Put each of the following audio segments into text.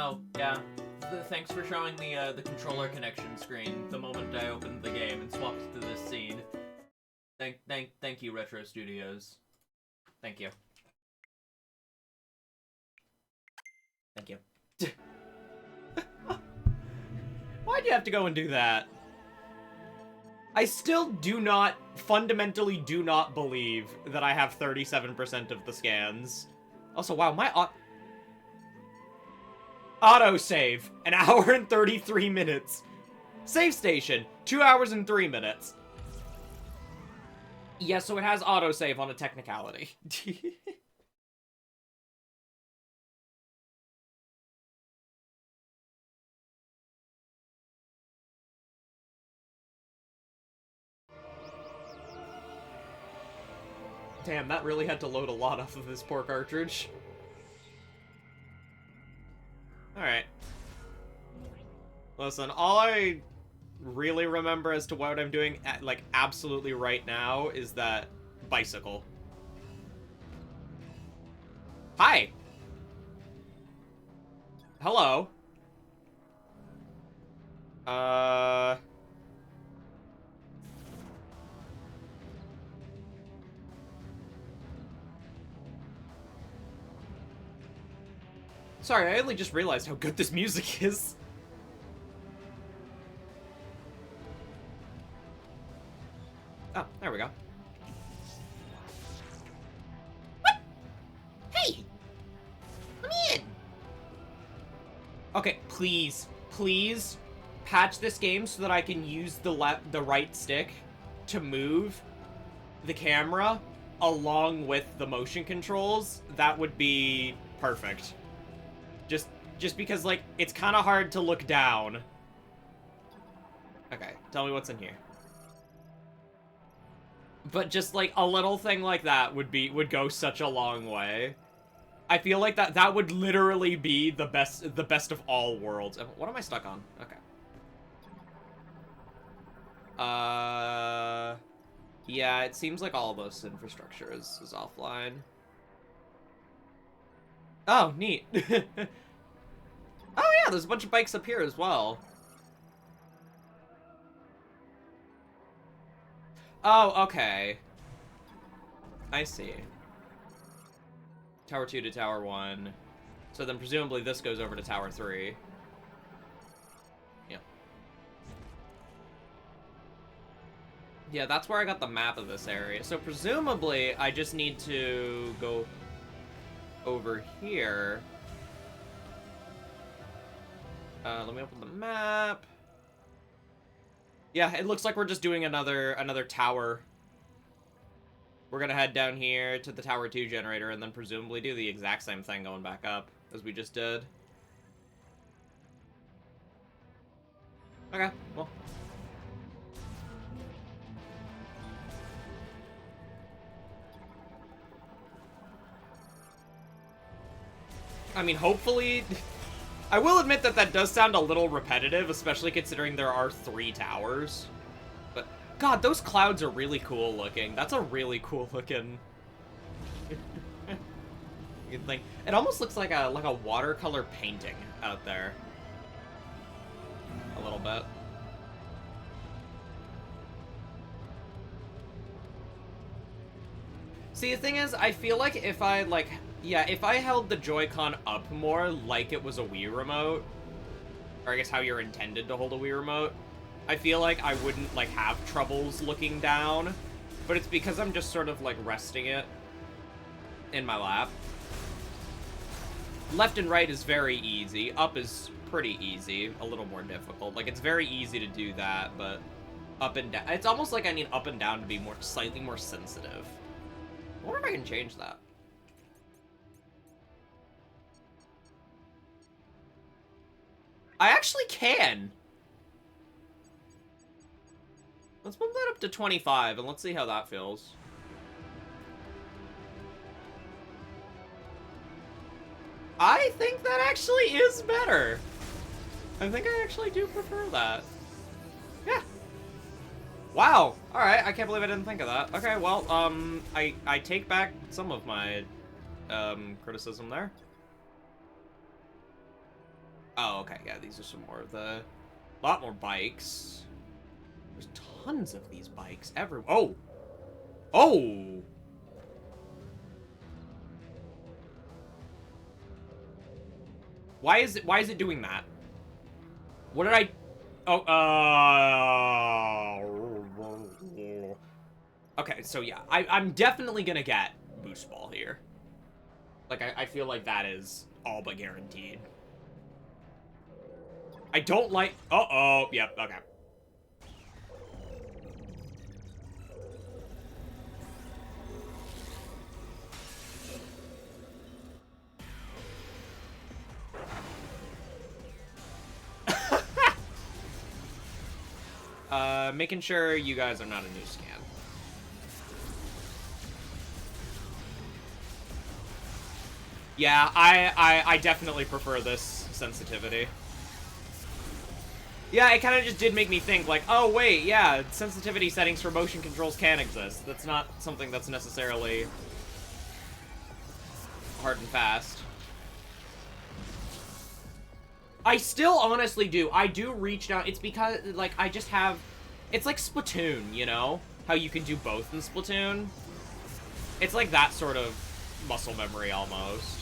Oh, yeah. Thanks for showing the controller connection screen the moment I opened the game and swapped to this scene. Thank you, Retro Studios. Thank you. Thank you. Why'd you have to go and do that? I still fundamentally do not believe that I have 37% of the scans. Also, wow, my autosave, an hour and 33 minutes. Save station, 2 hours and 3 minutes. Yeah, so it has autosave on a technicality. Damn, that really had to load a lot off of this poor cartridge. Alright. Listen, all I really remember as to what I'm doing, like, absolutely right now is that bicycle. Hi! Hello. Sorry, I only just realized how good this music is. Oh, there we go. What? Hey! Come in! Okay, please, please patch this game so that I can use the right stick to move the camera along with the motion controls. That would be perfect. Just because, like, it's kind of hard to look down. Okay, tell me what's in here. But just, like, a little thing like that would go such a long way. I feel like that would literally be the best of all worlds. What am I stuck on? Okay. Yeah, it seems like all this infrastructure is offline. Oh, neat. Oh yeah, there's a bunch of bikes up here as well. Oh, okay. I see. Tower 2 to Tower 1. So then presumably this goes over to Tower 3. Yeah. Yeah, that's where I got the map of this area. So presumably I just need to go over here. Let me open the map. Yeah, it looks like we're just doing another tower. We're gonna head down here to the Tower 2 generator and then presumably do the exact same thing going back up as we just did. Okay, well. I mean, hopefully... I will admit that that does sound a little repetitive, especially considering there are 3 towers. But, God, those clouds are really cool looking. That's a really cool looking... thing. It almost looks like a watercolor painting out there. A little bit. See, the thing is, I feel like if I, like... Yeah, if I held the Joy-Con up more like it was a Wii remote, or I guess how you're intended to hold a Wii remote, I feel like I wouldn't, like, have troubles looking down, but it's because I'm just sort of, like, resting it in my lap. Left and right is very easy. Up is pretty easy. A little more difficult. Like, it's very easy to do that, but up and down... It's almost like I need up and down to be slightly more sensitive. I wonder if I can change that. I actually can. Let's move that up to 25, and let's see how that feels. I think that actually is better. I think I actually do prefer that. Yeah. Wow. Alright, I can't believe I didn't think of that. Okay, well, I take back some of my, criticism there. Oh, okay, yeah, these are some more of the... A lot more bikes. There's tons of these bikes everywhere. Oh! Oh! Why is it doing that? What did I... Oh, okay, so yeah, I'm definitely gonna get Boost Ball here. Like, I feel like that is all but guaranteed. I don't like... Uh-oh. Yep, okay. Making sure you guys are not a new scan. Yeah, I definitely prefer this sensitivity. Yeah, it kind of just did make me think, like, oh, wait, yeah, sensitivity settings for motion controls can exist. That's not something that's necessarily hard and fast. I still honestly do. I do reach down. It's because, like, I just have... It's like Splatoon, you know? How you can do both in Splatoon? It's like that sort of muscle memory, almost.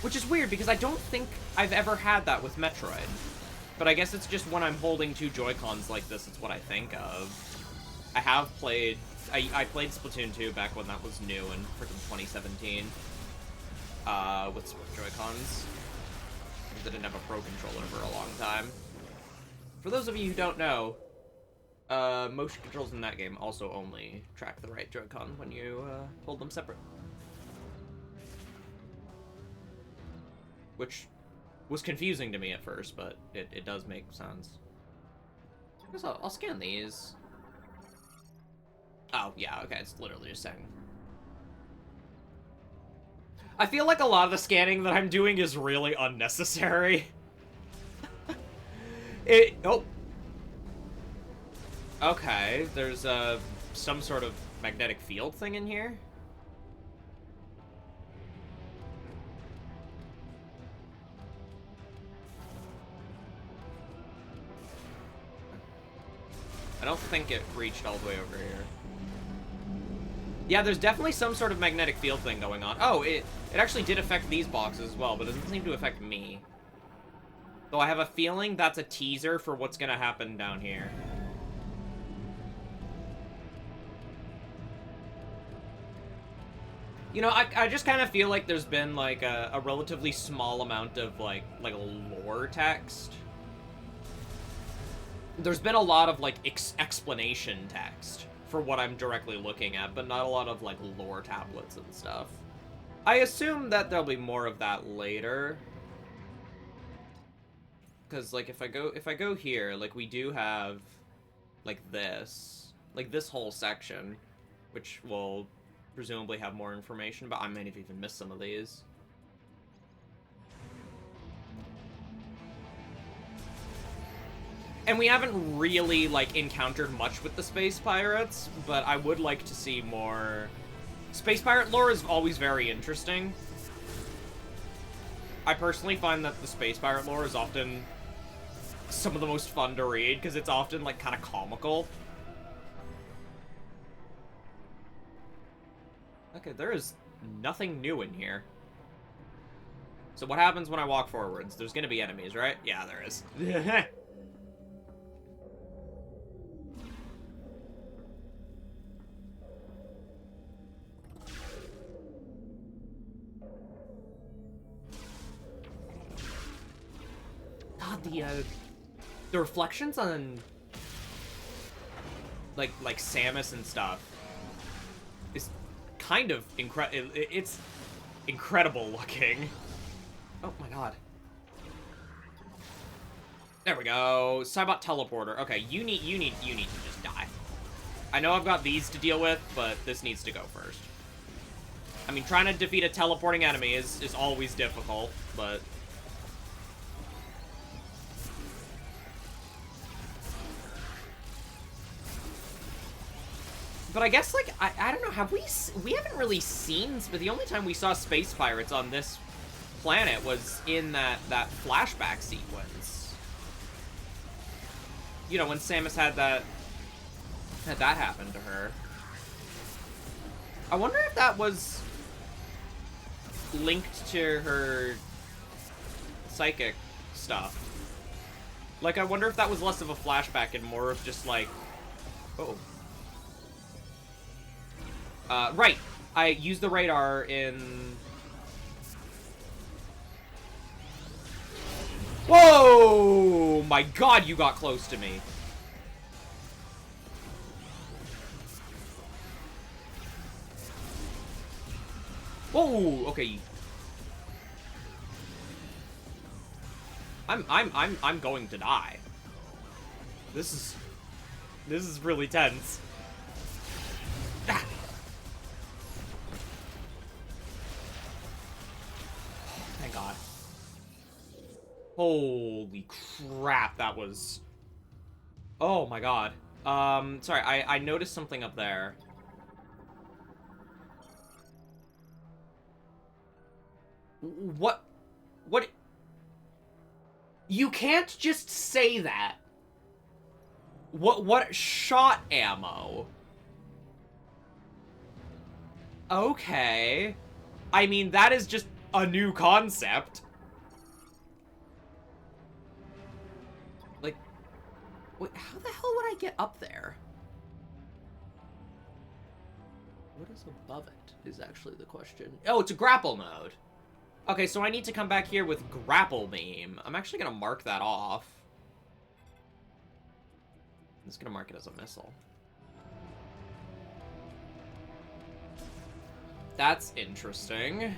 Which is weird, because I don't think I've ever had that with Metroid. But I guess it's just when I'm holding two Joy-Cons like this, it's what I think of. I have played... I played Splatoon 2 back when that was new in freaking 2017. With split Joy-Cons. I didn't have a Pro Controller for a long time. For those of you who don't know, motion controls in that game also only track the right Joy-Con when you hold them separate. Which was confusing to me at first, but it does make sense. I guess I'll scan these. Oh, yeah, okay, it's literally just saying. I feel like a lot of the scanning that I'm doing is really unnecessary. Oh. Okay, there's some sort of magnetic field thing in here. I don't think it reached all the way over here. Yeah, there's definitely some sort of magnetic field thing going on. Oh, it actually did affect these boxes as well, but it doesn't seem to affect me. Though I have a feeling that's a teaser for what's gonna happen down here. You know, I just kind of feel like there's been, like, a relatively small amount of, like lore text. There's been a lot of, like, explanation text for what I'm directly looking at, but not a lot of, like, lore tablets and stuff. I assume that there'll be more of that later. Because, like, if I go here, like, we do have, like, this whole section, which will presumably have more information, but I might have even missed some of these. And we haven't really, like, encountered much with the Space Pirates, but I would like to see more... Space Pirate lore is always very interesting. I personally find that the Space Pirate lore is often some of the most fun to read, because it's often, like, kind of comical. Okay, there is nothing new in here. So what happens when I walk forwards? There's gonna be enemies, right? Yeah, there is. God, the reflections on like Samus and stuff is kind of it's incredible looking. Oh my god. There we go. Cybot teleporter. Okay, you need to just die. I know I've got these to deal with, but this needs to go first. I mean, trying to defeat a teleporting enemy is always difficult, but But I guess, like, I don't know, have we haven't really seen, but the only time we saw space pirates on this planet was in that flashback sequence. You know, when Samus had that happen to her. I wonder if that was linked to her psychic stuff. Like, I wonder if that was less of a flashback and more of just, like... Oh. Right. I used the radar in... Whoa! My god, you got close to me. Whoa! Okay. I'm going to die. This is really tense. Ah. Thank God. Holy crap, that was... Oh my god. Sorry, I noticed something up there. What? You can't just say that. What shot ammo? Okay. I mean, that is just a new concept. Like, wait, how the hell would I get up there? What is above it is actually the question. Oh, it's a grapple mode. Okay, so I need to come back here with grapple beam. I'm actually gonna mark that off. I'm just gonna mark it as a missile. That's interesting.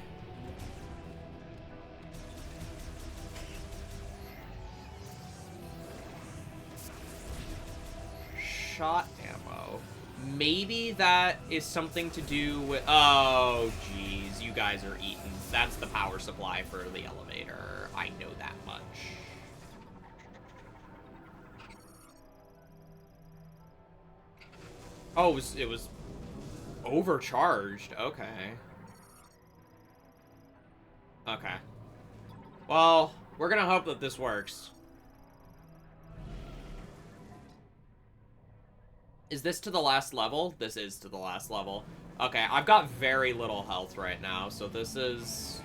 Shot ammo. Maybe that is something to do with... Oh, jeez. You guys are eating. That's the power supply for the elevator. I know that much. Oh, it was overcharged. Okay. Okay. Well, we're gonna hope that this works. Is this to the last level? This is to the last level. Okay, I've got very little health right now, so this is...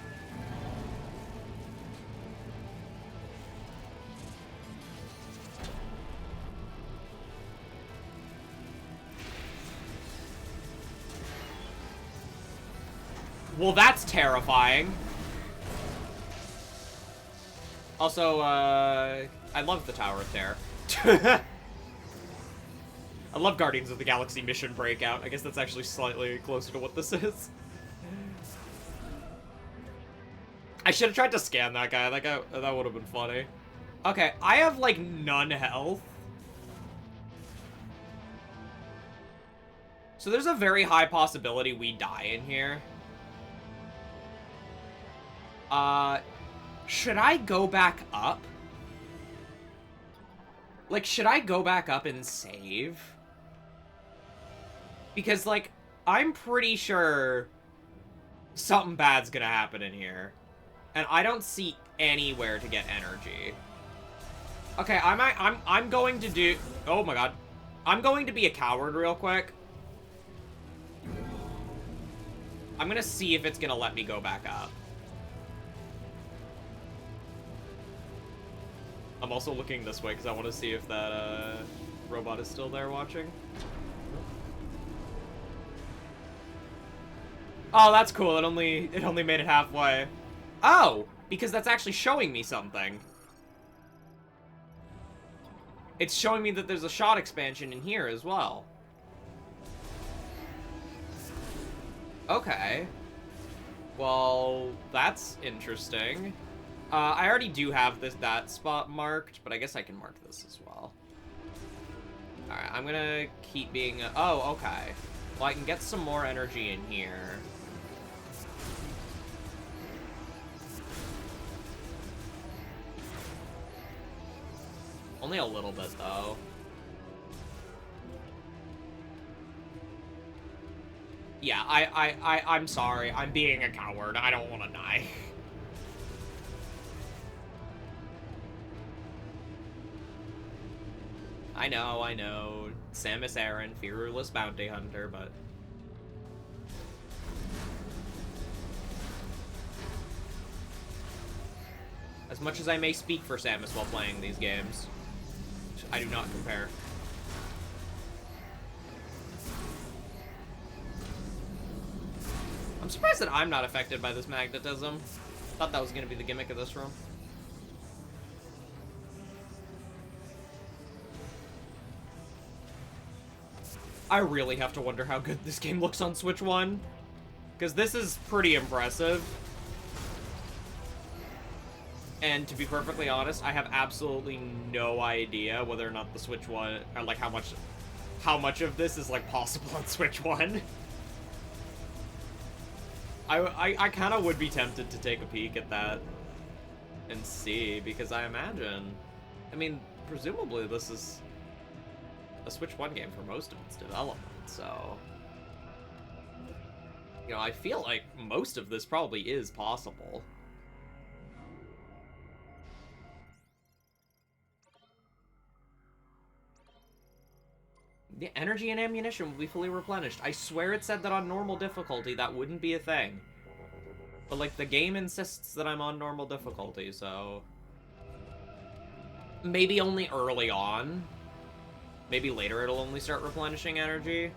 Well, that's terrifying. Also, I love the Tower of Terror. I love Guardians of the Galaxy Mission Breakout. I guess that's actually slightly closer to what this is. I should have tried to scan that guy. That would have been funny. Okay, I have, like, none health. So there's a very high possibility we die in here. Should I go back up? Like, should I go back up and save? Because, like, I'm pretty sure something bad's gonna happen in here. And I don't see anywhere to get energy. Okay, I'm going to do... Oh my god. I'm going to be a coward real quick. I'm gonna see if it's gonna let me go back up. I'm also looking this way because I want to see if that robot is still there watching. Oh, that's cool. It only made it halfway. Oh, because that's actually showing me something. It's showing me that there's a shot expansion in here as well. Okay. Well, that's interesting. I already do have that spot marked, but I guess I can mark this as well. Alright, I'm gonna keep being... Oh, okay. Well, I can get some more energy in here. Only a little bit, though. Yeah, I'm sorry. I'm being a coward. I don't want to die. I know. Samus Aran, fearless bounty hunter, but... As much as I may speak for Samus while playing these games, I do not compare. I'm surprised that I'm not affected by this magnetism. Thought that was going to be the gimmick of this room. I really have to wonder how good this game looks on Switch 1. Because this is pretty impressive. And to be perfectly honest, I have absolutely no idea whether or not the Switch 1, or like how much of this is like possible on Switch 1. I kind of would be tempted to take a peek at that and see, because I mean, presumably this is a Switch 1 game for most of its development, so... You know, I feel like most of this probably is possible. The energy and ammunition will be fully replenished. I swear it said that on normal difficulty that wouldn't be a thing. But, like, the game insists that I'm on normal difficulty, so... Maybe only early on. Maybe later it'll only start replenishing energy.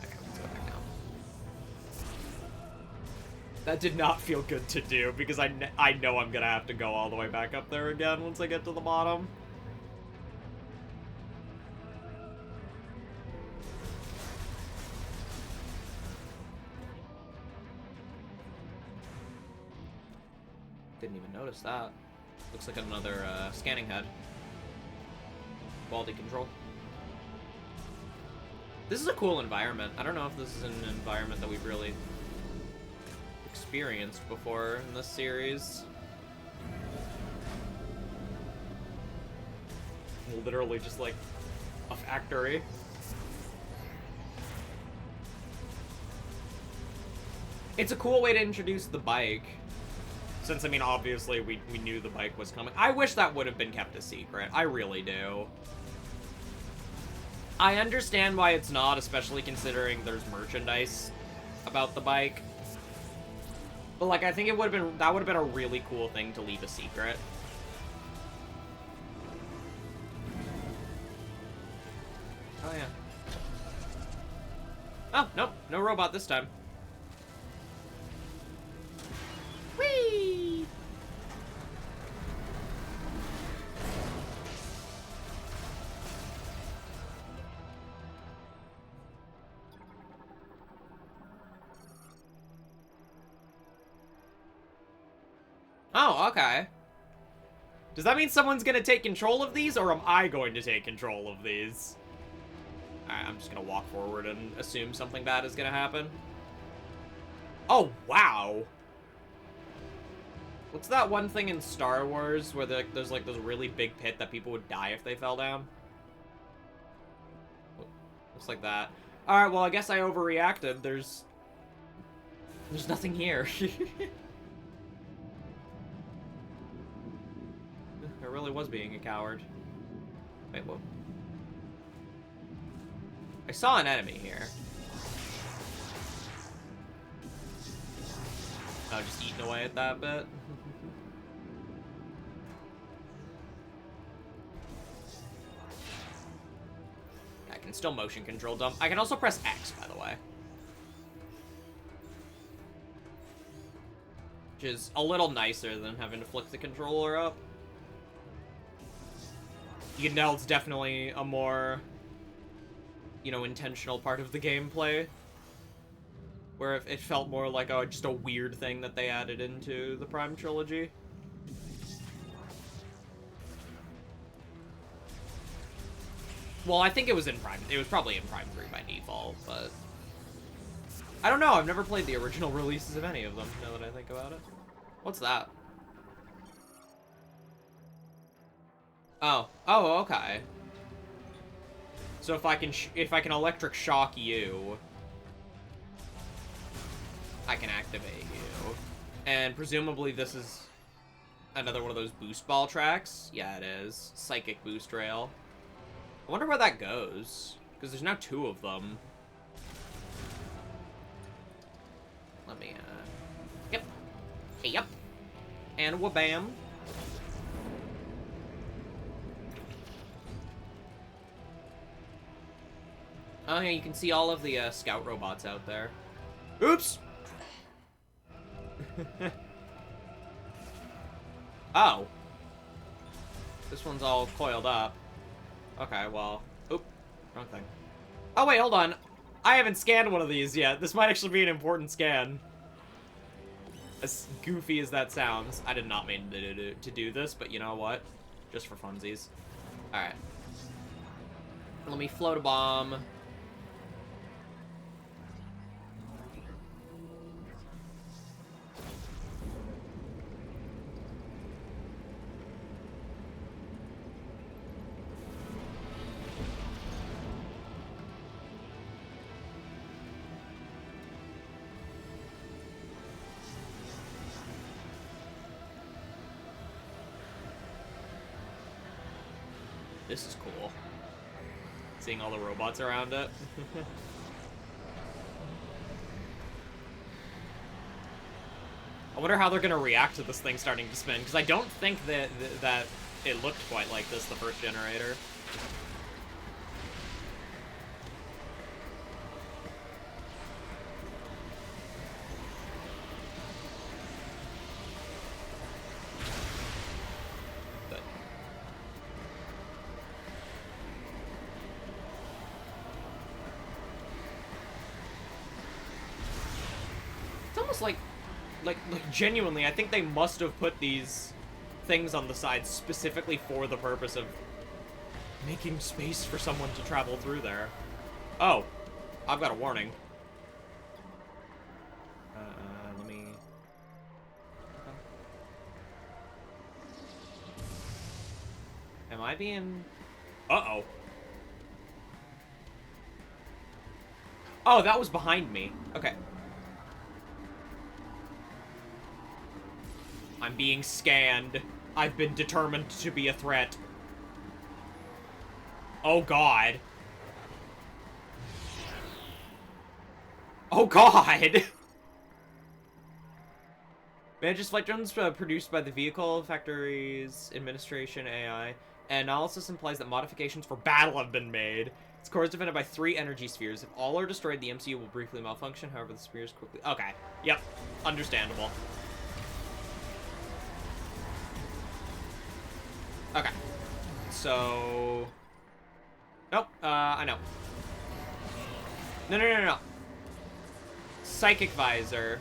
Okay, let's go back down. That did not feel good to do, because I know I'm gonna have to go all the way back up there again once I get to the bottom. Didn't even notice that. Looks like another scanning head. Quality control. This is a cool environment. I don't know if this is an environment that we've really experienced before in this series. Literally just like a factory. It's a cool way to introduce the bike. Since, I mean, obviously we knew the bike was coming. I wish that would have been kept a secret. I really do. I understand why it's not, especially considering there's merchandise about the bike. But, like, I think it would have been, that would have been a really cool thing to leave a secret. Oh, yeah. Oh, nope. No robot this time. Whee! Oh, okay. Does that mean someone's gonna take control of these, or am I going to take control of these? Alright, I'm just gonna walk forward and assume something bad is gonna happen. Oh, wow! What's that one thing in Star Wars where there's like this really big pit that people would die if they fell down? Looks like that. Alright, well, I guess I overreacted. There's nothing here. I really was being a coward. Wait, whoa. I saw an enemy here. Oh, just eating away at that bit. I can still motion control dump. I can also press X, by the way. Which is a little nicer than having to flick the controller up. You can tell it's definitely a more, you know, intentional part of the gameplay. Where it felt more like, oh, just a weird thing that they added into the Prime trilogy. Well, I think it was in Prime. It was probably in Prime 3 by default, but... I don't know, I've never played the original releases of any of them, now that I think about it. What's that? Oh. Oh, okay. So if I can electric shock you, I can activate you. And presumably this is another one of those boost ball tracks. Yeah, it is. Psychic boost rail. I wonder where that goes, because there's now 2 of them. Let me, yep. Hey, yep. And wabam. Oh, yeah, you can see all of the, scout robots out there. Oops! Oh. This one's all coiled up. Okay, well... Oop. Wrong thing. Oh, wait, hold on. I haven't scanned one of these yet. This might actually be an important scan. As goofy as that sounds. I did not mean to do this, but you know what? Just for funsies. Alright. Let me float a bomb. This is cool. Seeing all the robots around it. I wonder how they're gonna react to this thing starting to spin, because I don't think that it looked quite like this the first generator. Like genuinely, I think they must have put these things on the side specifically for the purpose of making space for someone to travel through there. Oh, I've got a warning. Let me... Am I being... Uh-oh. Oh, that was behind me. Okay. I'm being scanned. I've been determined to be a threat. Oh, God. Oh, God! Manages flight drones produced by the vehicle factory's administration AI. Analysis implies that modifications for battle have been made. Its core is defended by 3 energy spheres. If all are destroyed, the MCU will briefly malfunction. However, the spheres quickly... Okay. Yep. Understandable. Okay. So... Nope. I know. No. Psychic visor.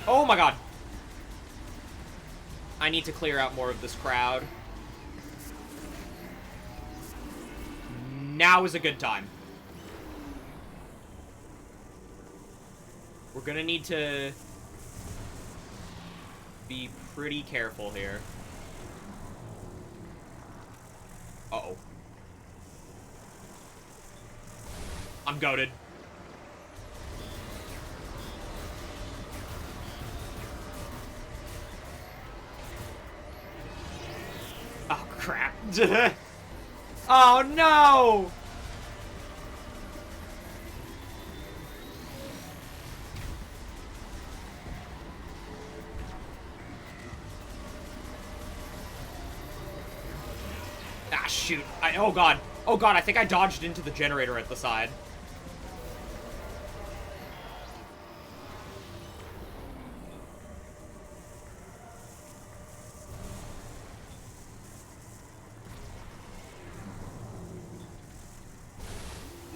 Oh my god. I need to clear out more of this crowd. Now is a good time. We're gonna need to be pretty careful here. Uh-oh. I'm goated. Oh, crap. Oh, no! Ah, shoot. Oh, God. Oh, God, I think I dodged into the generator at the side.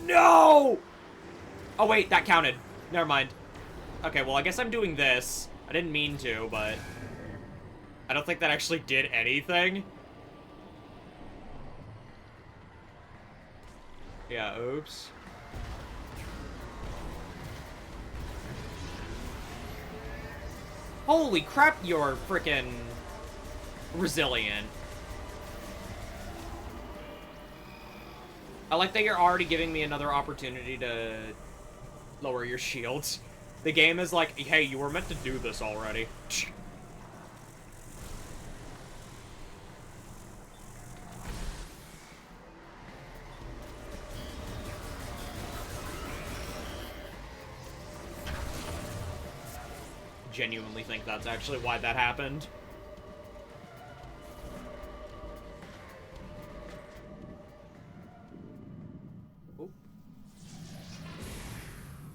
No! Oh, wait, that counted. Never mind. Okay, well, I guess I'm doing this. I didn't mean to, but... I don't think that actually did anything. Yeah, oops. Holy crap, you're freaking resilient. I like that you're already giving me another opportunity to lower your shields. The game is like, hey, you were meant to do this already. Genuinely think that's actually why that happened. Oop.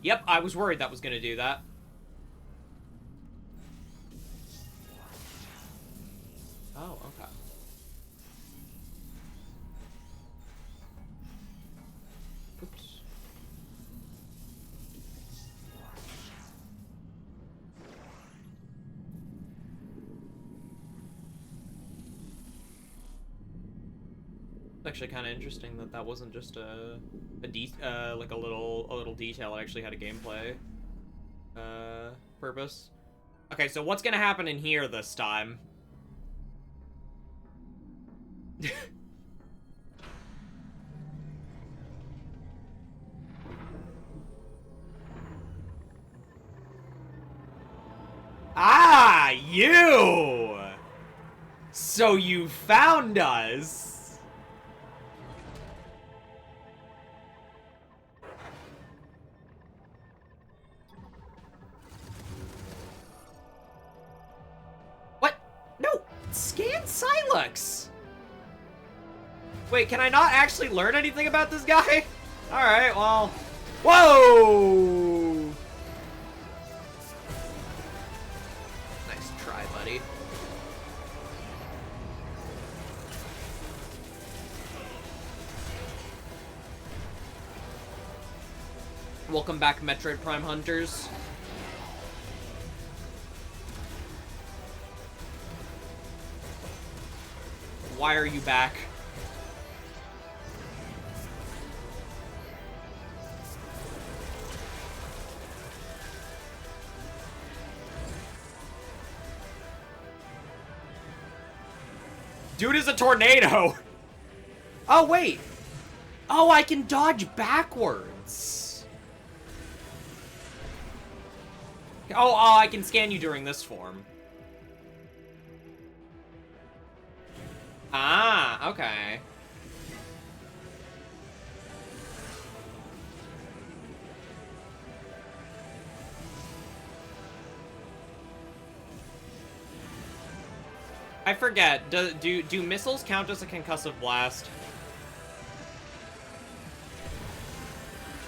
Yep, I was worried that was gonna do that. Oh, okay. Oops. It's actually kind of interesting that that wasn't just like a little detail. It actually had a gameplay purpose. Okay, so what's gonna happen in here this time? Ah, you! So you found us! What? No! Scan Silux! Wait, can I not actually learn anything about this guy? Alright, well... Whoa! Nice try, buddy. Welcome back, Metroid Prime Hunters. Why are you back? Dude is a tornado! Oh, wait! Oh, I can dodge backwards! Oh, I can scan you during this form. Ah, okay. I forget, do missiles count as a concussive blast?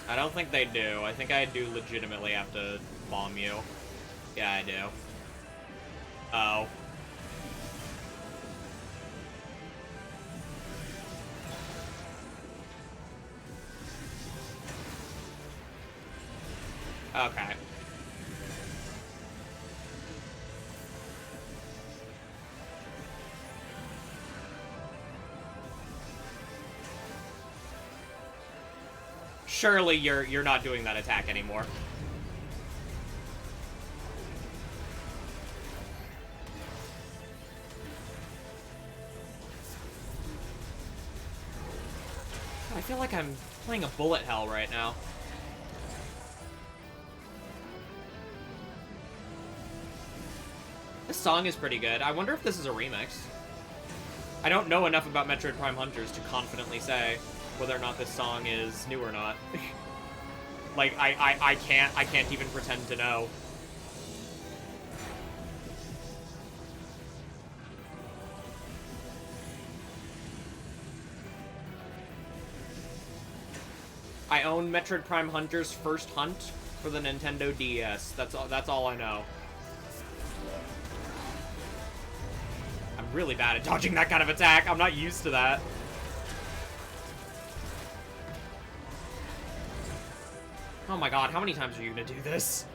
I don't think they do. I think I do legitimately have to bomb you. Yeah, I do. Oh. Okay. Surely you're not doing that attack anymore. I feel like I'm playing a bullet hell right now. This song is pretty good. I wonder if this is a remix. I don't know enough about Metroid Prime Hunters to confidently say whether or not this song is new or not. Like, I can't even pretend to know. I own Metroid Prime Hunter's first hunt for the Nintendo DS. That's all I know. I'm really bad at dodging that kind of attack. I'm not used to that. Oh my god, how many times are you gonna do this?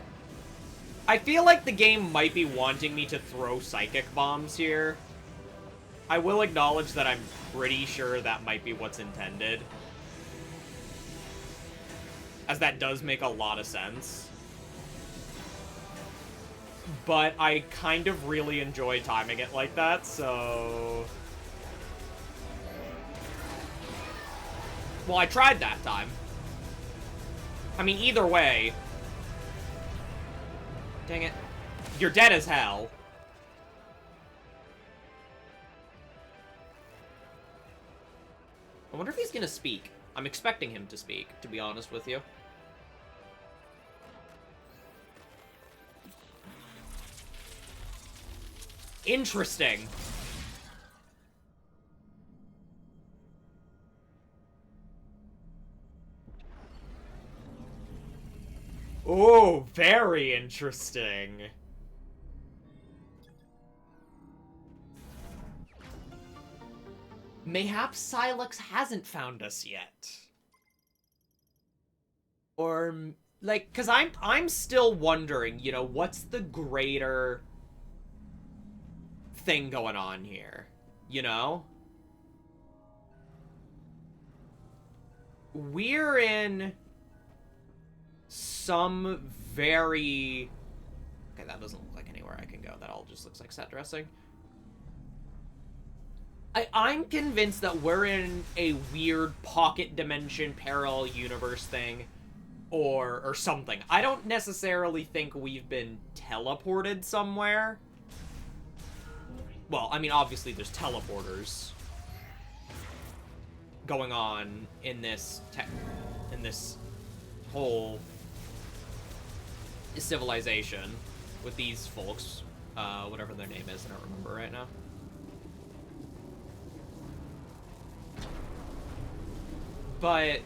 I feel like the game might be wanting me to throw psychic bombs here. I will acknowledge that I'm pretty sure that might be what's intended, as that does make a lot of sense. but I kind of really enjoy timing it like that, so... Well, I tried that time. I mean, either way... Dang it. You're dead as hell. I wonder if he's gonna speak. I'm expecting him to speak, to be honest with you. Interesting. Oh, very interesting. Mayhaps Silex hasn't found us yet. Or, like, because I'm still wondering, you know, what's the greater thing going on here, you know? We're in some very... Okay, that doesn't look like anywhere I can go. That all just looks like set dressing. I'm convinced that we're in a weird pocket dimension parallel universe thing or something. I don't necessarily think we've been teleported somewhere. Well, I mean, obviously there's teleporters going on in this whole civilization with these folks, whatever their name is, I don't remember right now. But,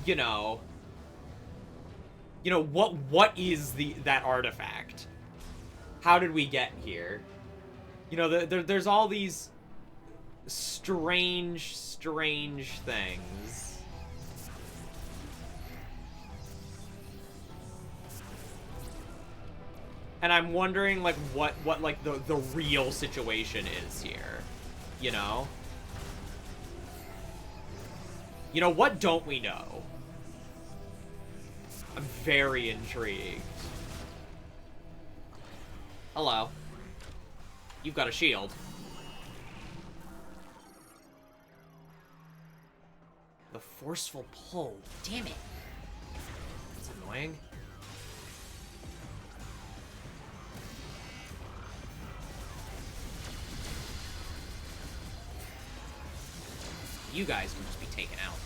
you know, what is that artifact? How did we get here? You know, there's all these strange things. And I'm wondering, like, what like, the real situation is here, you know? You know, what don't we know? I'm very intrigued. Hello. You've got a shield. The forceful pull. Damn it. That's annoying. You guys can just be taken out,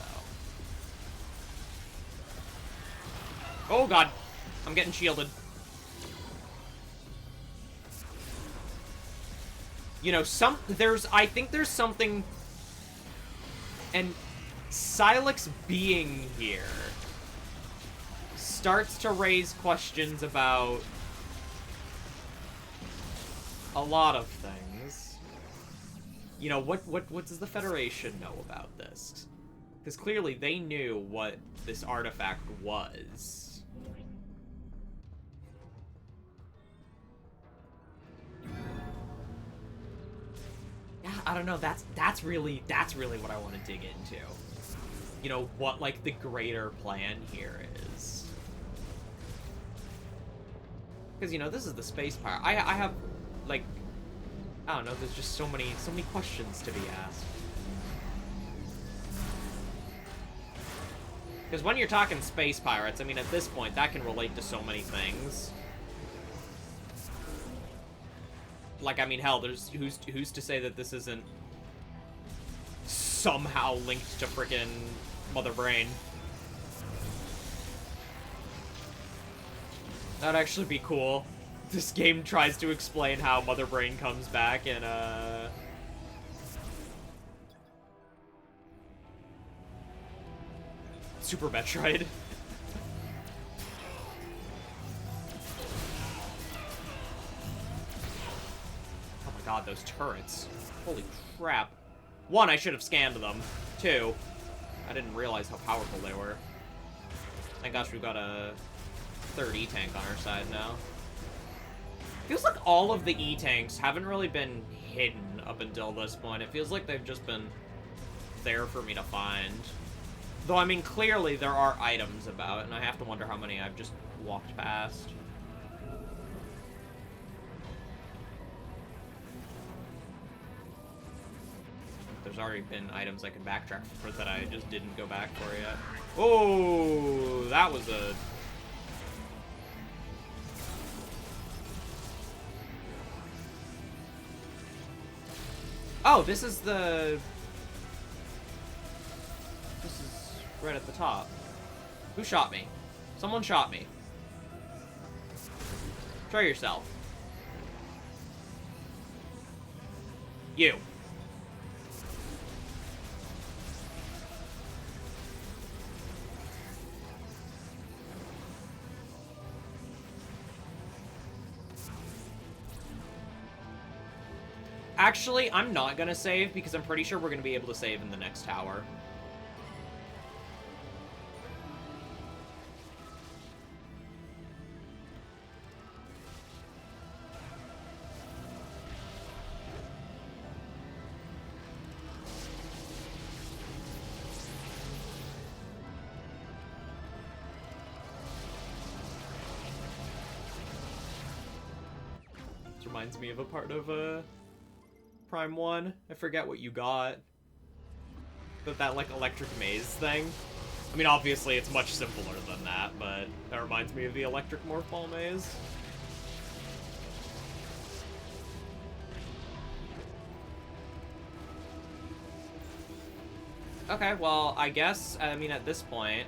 though. Oh, God. I'm getting shielded. You know, I think there's something... And Silex being here starts to raise questions about a lot of things. You know, what does the Federation know about this? Because clearly they knew what this artifact was. Yeah, I don't know. That's really what I want to dig into. You know, what, like, the greater plan here is. Because, you know, this is the space power. I have, like, I don't know, there's just so many questions to be asked. Because when you're talking space pirates, I mean, at this point, that can relate to so many things. Like, I mean, hell, there's who's to say that this isn't somehow linked to frickin' Mother Brain? That'd actually be cool. This game tries to explain how Mother Brain comes back in, Super Metroid. Oh my god, those turrets. Holy crap. One, I should have scanned them. Two, I didn't realize how powerful they were. Thank gosh we've got a third E-tank on our side now. Feels like all of the E-tanks haven't really been hidden up until this point. It feels like they've just been there for me to find. Though, I mean, clearly there are items about, and I have to wonder how many I've just walked past. there's already been items I can backtrack for that I just didn't go back for yet. Oh, that was a... Oh, this is the... This is right at the top. Who shot me? Someone shot me. Show yourself. You. Actually, I'm not gonna save because I'm pretty sure we're gonna be able to save in the next tower. This reminds me of a part of, Prime 1. I forget what you got. But that, like, electric maze thing. I mean, obviously, it's much simpler than that, but that reminds me of the electric morph ball maze. Okay, well, I guess, I mean, at this point,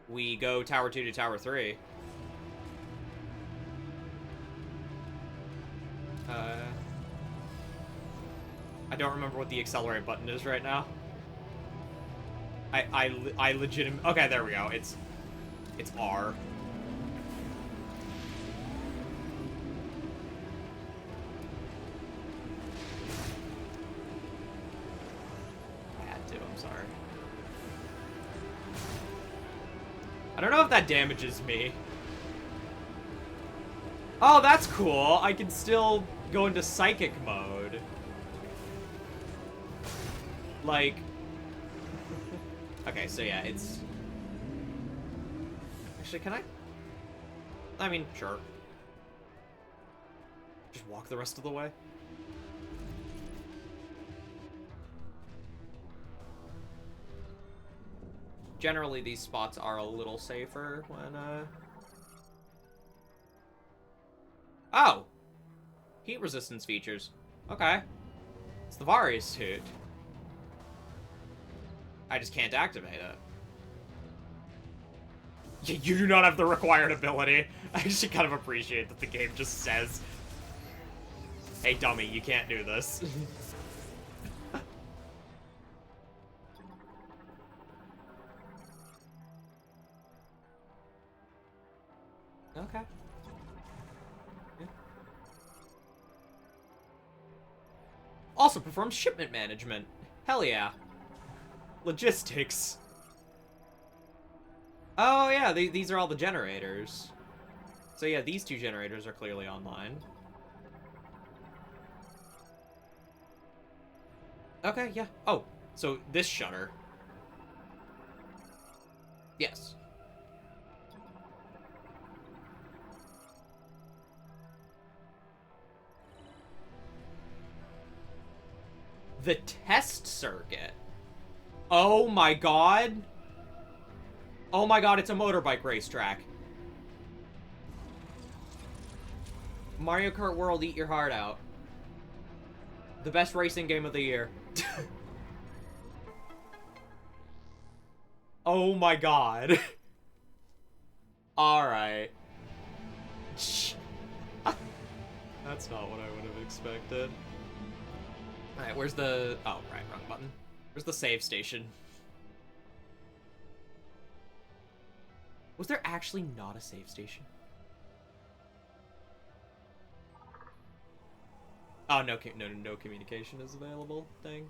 we go Tower 2 to Tower 3. I don't remember what the accelerate button is right now. I legitimately... Okay, there we go. It's R. I had to, I'm sorry. I don't know if that damages me. Oh, that's cool. I can still go into psychic mode. Like... Okay, so yeah, it's... Actually, can I... I mean, sure. Just walk the rest of the way. Generally, these spots are a little safer when, Oh! Heat resistance features. Okay. It's the Varius suit. I just can't activate it. Yeah, you do not have the required ability. I actually kind of appreciate that the game just says, hey, dummy, you can't do this. Okay. Yeah. Also performs shipment management. Hell yeah. Logistics. Oh yeah, these are all the generators. So yeah, these two generators are clearly online. Okay, yeah. Oh, so this shutter. Yes. The test circuit. Oh my god. Oh my god, it's a motorbike racetrack. Mario Kart World, eat your heart out. The best racing game of the year. Oh my god. Alright. That's not what I would have expected. Alright, where's the... Oh, right, wrong button. Where's the save station? Was there actually not a save station? Oh, no communication is available. Dang.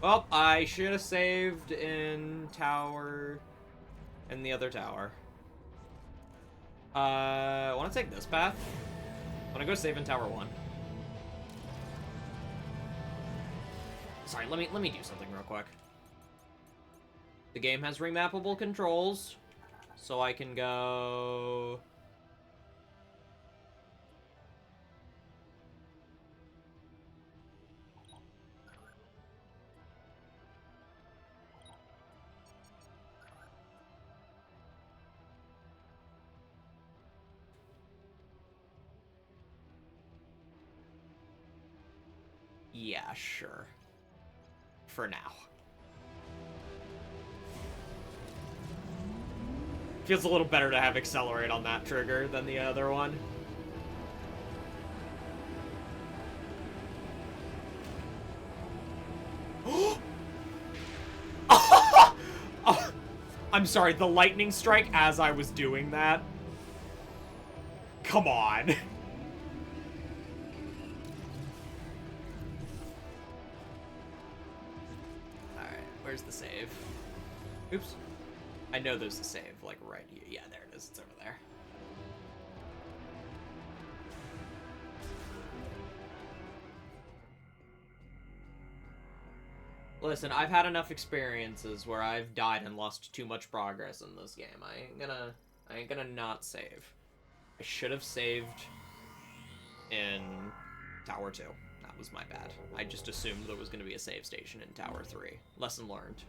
Well, I should have saved in tower... in the other tower. I want to take this path. I want to go save in Tower 1. Sorry, let me do something real quick. The game has remappable controls. So I can go... Yeah, sure. For now. Feels a little better to have Accelerate on that trigger than the other one. Oh, I'm sorry, the lightning strike as I was doing that? Come on. Alright, where's the save? Oops. I know there's a save, like, right here. Yeah, there it is. It's over there. Listen, I've had enough experiences where I've died and lost too much progress in this game. I ain't gonna not save. I should have saved in Tower 2. That was my bad. I just assumed there was gonna be a save station in Tower 3. Lesson learned.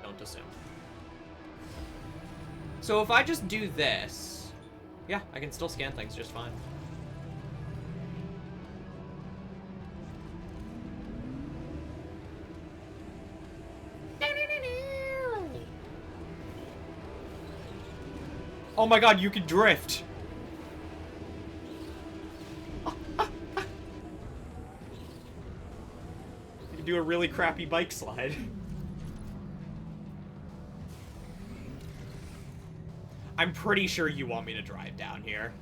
Don't assume. So if I just do this, yeah, I can still scan things just fine. Oh my god, you can drift! You can do a really crappy bike slide. I'm pretty sure you want me to drive down here.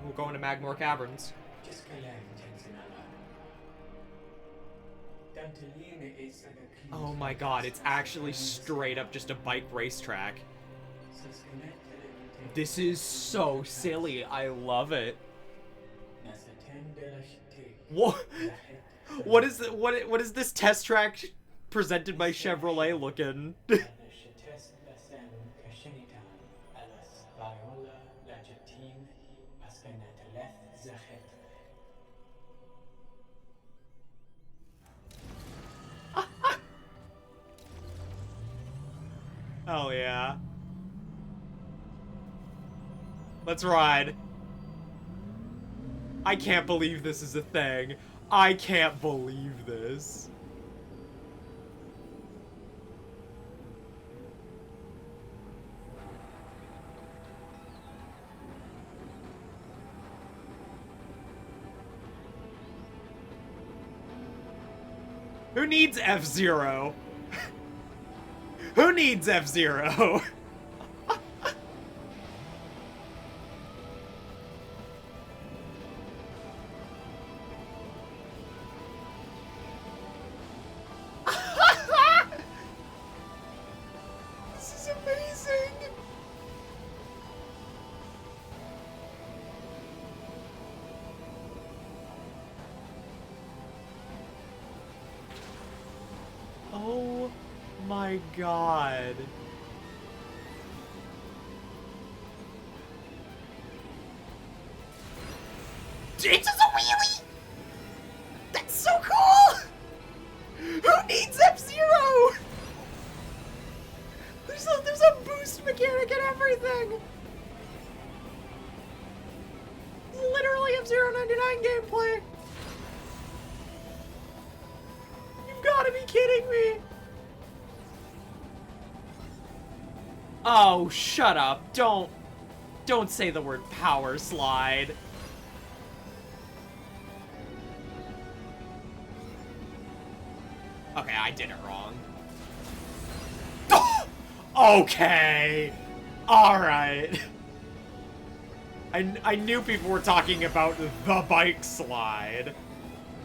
We're going to Magmore Caverns. Oh my god, it's actually straight up just a bike racetrack. This is so silly. I love it. What? What is this test track presented by Chevrolet looking? Oh yeah. Let's ride. I can't believe this is a thing. I can't believe this. Who needs F-Zero? Who needs F-Zero? This is amazing. Oh my god. It's just a wheelie! That's so cool! Who needs F-Zero? There's a boost mechanic and everything! Literally F-Zero 99 gameplay! You've gotta be kidding me! Oh, shut up. Don't say the word power slide. Okay, I did it wrong. Okay. Alright. I knew people were talking about the bike slide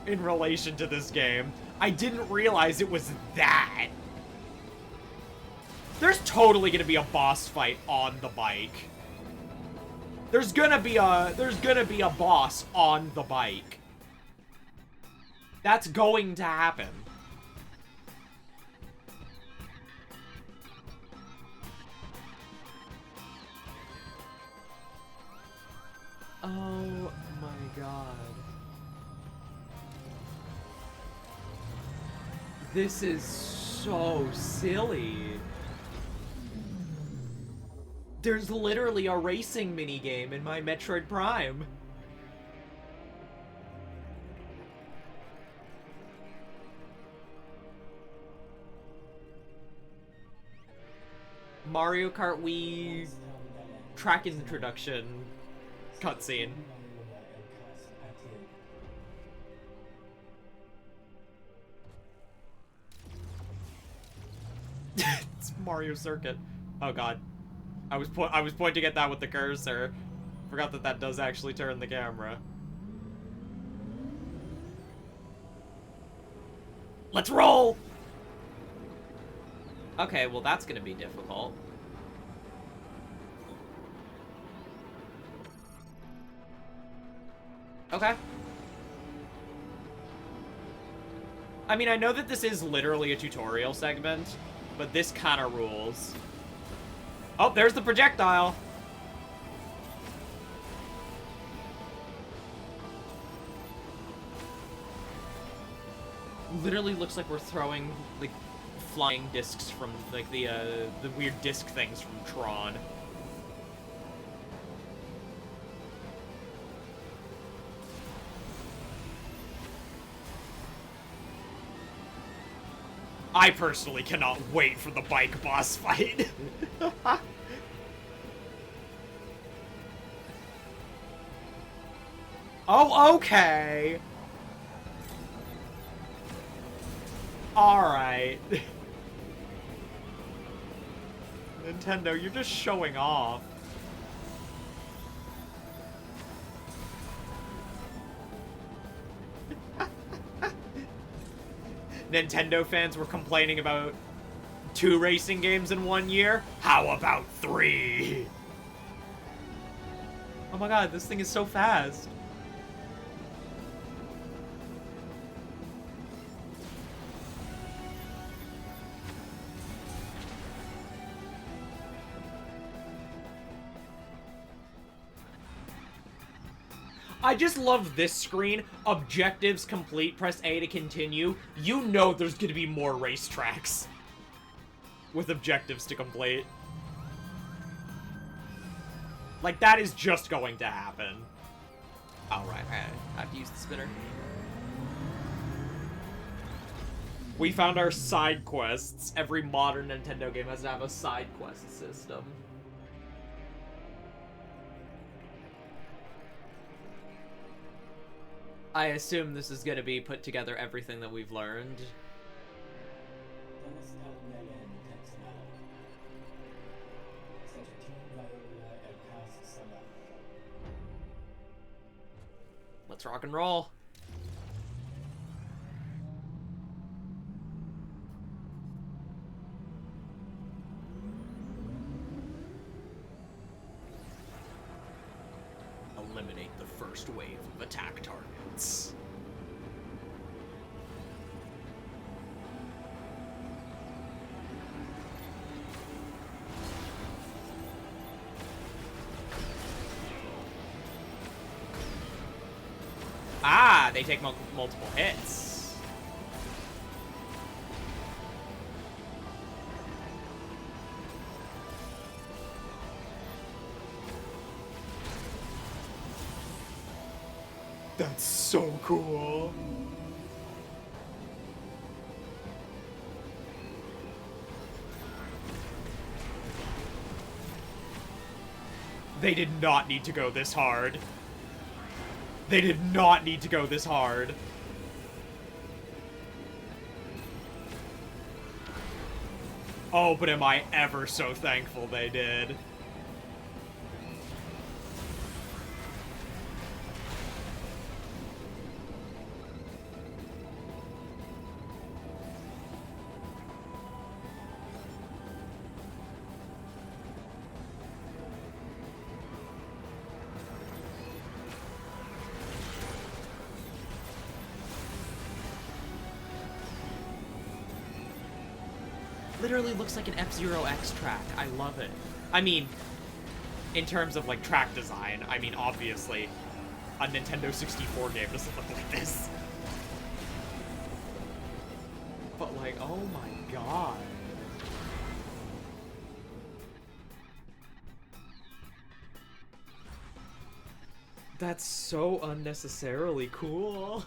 in relation to this game. I didn't realize it was that. There's totally gonna be a boss fight on the bike. There's gonna be a boss on the bike. That's going to happen. Oh my god. This is so silly. There's literally a racing minigame in my Metroid Prime. Mario Kart Wii track introduction cutscene. It's Mario Circuit. Oh god. I was pointing at that with the cursor. Forgot that that does actually turn the camera. Let's roll! Okay, well that's gonna be difficult. Okay. I mean, I know that this is literally a tutorial segment, but this kind of rules. Oh, there's the projectile. Literally looks like we're throwing, like, flying discs from, like, the weird disc things from Tron. I personally cannot wait for the bike boss fight. Oh, okay. Alright. Nintendo, you're just showing off. Nintendo fans were complaining about 2 racing games in 1 year. How about 3? Oh my god, this thing is so fast. I just love this screen. Objectives complete. Press A to continue. You know there's gonna be more racetracks with objectives to complete. Like, that is just going to happen. Alright, I have to use the spinner. We found our side quests. Every modern Nintendo game has to have a side quest system. I assume this is going to be put together everything that we've learned. Let's rock and roll. Eliminate the first wave of attack targets. Ah, they take multiple hits. That's so cool. They did not need to go this hard. They did not need to go this hard. Oh, but am I ever so thankful they did. Literally looks like an F-Zero X track. I love it. I mean, in terms of, like, track design, I mean, obviously, a Nintendo 64 game doesn't look like this. But, like, oh my god. That's so unnecessarily cool.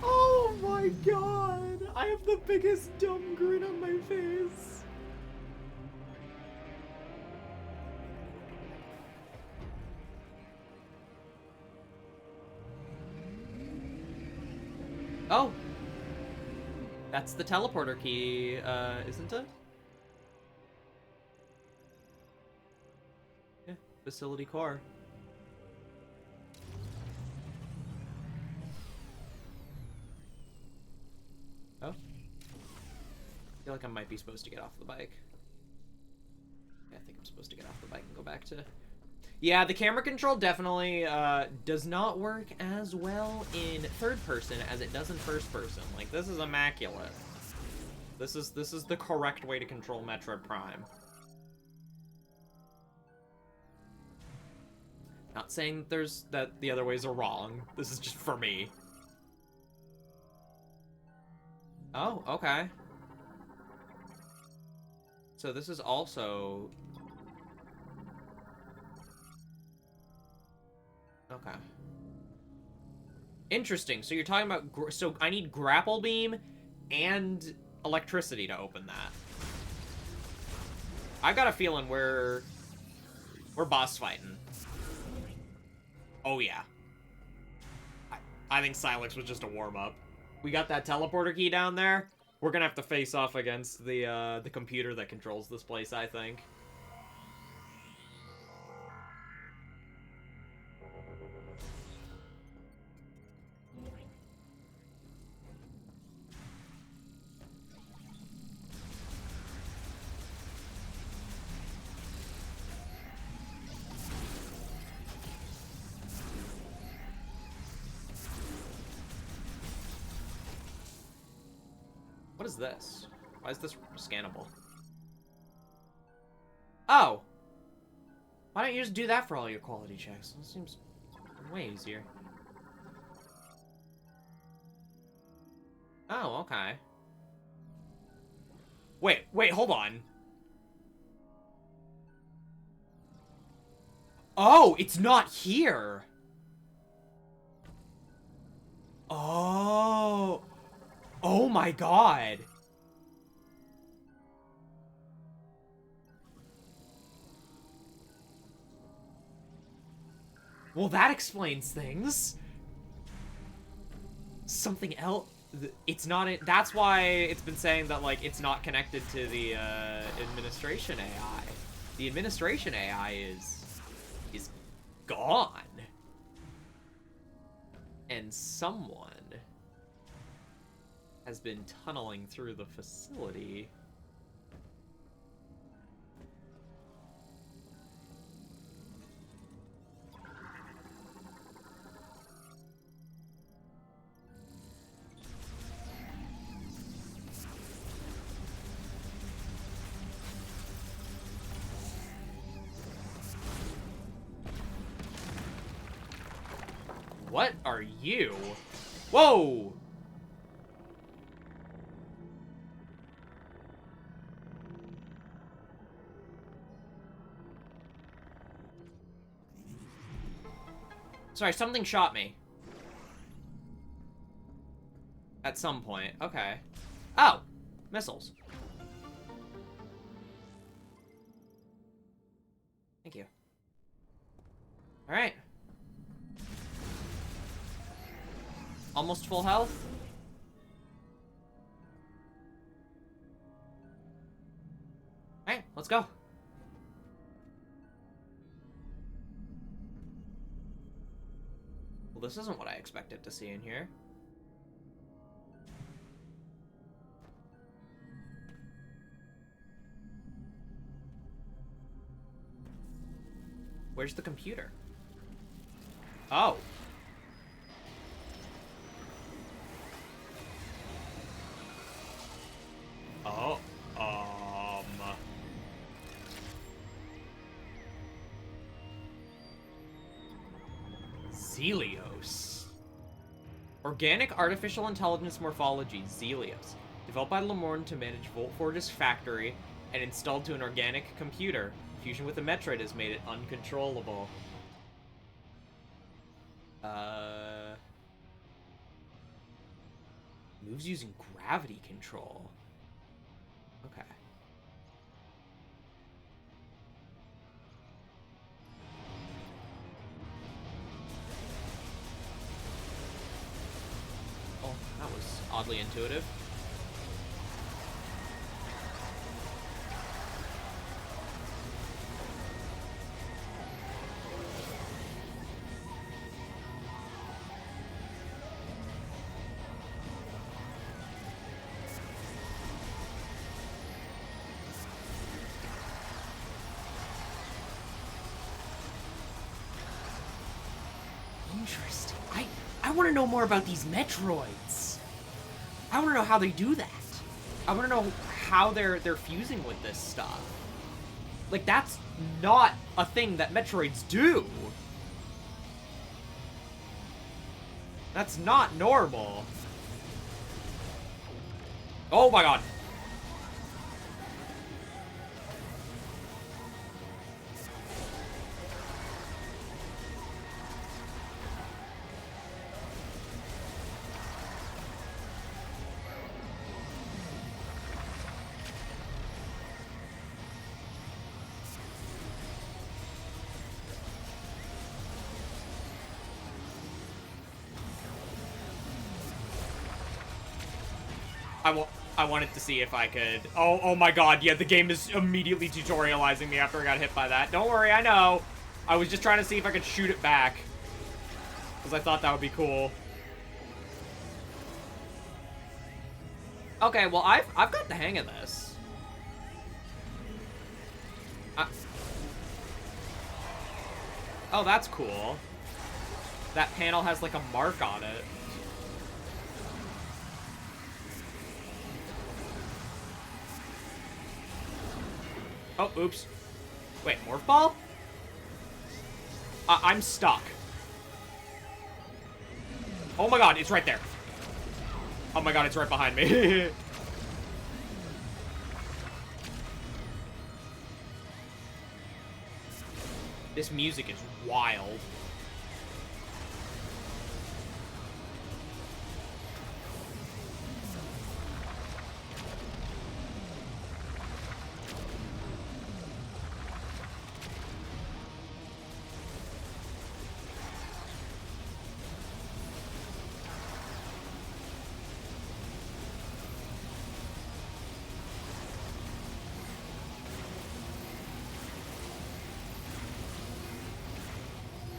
Oh my god! I have the biggest dumb grin on my face. Oh! That's the teleporter key, isn't it? Yeah, facility core. Oh. I feel like I might be supposed to get off the bike. Yeah, I think I'm supposed to get off the bike and go back to... Yeah, the camera control definitely does not work as well in third person as it does in first person. Like, this is immaculate. This is the correct way to control Metroid Prime. Not saying that the other ways are wrong. This is just for me. Oh, okay. So this is also... Okay. Interesting. So you're talking about... So I need grapple beam and electricity to open that. I've got a feeling we're boss fighting. Oh, yeah. I think Silex was just a warm-up. We got that teleporter key down there. We're gonna have to face off against the computer that controls this place, I think. What is this? Why is this scannable? Oh! Why don't you just do that for all your quality checks? It seems way easier. Oh, okay. Wait, hold on. Oh, it's not here! Oh! Oh my god! Well, that explains things. Something else... It's not... That's why it's been saying that, like, it's not connected to the, administration AI. The administration AI is gone. And someone has been tunneling through the facility. What are you? Whoa! Sorry, something shot me. At some point. Okay. Oh! Missiles. Thank you. Alright. Almost full health. Alright, let's go. Well, this isn't what I expected to see in here. Where's the computer? Oh. Oh. Zelios. Organic Artificial Intelligence Morphology, Zelios. Developed by Lemorne to manage Voltforge's factory and installed to an organic computer. Fusion with the Metroid has made it uncontrollable. Moves using gravity control. Okay. Oh, that was oddly intuitive. Interesting. I want to know more about these Metroids. I want to know how they do that. I want to know how they're fusing with this stuff. Like, that's not a thing that Metroids do. That's not normal. Oh my god. I wanted to see if I could... Oh my god, yeah, the game is immediately tutorializing me after I got hit by that. Don't worry, I know. I was just trying to see if I could shoot it back. Because I thought that would be cool. Okay, well, I've got the hang of this. Oh, that's cool. That panel has, like, a mark on it. Oh, oops. Wait, Morph Ball? I'm stuck. Oh my god, it's right there. Oh my god, it's right behind me. This music is wild.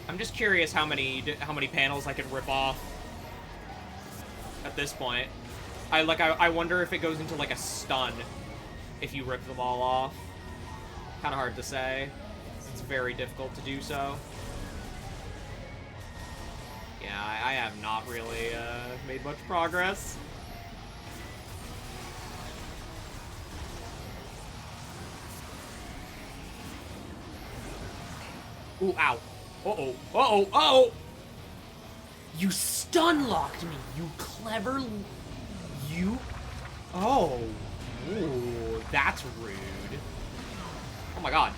I'm just curious how many panels I could rip off at this point. I wonder if it goes into like a stun if you rip them all off. Kind of hard to say. It's very difficult to do so. Yeah, I have not really made much progress. Ooh, ow. Uh-oh. Uh-oh. Uh-oh! You stun-locked me, you clever... You... Oh. Ooh, that's rude. Oh my god.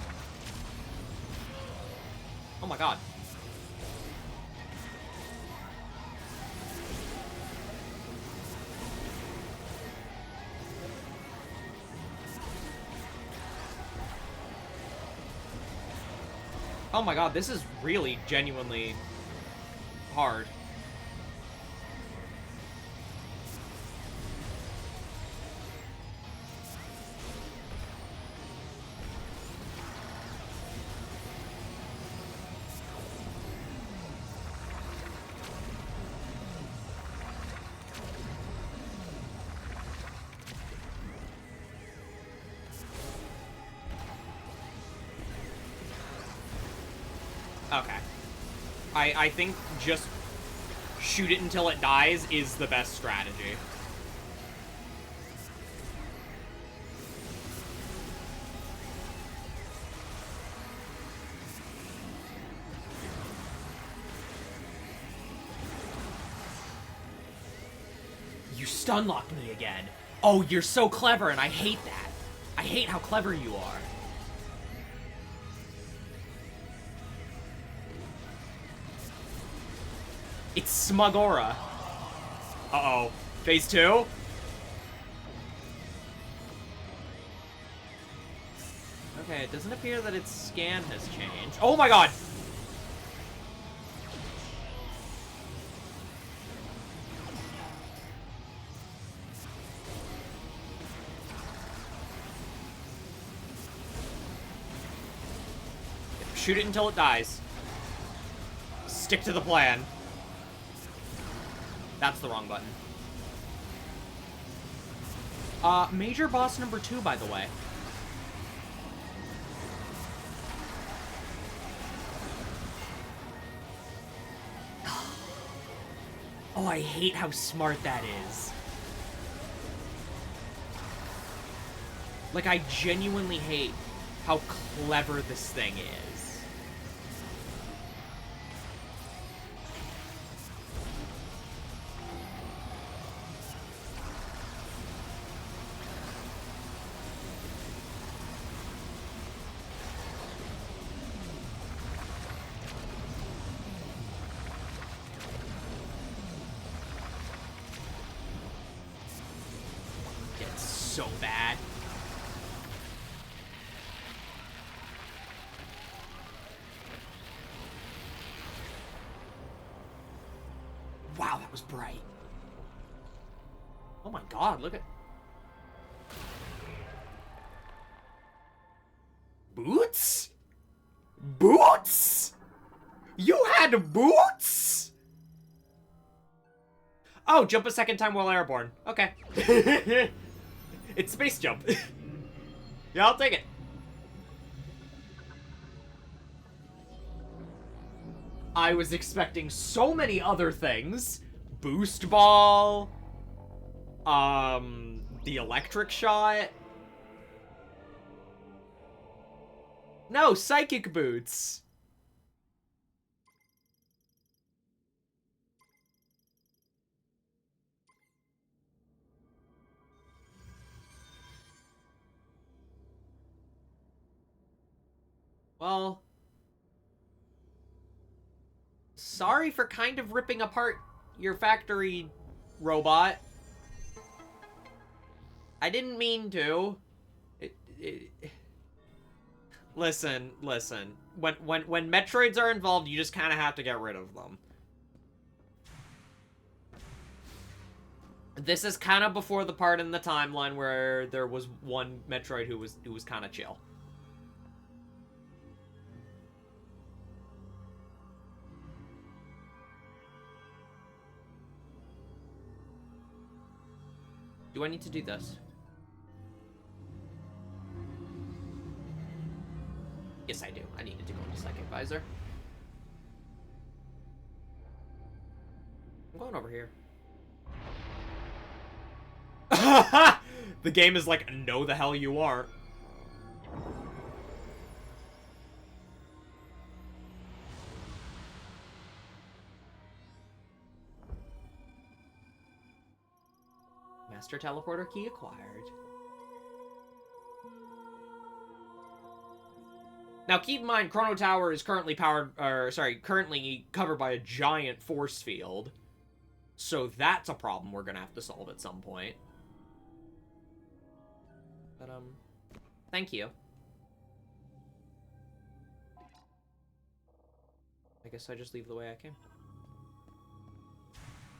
Oh my god. Oh my god, this is really genuinely hard. Okay. I think just shoot it until it dies is the best strategy. You stun-locked me again. Oh, you're so clever, and I hate that. I hate how clever you are. It's Smugora. Uh-oh. Phase 2? Okay, it doesn't appear that its scan has changed. Oh my god! Shoot it until it dies. Stick to the plan. That's the wrong button. Major boss number 2, by the way. Oh, I hate how smart that is. Like, I genuinely hate how clever this thing is. It's so bad. Wow, that was bright. Oh my god, look at... Boots? Boots? You had boots? Oh, jump a second time while airborne. Okay. It's space jump. Yeah, I'll take it. I was expecting so many other things. Boost ball. The electric shot. No, psychic boots. Well, sorry for kind of ripping apart your factory, robot. I didn't mean to. Listen. When Metroids are involved, you just kind of have to get rid of them. This is kind of before the part in the timeline where there was one Metroid who was kind of chill. Do I need to do this? Yes, I do. I needed to go into Psychic Visor. I'm going over here. The game is like, no the hell you aren't. Master Teleporter key acquired. Now keep in mind, Chrono Tower is currently currently covered by a giant force field. So that's a problem we're gonna have to solve at some point. But, thank you. I guess I just leave the way I came.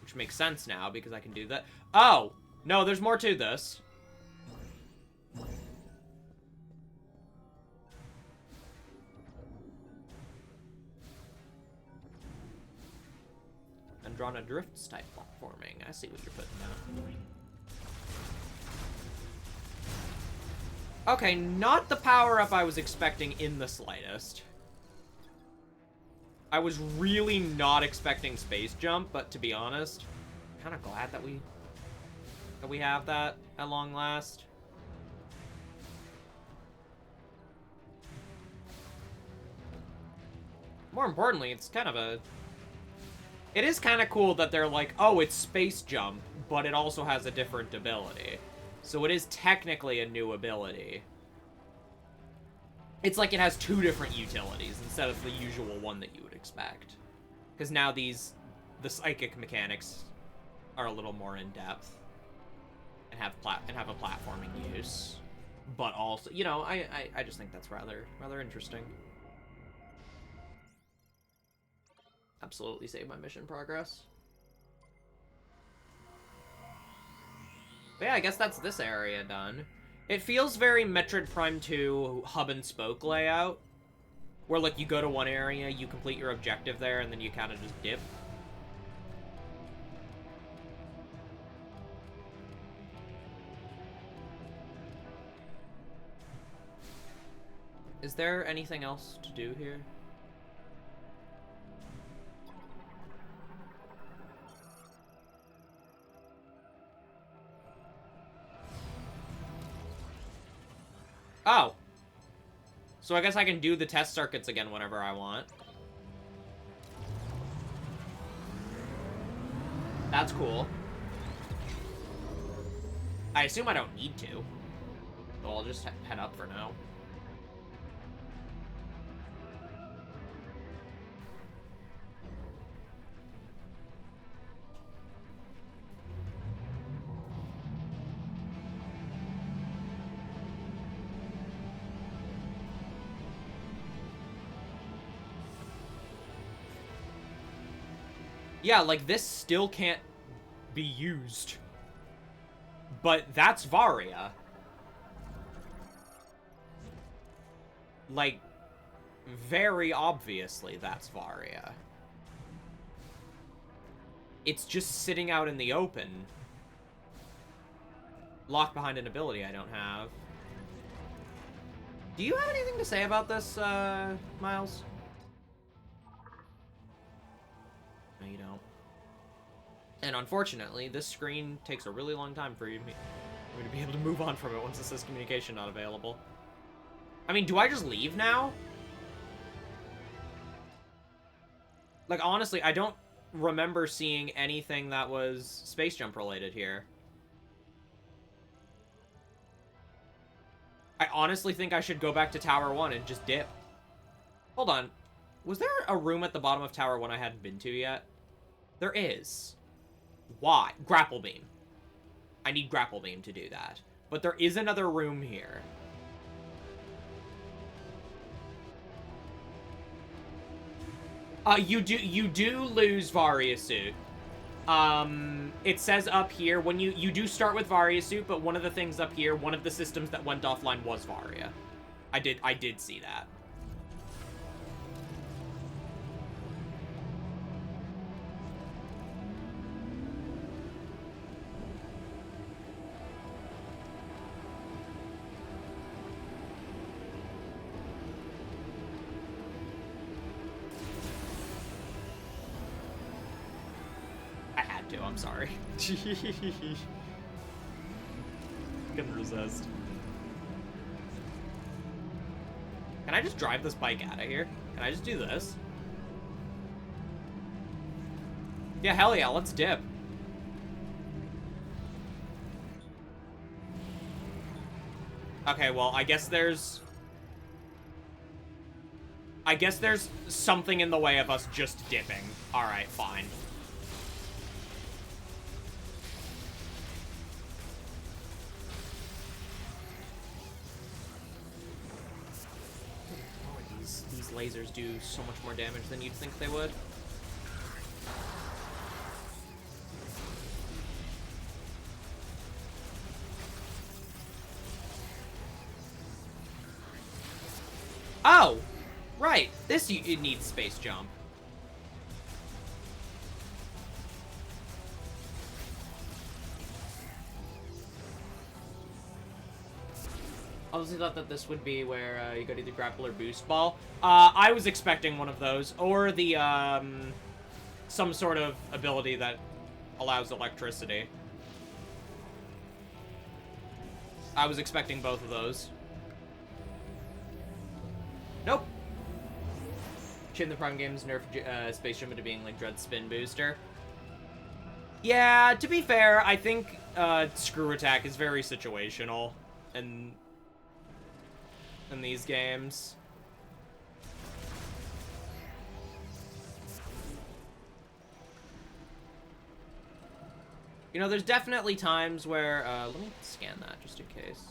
Which makes sense now, because I can do that. Oh! No, there's more to this. Andrana Drifts type platforming. I see what you're putting down. Okay, not the power-up I was expecting in the slightest. I was really not expecting space jump, but to be honest, I'm kind of glad that we have that at long last. More importantly, it's kind of a... It is kind of cool that they're like, oh, it's space jump, but it also has a different ability. So it is technically a new ability. It's like it has two different utilities instead of the usual one that you would expect. Because now the psychic mechanics are a little more in-depth and have a platforming use. But also, you know, I just think that's rather interesting. Absolutely save my mission progress. But yeah, I guess that's this area done. It feels very Metroid Prime 2 hub and spoke layout. Where, like, you go to one area, you complete your objective there, and then you kind of just dip. Is there anything else to do here? Oh. So I guess I can do the test circuits again whenever I want. That's cool. I assume I don't need to. So I'll just head up for now. Yeah, like, this still can't be used. But that's Varia. Like, very obviously that's Varia. It's just sitting out in the open. Locked behind an ability I don't have. Do you have anything to say about this, Miles? No, you don't. And unfortunately, this screen takes a really long time for me to be able to move on from it once it says communication not available. I mean, do I just leave now? Like, honestly, I don't remember seeing anything that was space jump related here. I honestly think I should go back to Tower 1 and just dip. Hold on. Was there a room at the bottom of Tower 1 I hadn't been to yet? There is. Why? Grapple Beam. I need Grapple Beam to do that. But there is another room here. You do lose Varia Suit. It says up here, when you do start with Varia Suit, but one of the things up here, one of the systems that went offline was Varia. I did see that. I'm sorry. Couldn't resist. Can I just drive this bike out of here? Can I just do this? Yeah, hell yeah, let's dip. Okay, well, I guess there's something in the way of us just dipping. Alright, fine. Lasers do so much more damage than you'd think they would. Oh! Right! This, it needs space jump. Obviously thought that this would be where you go to the grappler boost ball. I was expecting one of those, or the some sort of ability that allows electricity. I was expecting both of those. Nope. Chin the Prime Games nerfed Space Jump into being like Dread Spin Booster. Yeah, to be fair, I think Screw Attack is very situational in these games. You know, there's definitely times where, let me scan that just in case.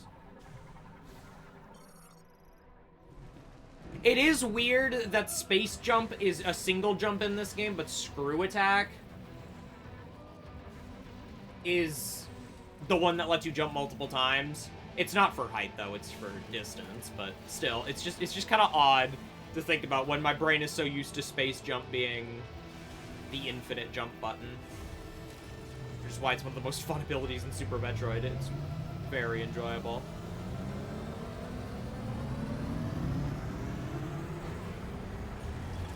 It is weird that Space Jump is a single jump in this game, but Screw Attack is the one that lets you jump multiple times. It's not for height, though. It's for distance, but still, it's just kind of odd to think about when my brain is so used to Space Jump being the infinite jump button. Which is why it's one of the most fun abilities in Super Metroid. It's very enjoyable.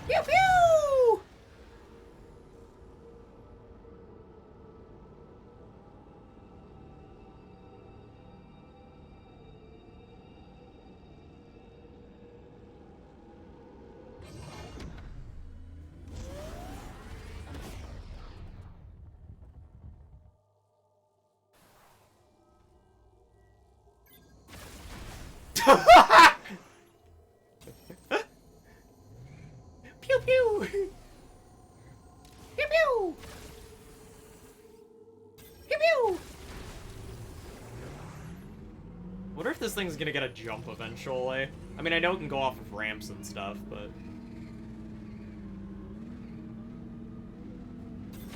Pew pew! Pew pew! Pew pew! Pew pew! Wonder if this thing's gonna get a jump eventually. I mean, I know it can go off of ramps and stuff, but...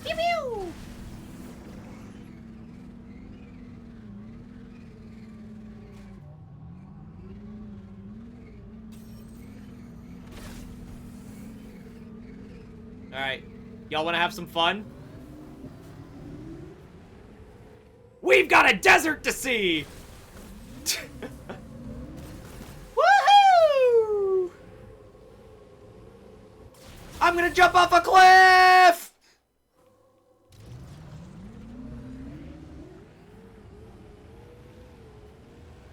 Pew pew! Alright. Y'all wanna have some fun? We've got a desert to see! Woohoo! I'm gonna jump off a cliff!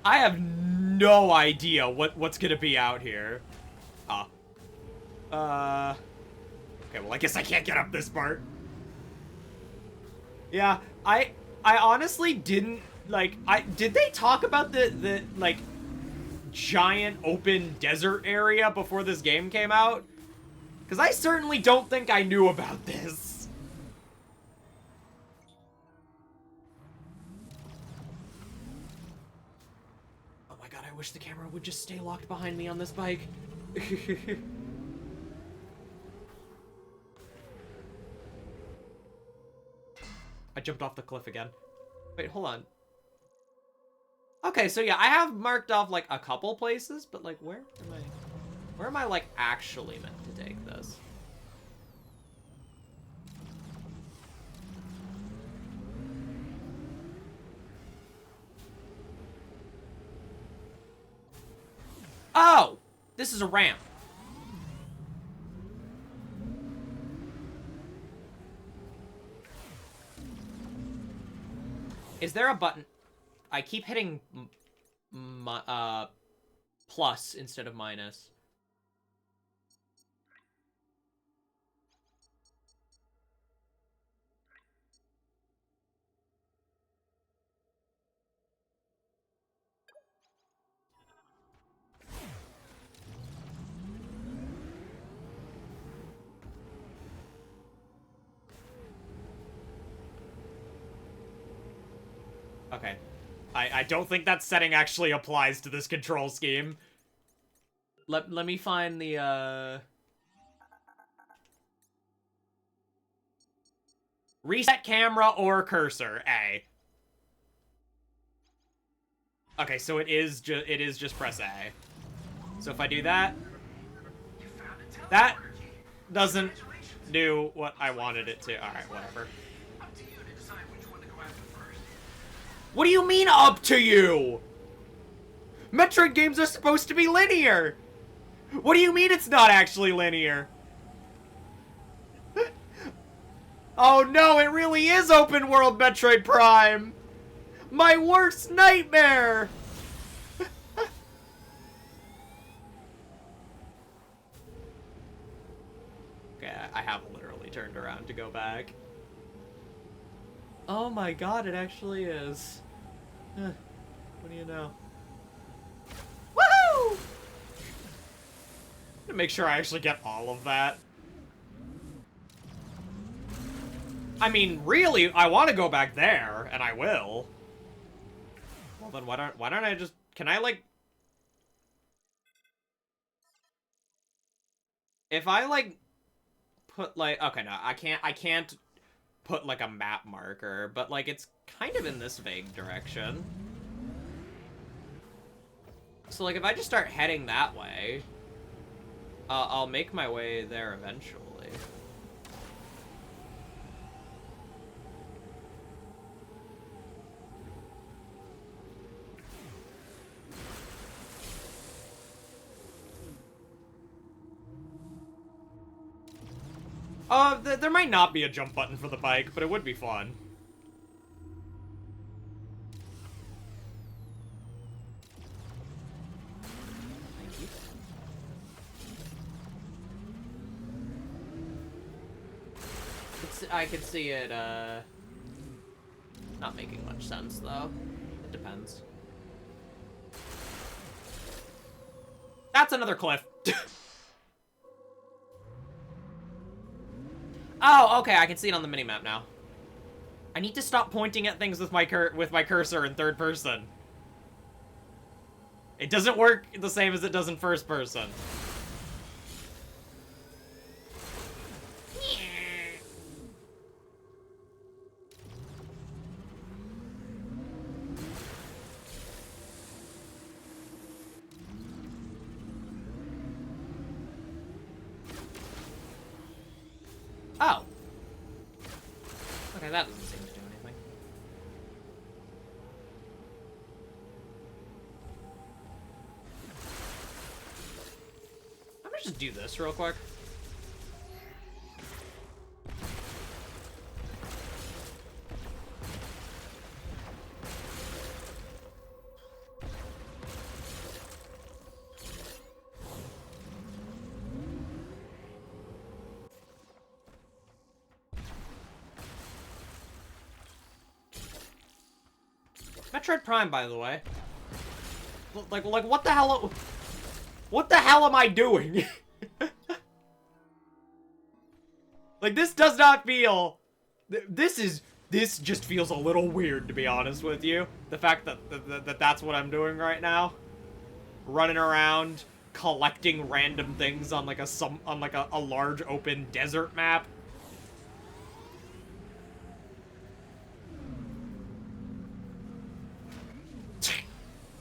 I have no idea what's gonna be out here. Okay, well, I guess I can't get up this part. Yeah, I honestly didn't, like, did they talk about the like, giant open desert area before this game came out? Because I certainly don't think I knew about this. Oh my god, I wish the camera would just stay locked behind me on this bike. I jumped off the cliff again. Wait, hold on. Okay, so yeah, I have marked off, like, a couple places, but, like, where am I, like, actually meant to take this? Oh! This is a ramp. Is there a button? I keep hitting plus instead of minus. Okay. I don't think that setting actually applies to this control scheme. Let me find the, reset camera or cursor, A. Okay, so it is just press A. So if I do that... That doesn't do what I wanted it to. Alright, whatever. What do you mean, up to you? Metroid games are supposed to be linear! What do you mean it's not actually linear? Oh no, it really is open world Metroid Prime! My worst nightmare! Okay, I have literally turned around to go back. Oh my god, it actually is. What do you know? Woohoo! To make sure I actually get all of that. I mean, really, I want to go back there, and I will. Well then, why don't I just... Can I, like... If I, like, put, like... Okay, no, I can't put, like, a map marker, but, like, it's kind of in this vague direction. So, like, if I just start heading that way, I'll make my way there eventually. There might not be a jump button for the bike, but it would be fun. Thank you. I could see it, not making much sense, though. It depends. That's another cliff. Oh, okay, I can see it on the minimap now. I need to stop pointing at things with my cursor in third person. It doesn't work the same as it does in first person. Oh. Okay, that doesn't seem to do anything. I'm gonna just do this real quick. Metroid Prime, by the way. Like, what the hell? What the hell am I doing? Like, this does not feel... This just feels a little weird, to be honest with you. The fact that that's what I'm doing right now. Running around, collecting random things on like a large open desert map.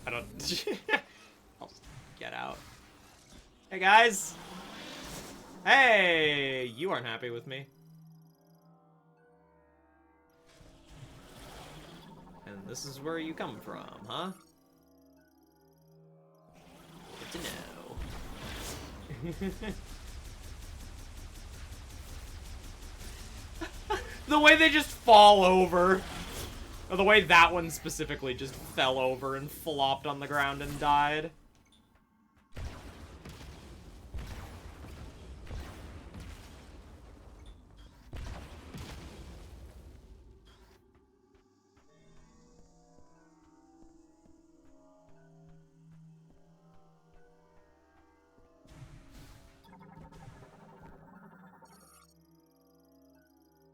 I don't... I'll just get out. Hey, guys! Hey! You aren't happy with me. And this is where you come from, huh? Good to know. The way they just fall over. Or the way that one specifically just fell over and flopped on the ground and died.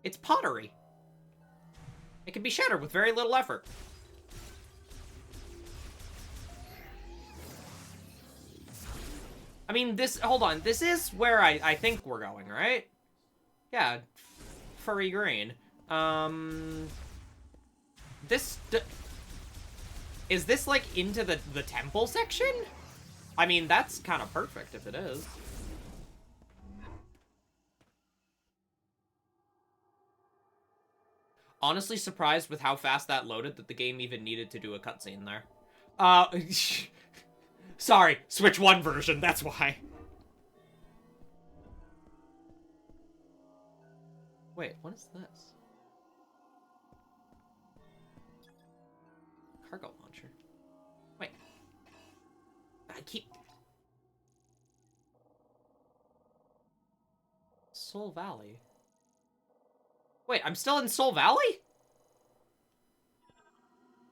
It's pottery. It can be shattered with very little effort. I mean, hold on, this is where I think we're going, right? Yeah, furry green. Is this, like, into the temple section? I mean, that's kind of perfect if it is. Honestly surprised with how fast that loaded that the game even needed to do a cutscene there. Sorry, Switch 1 version, that's why. Wait, what is this? Cargo launcher. Wait. I keep... Soul Valley. Wait, I'm still in Soul Valley?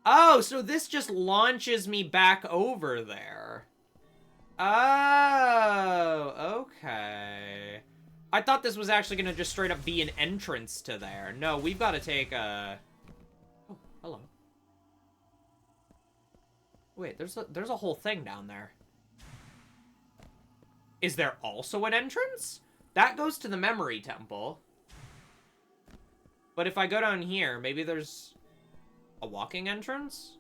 Oh, so this just launches me back over there. Oh, okay. I thought this was actually gonna just straight up be an entrance to there. No, we've got to take a... Oh, hello. Wait, there's a whole thing down there. Is there also an entrance? That goes to the memory temple. But if I go down here, maybe there's a walking entrance?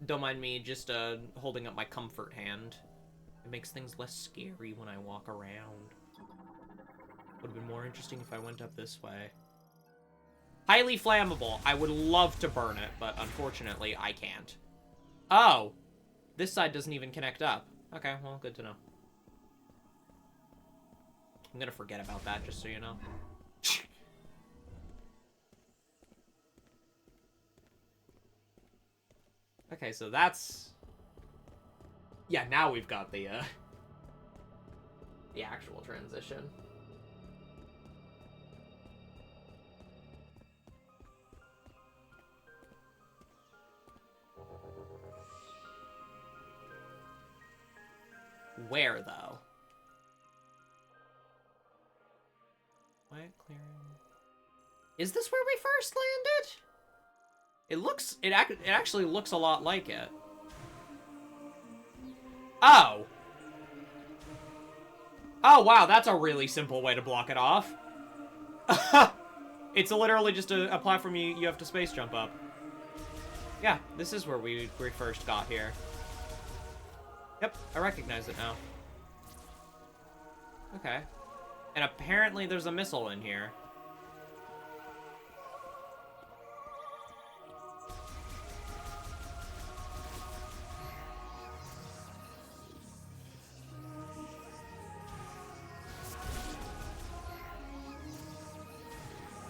Don't mind me just holding up my comfort hand. It makes things less scary when I walk around. Would have been more interesting if I went up this way. Highly flammable. I would love to burn it, but unfortunately, I can't. Oh! This side doesn't even connect up. Okay, well, good to know. I'm gonna forget about that, just so you know. Okay, so that's... Yeah, now we've got the actual transition. Where, though? Quiet clearing. Is this where we first landed? It actually looks a lot like it. Oh. Oh, wow, that's a really simple way to block it off. It's literally just a platform you have to space jump up. Yeah, this is where we first got here. Yep, I recognize it now. Okay. And apparently there's a missile in here.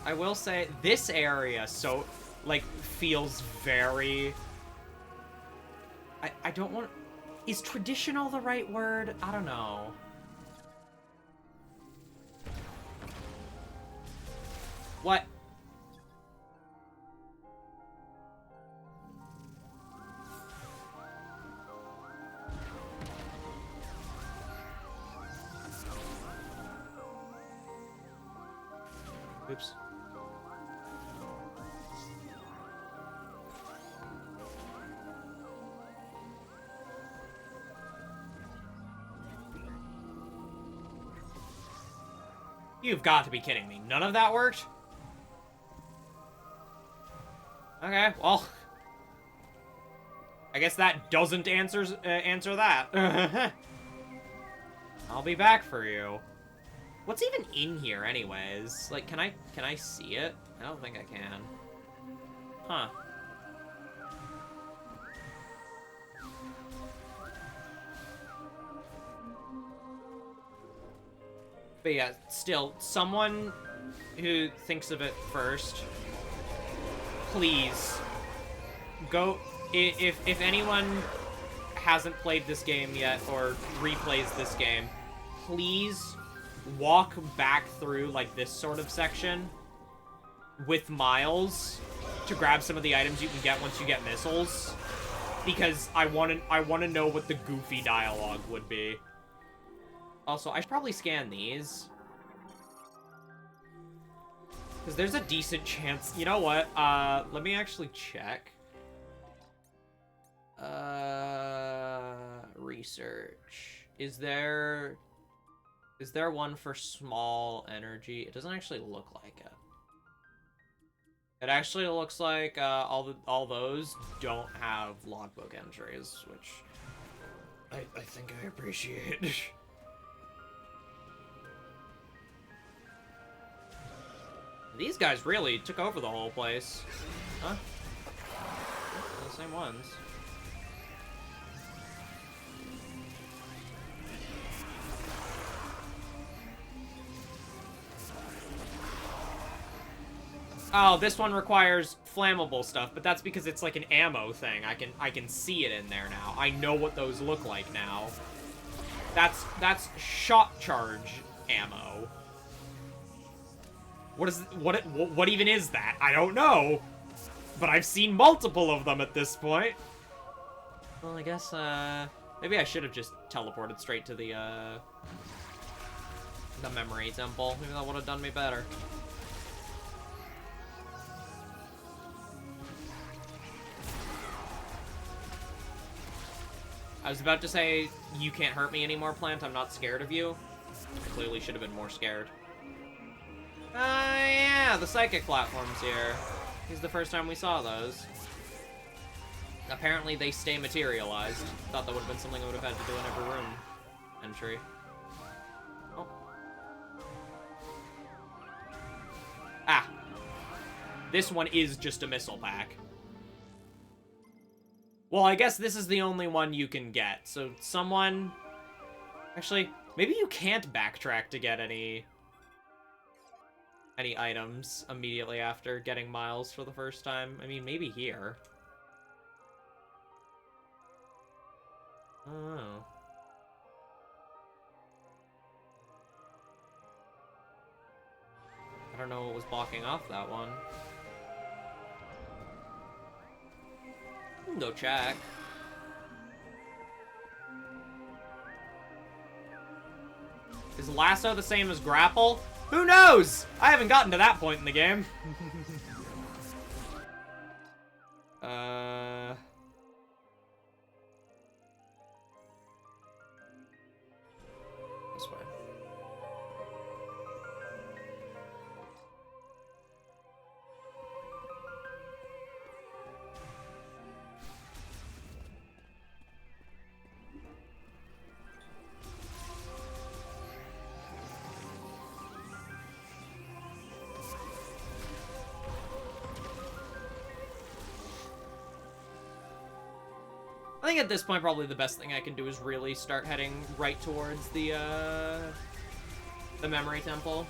I will say, this area, so, like, feels very... I don't want... Is traditional the right word? I don't know. What? Oops. You've got to be kidding me. None of that worked? Okay, well... I guess that doesn't answer that. I'll be back for you. What's even in here, anyways? Like, can I see it? I don't think I can. Huh. But yeah, still, someone who thinks of it first, please, go, if anyone hasn't played this game yet, or replays this game, please walk back through, like, this sort of section with Miles to grab some of the items you can get once you get missiles, because I want to know what the goofy dialogue would be. Also, I should probably scan these. Because there's a decent chance... You know what? Let me actually check. Research. Is there one for small energy? It doesn't actually look like it. It actually looks like all those don't have logbook entries, which I think I appreciate. These guys really took over the whole place. Huh? The same ones. Oh, this one requires flammable stuff, but that's because it's like an ammo thing. I can see it in there now. I know what those look like now. That's shot charge ammo. What even is that? I don't know. But I've seen multiple of them at this point. Well, I guess maybe I should have just teleported straight to the memory temple. Maybe that would have done me better. I was about to say, you can't hurt me anymore, plant. I'm not scared of you. I clearly should have been more scared. Yeah, the psychic platforms here. This is the first time we saw those. Apparently they stay materialized. Thought that would have been something I would have had to do in every room entry. Oh. Ah. This one is just a missile pack. Well, I guess this is the only one you can get. So someone... Actually, maybe you can't backtrack to get any items immediately after getting Miles for the first time. I mean, maybe here. Oh. I don't know what was blocking off that one. We can go check. Is lasso the same as grapple? Who knows? I haven't gotten to that point in the game. This way. I think at this point, probably the best thing I can do is really start heading right towards the memory temple.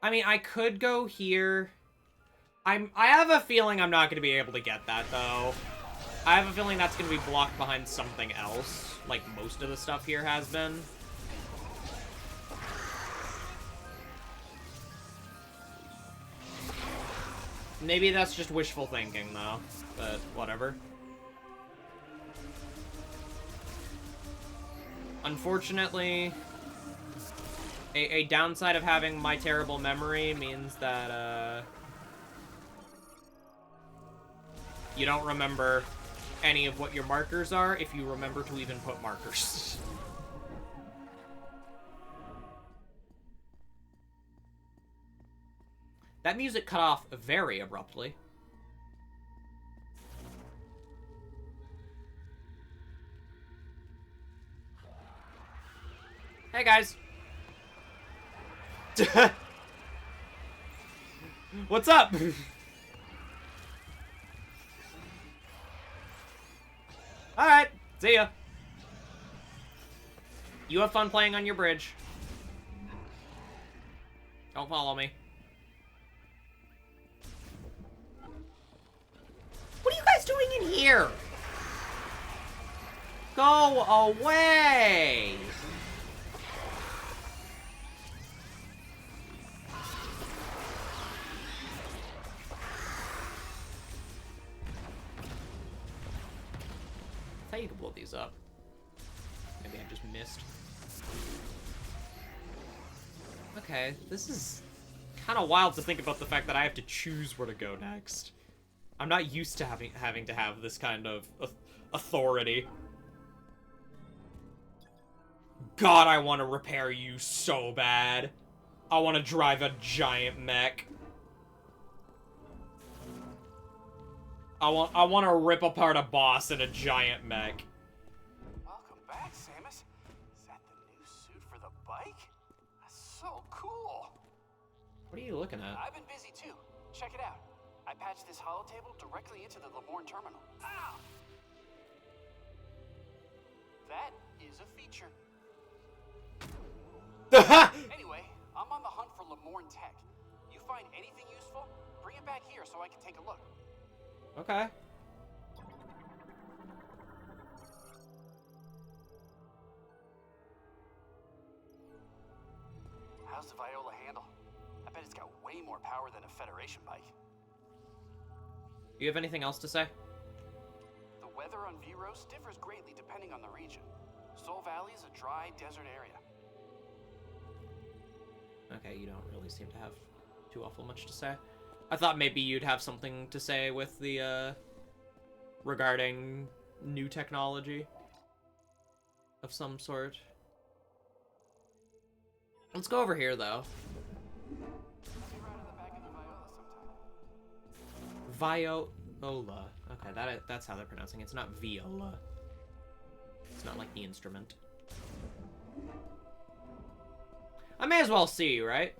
I mean, I could go here. I have a feeling I'm not going to be able to get that, though. I have a feeling that's going to be blocked behind something else, like most of the stuff here has been. Maybe that's just wishful thinking, though, but whatever. Unfortunately, a downside of having my terrible memory means that, you don't remember any of what your markers are if you remember to even put markers. That music cut off very abruptly. Hey, guys. What's up? Alright, see ya. You have fun playing on your bridge. Don't follow me. What are you guys doing in here? Go away! I thought you could blow these up. Maybe I just missed. Okay, this is kind of wild to think about the fact that I have to choose where to go next. I'm not used to having to have this kind of authority. God, I want to repair you so bad. I want to drive a giant mech. I want to rip apart a boss in a giant mech. Welcome back, Samus. Is that the new suit for the bike? That's so cool. What are you looking at? I've been busy too. Check it out. I patched this holotable directly into the Lemoorn terminal. Ow! That is a feature. Anyway, I'm on the hunt for Lemoorn tech. You find anything useful, bring it back here so I can take a look. Okay. How's the Viola handle? I bet it's got way more power than a Federation bike. You have anything else to say? The weather on Veros differs greatly depending on the region. Soul Valley is a dry desert area. Okay, you don't really seem to have too awful much to say. I thought maybe you'd have something to say with the, regarding new technology of some sort. Let's go over here, though. I'll be right on the back of the Viola sometime. Viola. Okay, that's how they're pronouncing it. It's not viola. It's not like the instrument. I may as well see, right?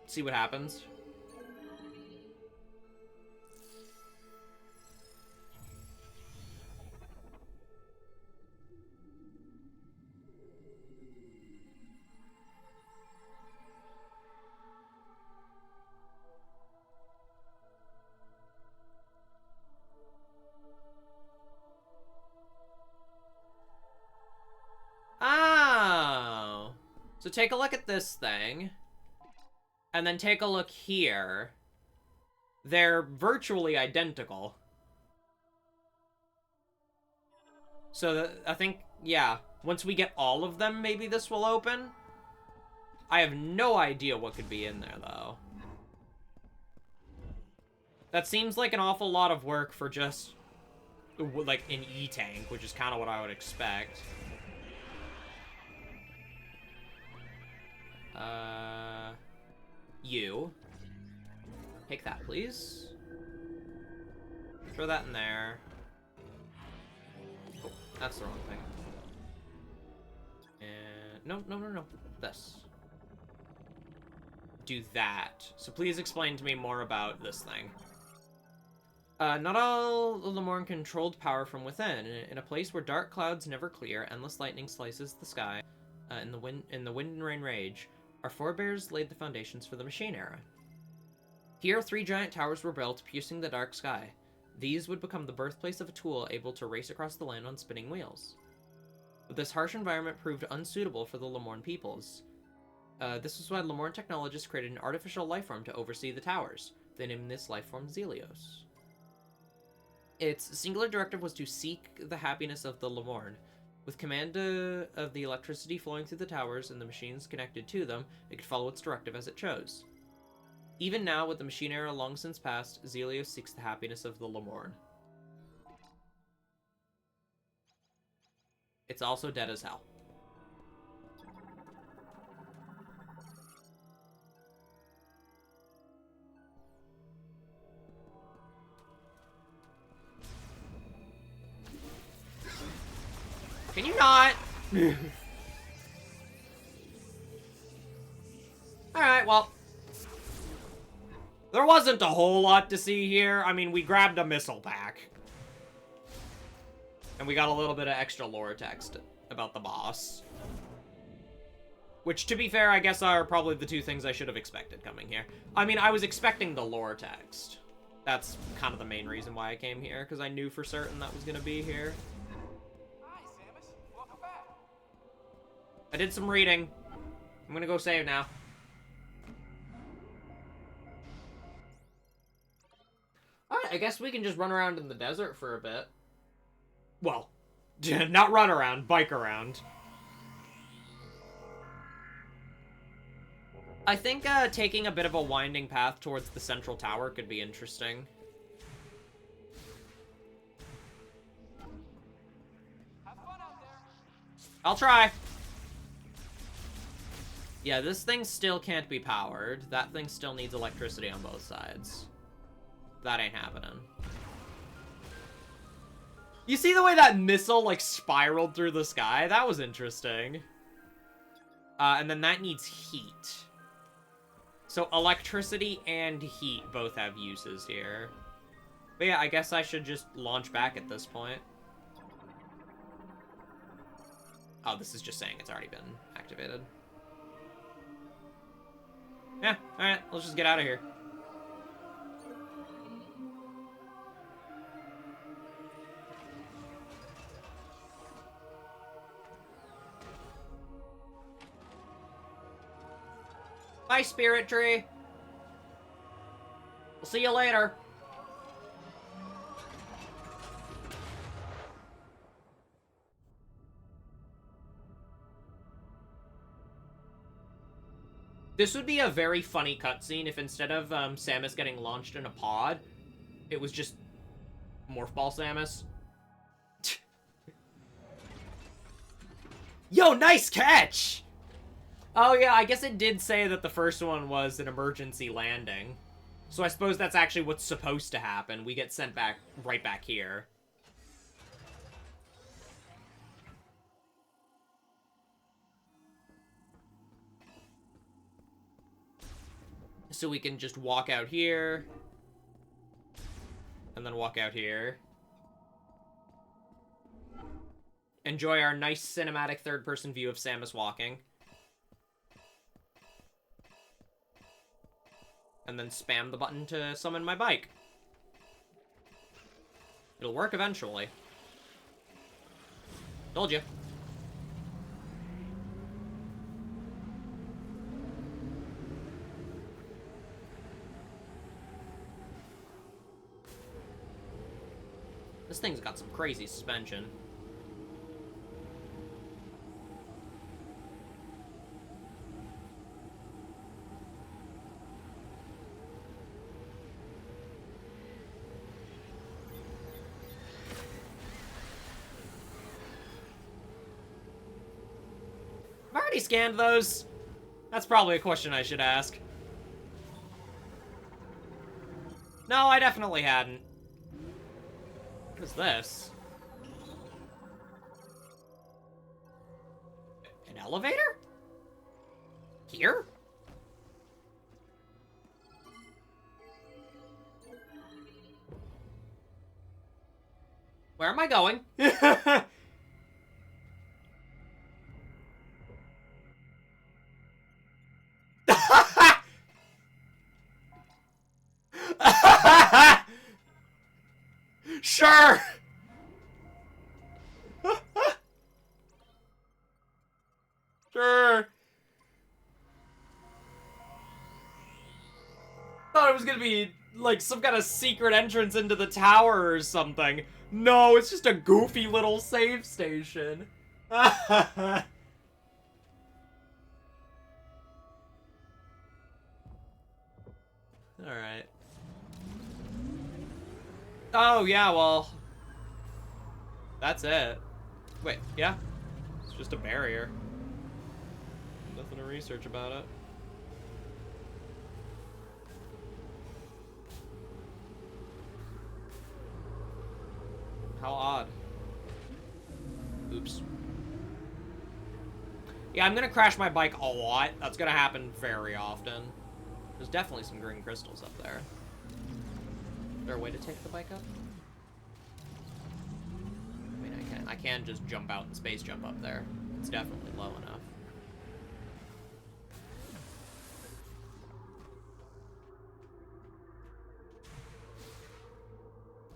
See what happens. Oh. So take a look at this thing. And then take a look here. They're virtually identical. So I think, yeah, once we get all of them, maybe this will open. I have no idea what could be in there, though. That seems like an awful lot of work for just, like, an E-tank, which is kind of what I would expect. You. Take that, please. Throw that in there. Oh, that's the wrong thing. And no. This. Do that. So please explain to me more about this thing. Not all Lemoorn controlled power from within. In a place where dark clouds never clear, endless lightning slices the sky. In the wind and rain rage, our forebears laid the foundations for the machine era. Here, 3 giant towers were built, piercing the dark sky. These would become the birthplace of a tool able to race across the land on spinning wheels. But this harsh environment proved unsuitable for the Lemoorn peoples. This was why Lemoorn technologists created an artificial life form to oversee the towers. They named this life form Zelios. Its singular directive was to seek the happiness of the Lemoorn. With command of the electricity flowing through the towers and the machines connected to them, it could follow its directive as it chose. Even now, with the machine era long since past, Zelios seeks the happiness of the Lemoorn. It's also dead as hell. Can you not? Alright, well. There wasn't a whole lot to see here. I mean, we grabbed a missile pack. And we got a little bit of extra lore text about the boss. Which, to be fair, I guess are probably the 2 things I should have expected coming here. I mean, I was expecting the lore text. That's kind of the main reason why I came here, because I knew for certain that was going to be here. Hi, Samus. Welcome back. I did some reading. I'm gonna go save now. Alright, I guess we can just run around in the desert for a bit. Well, not run around, bike around. I think taking a bit of a winding path towards the central tower could be interesting. Have fun out there. I'll try. Yeah, this thing still can't be powered. That thing still needs electricity on both sides. That ain't happening. You see the way that missile, like, spiraled through the sky? That was interesting. And then that needs heat. So electricity and heat both have uses here. But yeah, I guess I should just launch back at this point. Oh, this is just saying it's already been activated. Yeah, alright, let's just get out of here. Bye, Spirit Tree. We'll see you later. This would be a very funny cutscene if instead of Samus getting launched in a pod, it was just Morph Ball Samus. Yo, nice catch! Oh yeah, I guess it did say that the first one was an emergency landing. So I suppose that's actually what's supposed to happen. We get sent back, right back here. So we can just walk out here. And then walk out here. Enjoy our nice cinematic third-person view of Samus walking. And then spam the button to summon my bike. It'll work eventually. Told you. This thing's got some crazy suspension. I've already scanned those. That's probably a question I should ask. No, I definitely hadn't. What is this? An elevator? Here? Where am I going? Sure. Sure. Thought it was gonna be like some kind of secret entrance into the tower or something. No, it's just a goofy little save station. Alright. Oh, yeah, well... That's it. Wait, yeah? It's just a barrier. Nothing to research about it. How odd. Oops. Yeah, I'm gonna crash my bike a lot. That's gonna happen very often. There's definitely some green crystals up there. Is there a way to take the bike up? I mean, I can just jump out and space jump up there. It's definitely low enough.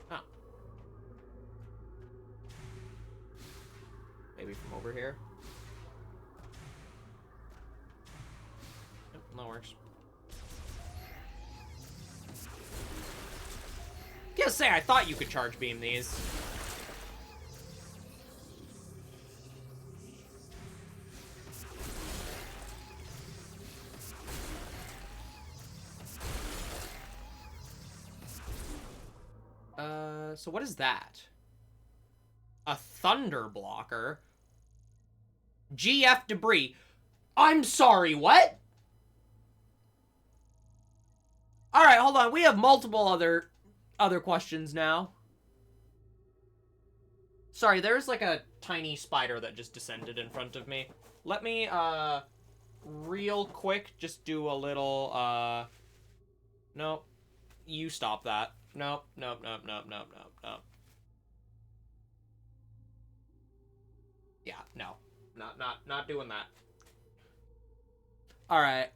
Huh. Maybe from over here? Yep, that works. Gotta say, I thought you could charge beam these. So what is that? A thunder blocker? GF debris. I'm sorry, what? Alright, hold on. We have multiple other questions now. Sorry, there's like a tiny spider that just descended in front of me. Let me, real quick, just do a little, nope. You stop that. Nope, nope, nope, nope, nope, nope, nope. Yeah, no. Not doing that. Alright,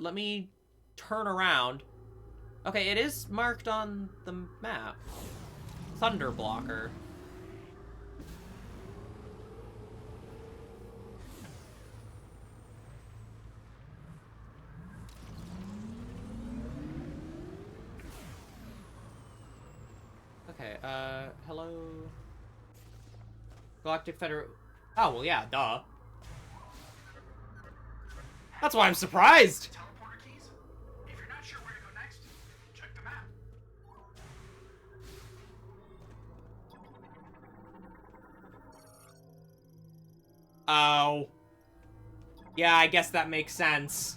let me turn around. Okay, it is marked on the map. Thunder blocker. Okay, hello? Galactic Federation. Oh, well, yeah, duh. That's why I'm surprised! Teleporter keys? If you're not sure where to go next, check the map. Oh. Yeah, I guess that makes sense.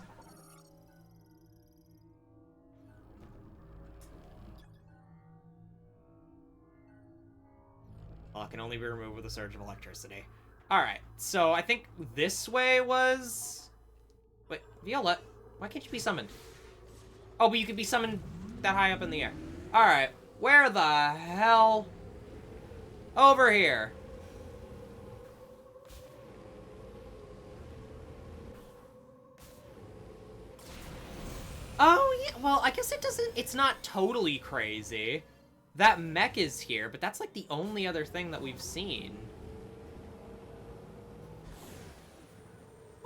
Well, it can only be removed with a surge of electricity. Alright, so I think this way was... Wait, Viola, why can't you be summoned? Oh, but you could be summoned that high up in the air. Alright, where the hell? Over here. Oh, yeah, well, I guess it doesn't... It's not totally crazy. That mech is here, but that's like the only other thing that we've seen.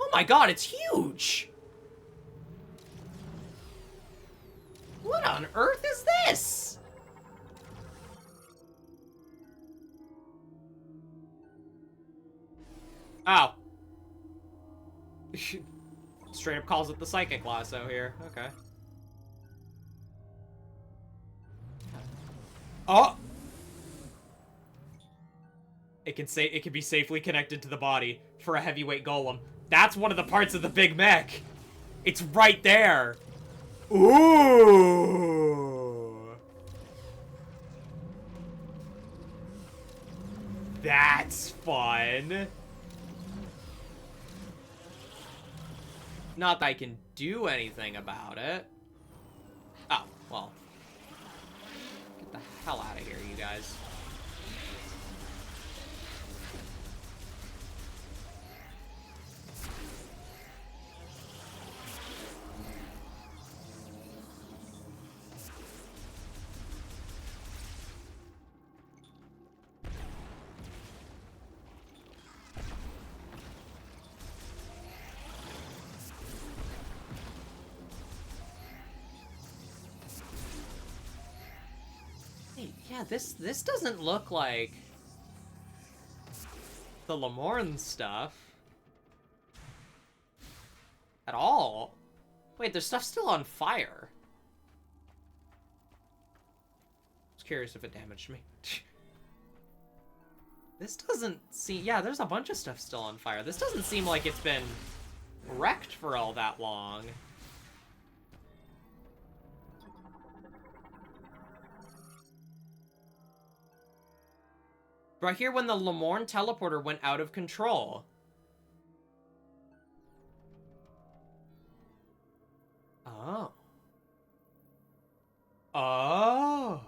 Oh my god, it's huge! What on earth is this? Oh. Straight up calls it the psychic lasso here. Okay. Oh! It can be safely connected to the body for a heavyweight golem. That's one of the parts of the big mech. It's right there. Ooh. That's fun. Not that I can do anything about it. Oh, well. Get the hell out of here, you guys. Yeah, this doesn't look like the Lamorne stuff at all. Wait, there's stuff still on fire. I was curious if it damaged me. This doesn't seem... Yeah, there's a bunch of stuff still on fire. This doesn't seem like it's been wrecked for all that long. Right here when the Lamorne teleporter went out of control. Oh. Oh.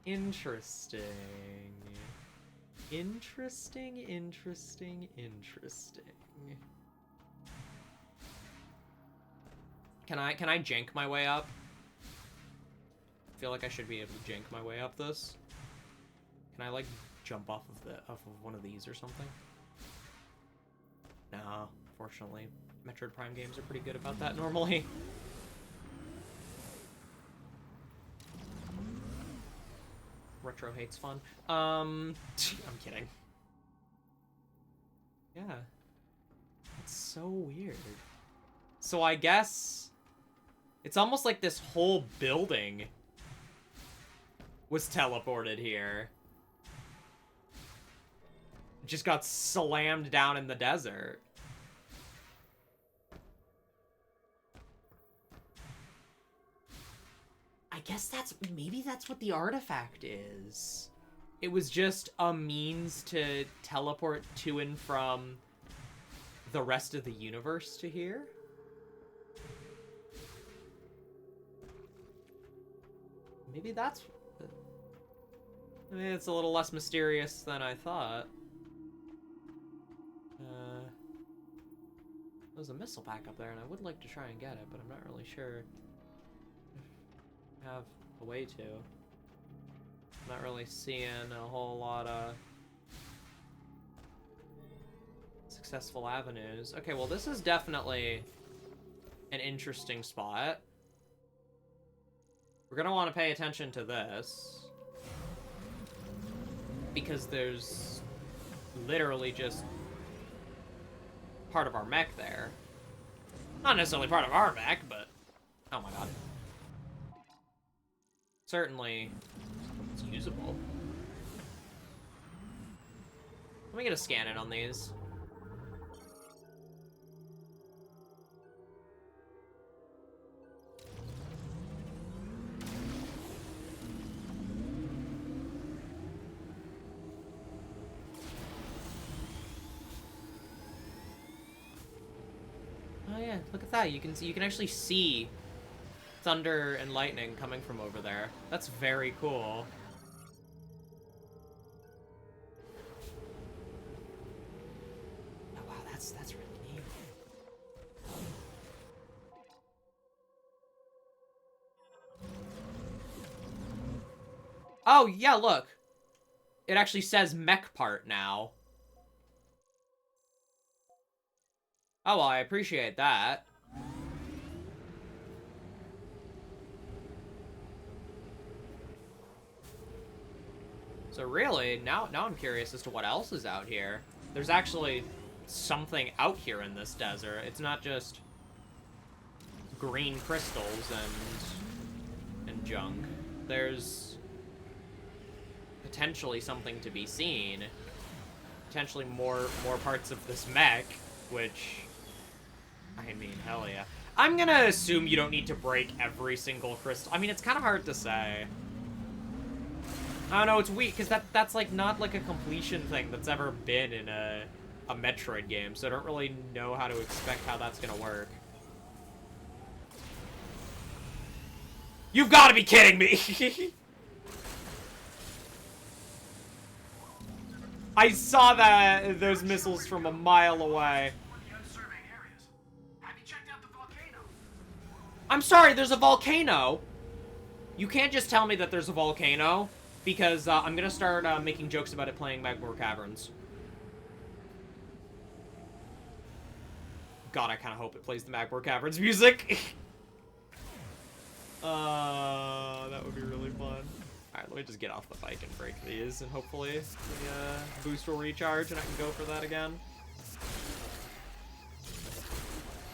Interesting. Interesting. Can I jank my way up? I feel like I should be able to jank my way up this. Can I like jump off of one of these or something? No, fortunately. Metroid Prime games are pretty good about that normally. Retro hates fun. I'm kidding. Yeah. It's so weird. So I guess it's almost like this whole building was teleported here. Just got slammed down in the desert. I guess maybe that's what the artifact is. It was just a means to teleport to and from the rest of the universe to here. Maybe that's... I mean, it's a little less mysterious than I thought. There's a missile pack up there, and I would like to try and get it, but I'm not really sure if I have a way to. I'm not really seeing a whole lot of successful avenues. Okay, well, this is definitely an interesting spot. We're gonna want to pay attention to this, because there's literally just part of our mech there. Not necessarily part of our mech, but... Oh my god. Certainly, it's usable. Let me get a scan in on these. Oh yeah, look at that. You can actually see thunder and lightning coming from over there. That's very cool. Oh wow, that's really neat. Oh yeah, look. It actually says mech part now. Oh, well, I appreciate that. So really, now I'm curious as to what else is out here. There's actually something out here in this desert. It's not just green crystals and junk. There's potentially something to be seen. Potentially more parts of this mech, which... I mean, hell yeah. I'm gonna assume you don't need to break every single crystal. I mean, it's kind of hard to say. I don't know, it's weak, because that's like not like a completion thing that's ever been in a Metroid game, so I don't really know how to expect how that's gonna work. You've got to be kidding me! I saw those missiles from a mile away. I'm sorry, there's a volcano. You can't just tell me that there's a volcano, because I'm gonna start making jokes about it playing Magmore Caverns. God, I kind of hope it plays the Magmore Caverns music. That would be really fun. Alright, let me just get off the bike and break these, and hopefully the boost will recharge and I can go for that again.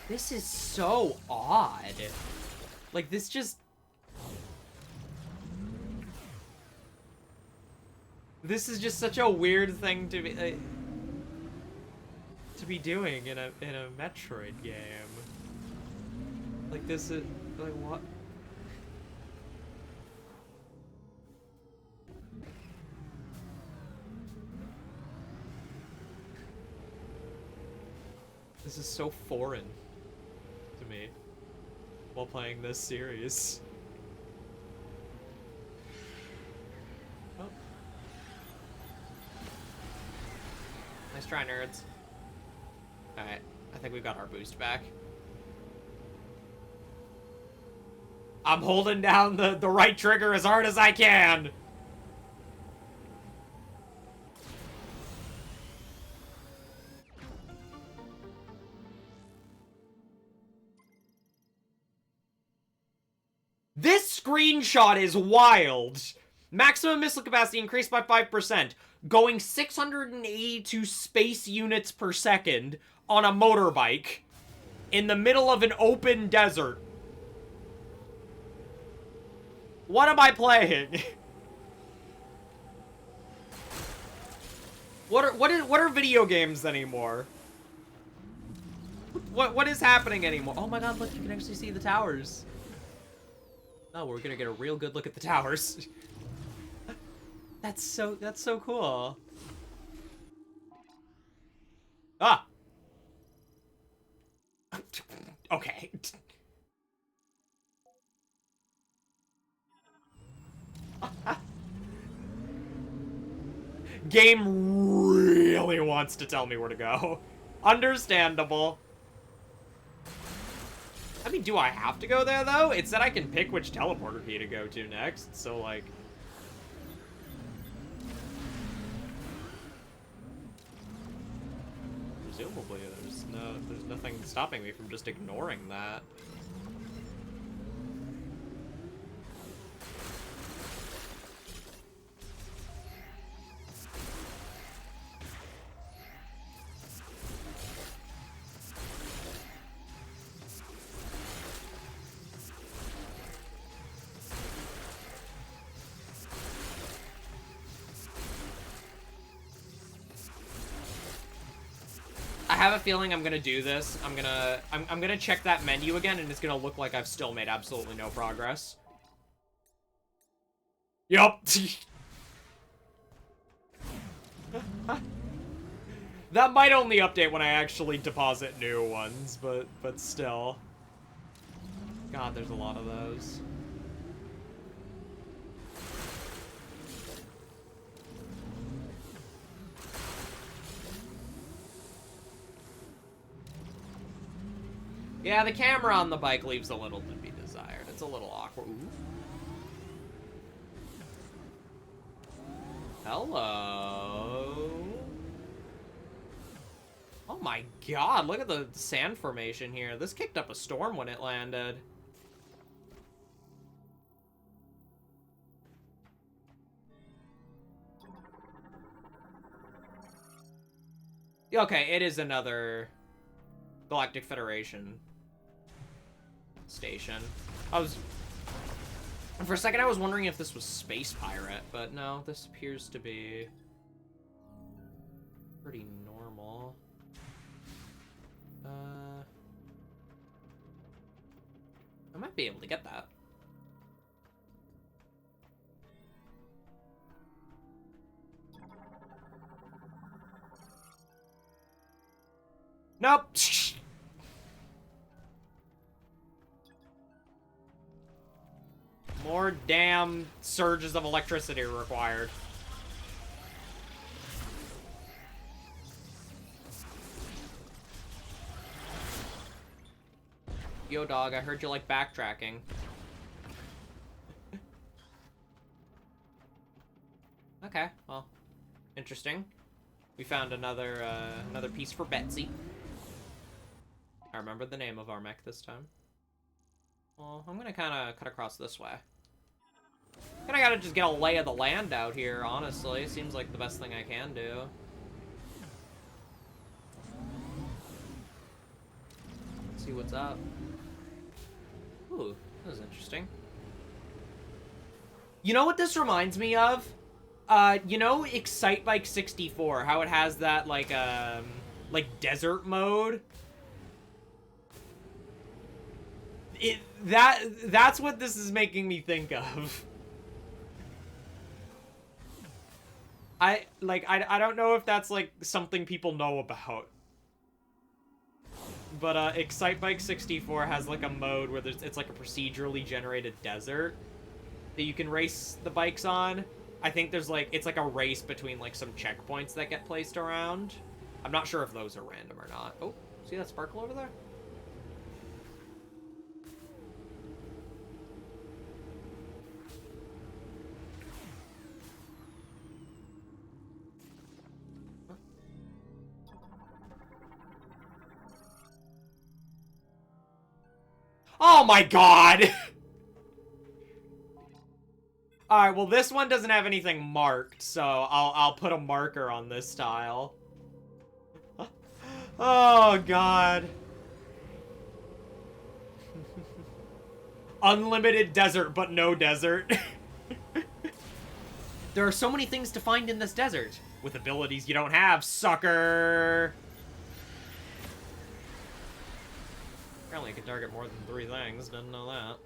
This is so odd. Like, this just... This is just such a weird thing to be doing in a Metroid game. Like, this is... Like, what? This is so foreign to me while playing this series. Oh. Nice try, nerds. Alright, I think we've got our boost back. I'm holding down the right trigger as hard as I can! This screenshot is wild! Maximum missile capacity increased by 5%, going 682 space units per second on a motorbike in the middle of an open desert. What am I playing? What are video games anymore? What is happening anymore? Oh my god, look, you can actually see the towers. Oh, we're gonna get a real good look at the towers. That's so cool. Ah. Okay. Game really wants to tell me where to go. Understandable. I mean, do I have to go there, though? It said I can pick which teleporter key to go to next, so, like... Presumably, there's nothing stopping me from just ignoring that. I have a feeling I'm gonna do this. I'm gonna check that menu again, and it's gonna look like I've still made absolutely no progress. Yup. That might only update when I actually deposit new ones, but still. God, there's a lot of those. Yeah, the camera on the bike leaves a little to be desired. It's a little awkward. Ooh. Hello. Oh my god, look at the sand formation here. This kicked up a storm when it landed. Okay, it is another Galactic Federation station. For a second I was wondering if this was Space Pirate, but no, this appears to be pretty normal. I might be able to get that. Nope. More damn surges of electricity required. Yo, dog, I heard you like backtracking. Okay, well, interesting. We found another piece for Betsy. I remember the name of our mech this time. Well, I'm gonna kind of cut across this way. Kinda gotta just get a lay of the land out here, honestly. Seems like the best thing I can do. Let's see what's up. Ooh, this is interesting. You know what this reminds me of? You know Excitebike 64, how it has that, like desert mode? That's what this is making me think of. I don't know if that's, like, something people know about. But, Excitebike 64 has, like, a mode where it's, like, a procedurally generated desert that you can race the bikes on. I think there's, like, it's, like, a race between, like, some checkpoints that get placed around. I'm not sure if those are random or not. Oh, see that sparkle over there? Oh my god! Alright, well this one doesn't have anything marked, so I'll put a marker on this tile. Oh god. Unlimited desert, but no desert. There are so many things to find in this desert. with abilities you don't have, sucker! Apparently I can target more than 3 things, didn't know that.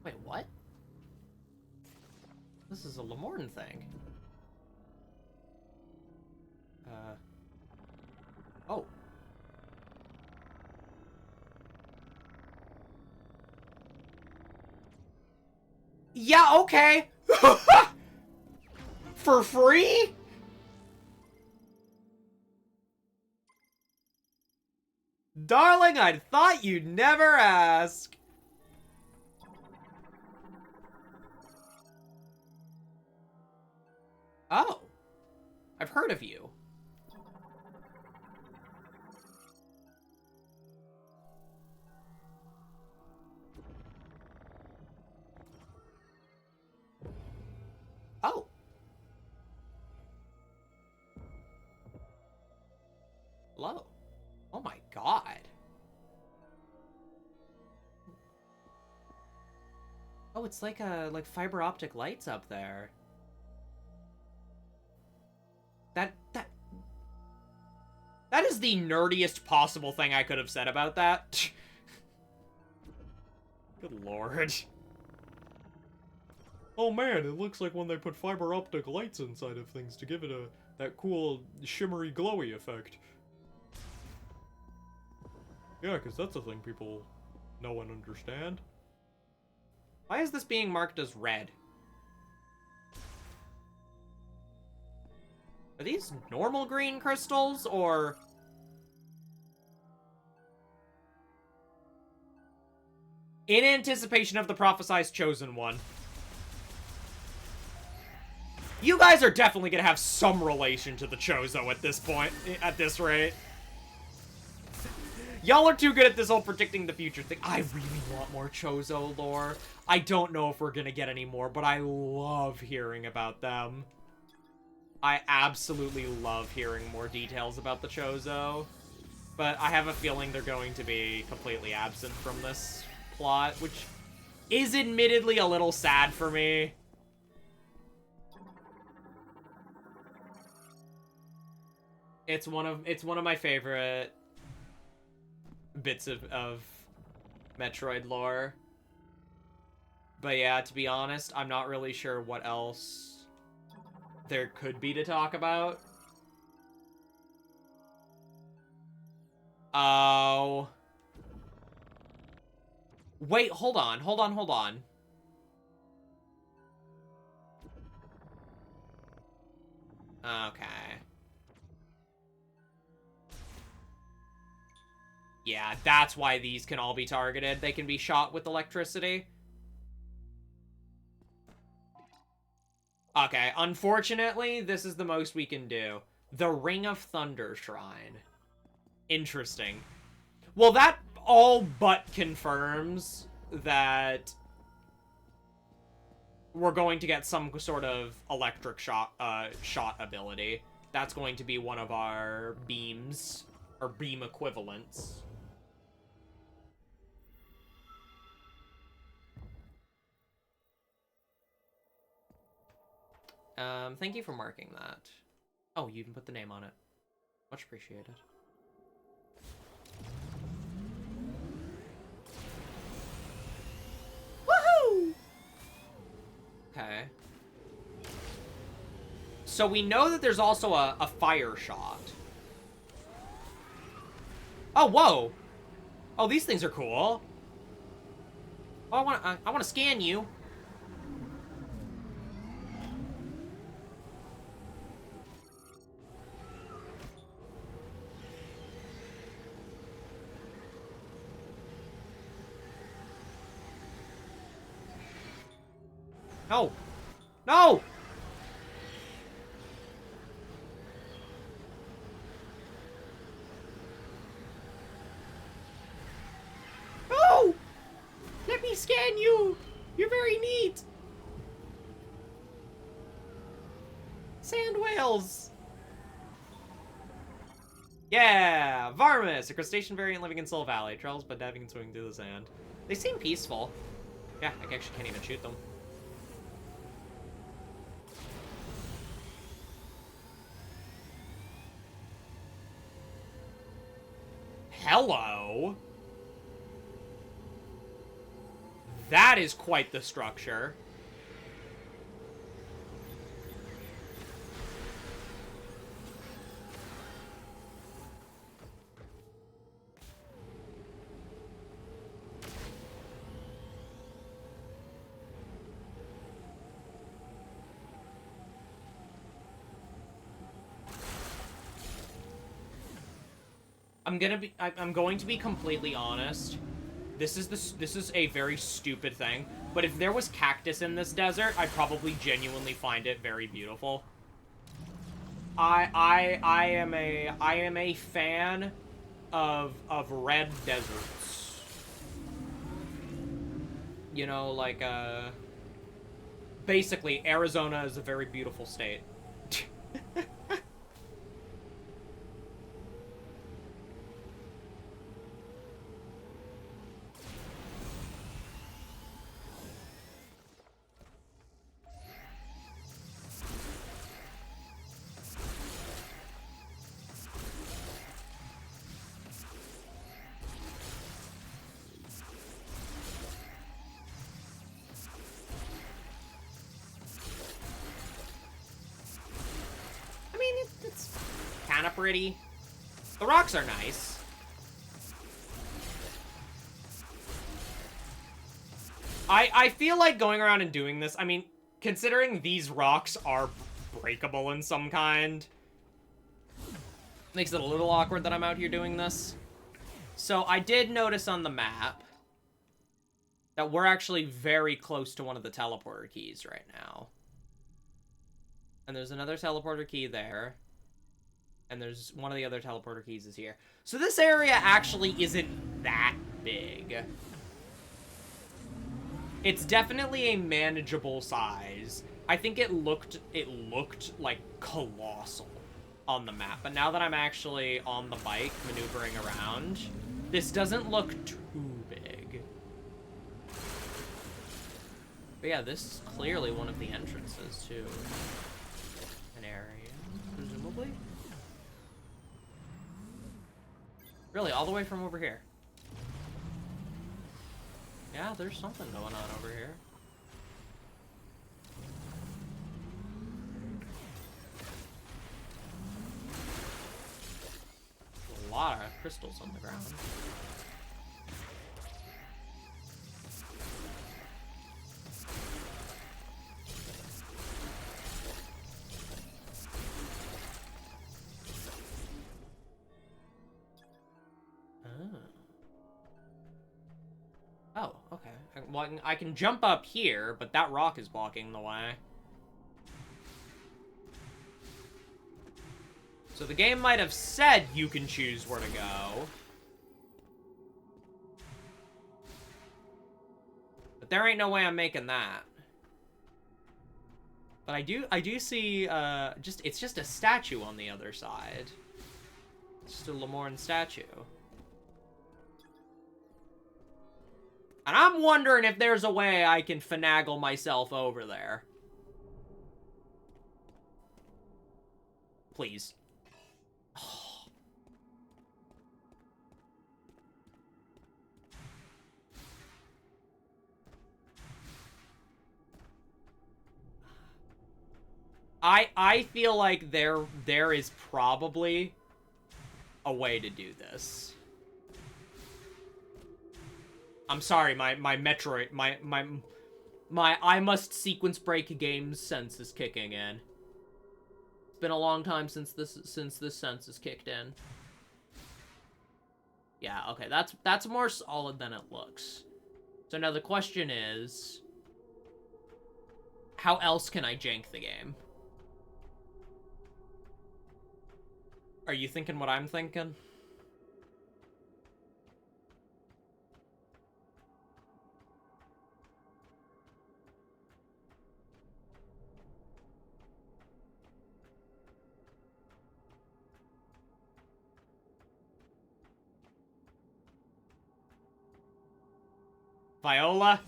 Wait, what? This is a Lamorne thing. Oh. Yeah, okay. For free? Darling, I thought you'd never ask. Oh. I've heard of you. Oh. Hello. Oh my god. Oh, it's like fiber optic lights up there. That is the nerdiest possible thing I could have said about that. Good lord. Oh man, it looks like when they put fiber optic lights inside of things to give it that cool shimmery glowy effect. Yeah, because that's a thing people know and understand. Why is this being marked as red? Are these normal green crystals, or... In anticipation of the prophesized chosen one. You guys are definitely gonna have some relation to the Chozo at this point, at this rate. Y'all are too good at this whole predicting the future thing. I really want more Chozo lore. I don't know if we're gonna get any more, but I love hearing about them. I absolutely love hearing more details about the Chozo. But I have a feeling they're going to be completely absent from this plot, which is admittedly a little sad for me. It's one of my favorite bits of Metroid lore. But yeah, to be honest, I'm not really sure what else there could be to talk about. Oh. Wait, hold on. Okay. Yeah, that's why these can all be targeted. They can be shot with electricity. Okay, unfortunately, this is the most we can do. The Ring of Thunder Shrine. Interesting. Well, that all but confirms that we're going to get some sort of electric shot ability. That's going to be one of our beams, or beam equivalents. Thank you for marking that. Oh, you even put the name on it. Much appreciated. Woohoo! Okay. So we know that there's also a fire shot. Oh, whoa! Oh, these things are cool. Oh, I wanna scan you. No! No! No! scan you! You're very neat! Sand whales! Yeah! Varmus, a crustacean variant living in Soul Valley. Travels by diving and swimming through the sand. They seem peaceful. Yeah, I actually can't even shoot them. Hello? That is quite the structure. I'm going to be completely honest. This is a very stupid thing, but if there was cactus in this desert, I'd probably genuinely find it very beautiful. I am a fan of red deserts. You know, like basically Arizona is a very beautiful state. It's kind of pretty. The rocks are nice. I feel like going around and doing this, I mean, considering these rocks are breakable in some kind, makes it a little awkward that I'm out here doing this. So I did notice on the map that we're actually very close to one of the teleporter keys right now. And there's another teleporter key there. And there's one of the other teleporter keys is here. So this area actually isn't that big. It's definitely a manageable size. I think it looked like colossal on the map. But now that I'm actually on the bike maneuvering around, this doesn't look too big. But yeah, this is clearly one of the entrances to an area, presumably. Really, all the way from over here. Yeah, there's something going on over here. A lot of crystals on the ground. Oh, okay. Well, I can jump up here, but that rock is blocking the way. So the game might have said you can choose where to go. But there ain't no way I'm making that. But I do see, it's just a statue on the other side. It's just a Lemorne statue. And I'm wondering if there's a way I can finagle myself over there. Please. I feel like there is probably a way to do this. I'm sorry, my Metroid, my I must sequence break games sense is kicking in. It's been a long time since this sense is kicked in. Yeah, okay, that's more solid than it looks. So now the question is, how else can I jank the game? Are you thinking what I'm thinking? Viola?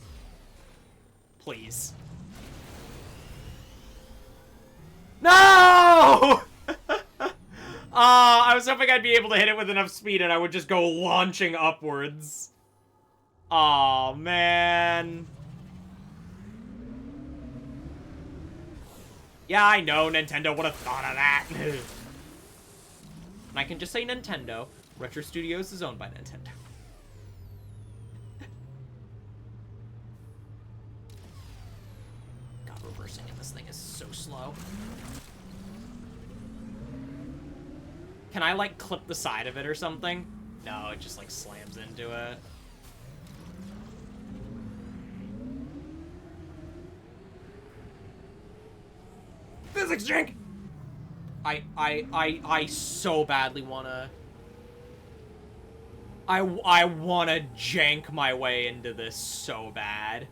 Please. No! I was hoping I'd be able to hit it with enough speed and I would just go launching upwards. Aw, man. Yeah, I know, Nintendo would have thought of that. And I can just say Nintendo. Retro Studios is owned by Nintendo. God, reversing in this thing is so slow. Can I, like, clip the side of it or something? No, it just, like, slams into it. Physics jank! I so badly wanna... I wanna jank my way into this so bad.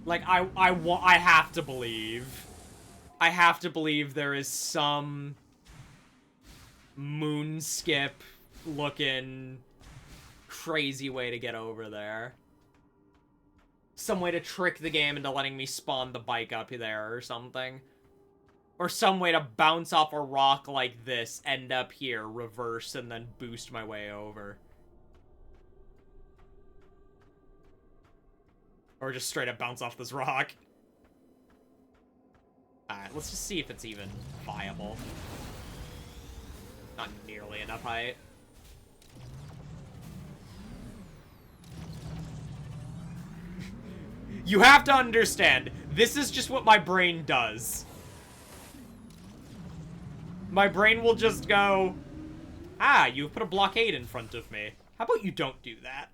Like, I have to believe. I have to believe there is some moonskip looking crazy way to get over there. Some way to trick the game into letting me spawn the bike up there or something. Or some way to bounce off a rock like this, end up here, reverse, and then boost my way over. Or just straight up bounce off this rock. Alright, let's just see if it's even viable. Not nearly enough height. You have to understand, this is just what my brain does. My brain will just go, ah, you've put a blockade in front of me. How about you don't do that?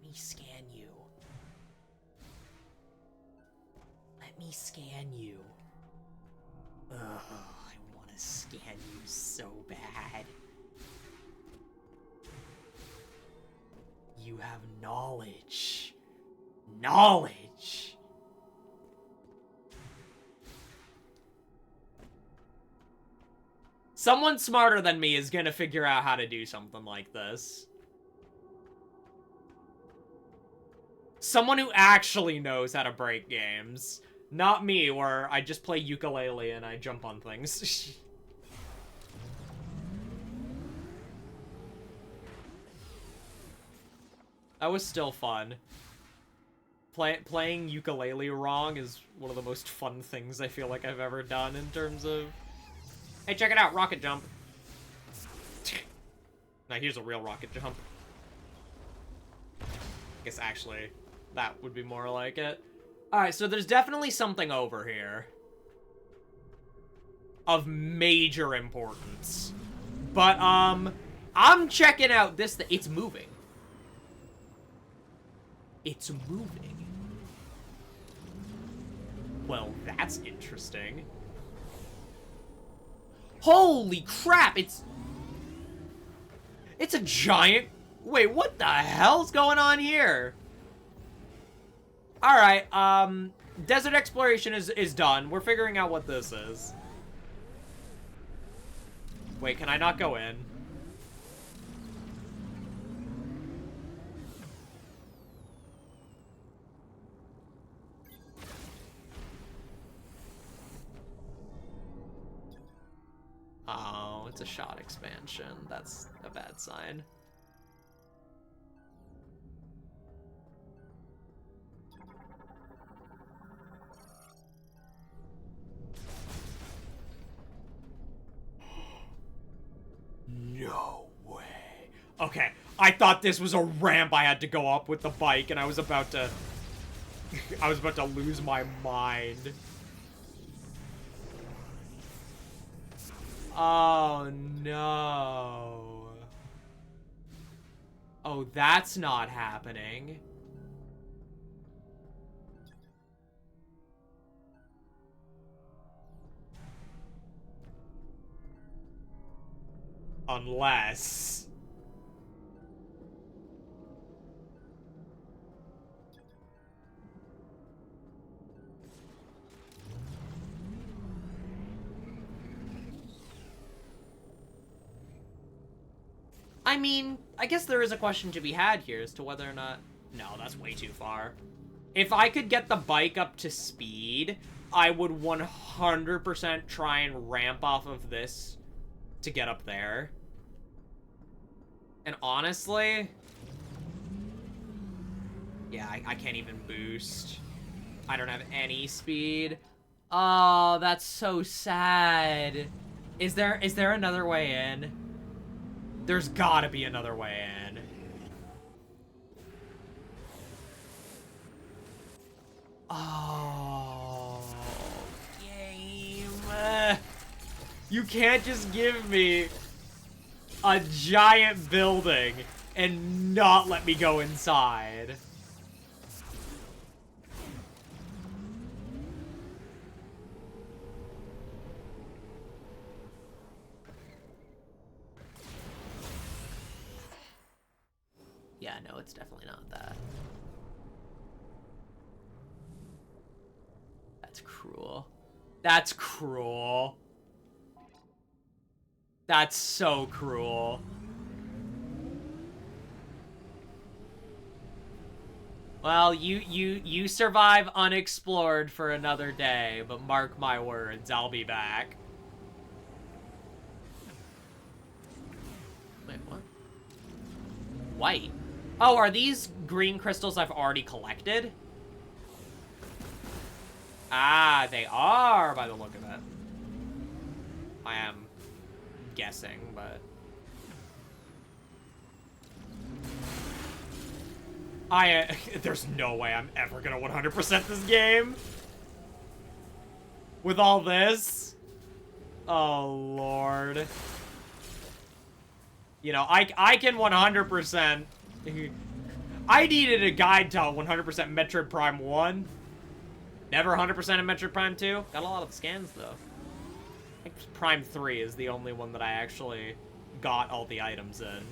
Let me scan you. Let me scan you. Ugh, I want to scan you so bad. You have knowledge. Knowledge! Someone smarter than me is gonna figure out how to do something like this. Someone who actually knows how to break games. Not me, where I just play ukulele and I jump on things. That was still fun. Playing ukulele wrong is one of the most fun things I feel like I've ever done in terms of... Hey, check it out, rocket jump. Now here's a real rocket jump. I guess actually, that would be more like it. Alright, so there's definitely something over here. Of major importance. But, I'm checking out this thing. It's moving. It's moving. Well, that's interesting. Holy crap, it's a giant... Wait, what the hell's going on here? Alright, desert exploration is done. We're figuring out what this is. Wait, can I not go in? Oh, it's a shot expansion. That's a bad sign. No way. Okay, I thought this was a ramp I had to go up with the bike, and I was about to... I was about to lose my mind. Oh, no. Oh, that's not happening. Unless... I mean, I guess there is a question to be had here as to whether or not... No, that's way too far. If I could get the bike up to speed, I would 100% try and ramp off of this to get up there. And honestly... Yeah, I can't even boost. I don't have any speed. Oh, that's so sad. Is there another way in? There's gotta be another way in. Oh, game. You can't just give me a giant building and not let me go inside. Yeah, no, it's definitely not that. That's cruel. That's cruel. That's so cruel. Well, you survive unexplored for another day, but mark my words, I'll be back. Wait, what? White. Oh, are these green crystals I've already collected? Ah, they are, by the look of it. I am guessing, but... there's no way I'm ever gonna 100% this game. With all this. Oh, Lord. You know, I can 100%... I needed a guide to 100% Metroid Prime 1. Never 100% in Metroid Prime 2. Got a lot of scans, though. I think Prime 3 is the only one that I actually got all the items in.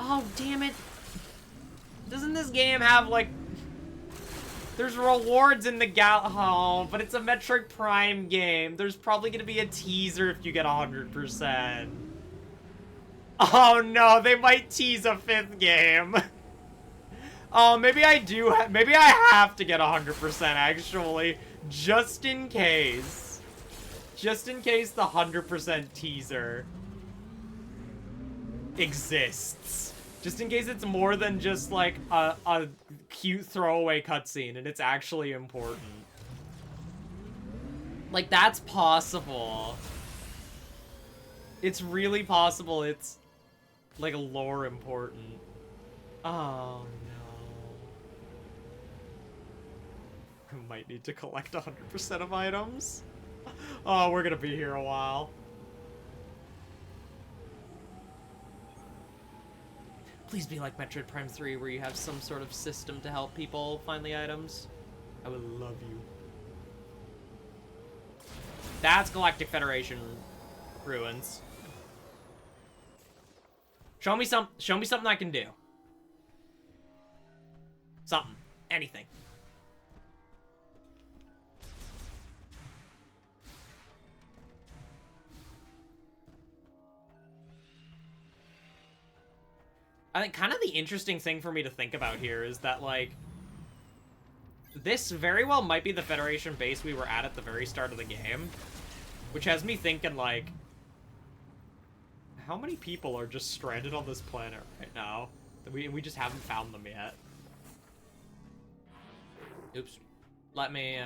Oh, damn it. Doesn't this game have, like... There's rewards in the oh, but it's a Metroid Prime game. There's probably gonna be a teaser if you get 100%. Oh no, they might tease a 5th game. Oh, maybe I do. Maybe I have to get 100% actually, just in case. Just in case the 100% teaser exists. Just in case it's more than just like a cute throwaway cutscene and it's actually important. Like, that's possible. It's really possible it's like lore important. Oh no. We might need to collect 100% of items. Oh, we're gonna be here a while. Please be like Metroid Prime 3 where you have some sort of system to help people find the items. I would love you. That's Galactic Federation ruins. Show me something I can do. Something. Anything. I think kind of the interesting thing for me to think about here is that, like, this very well might be the Federation base we were at the very start of the game. Which has me thinking, like, how many people are just stranded on this planet right now? We just haven't found them yet. Oops. Let me,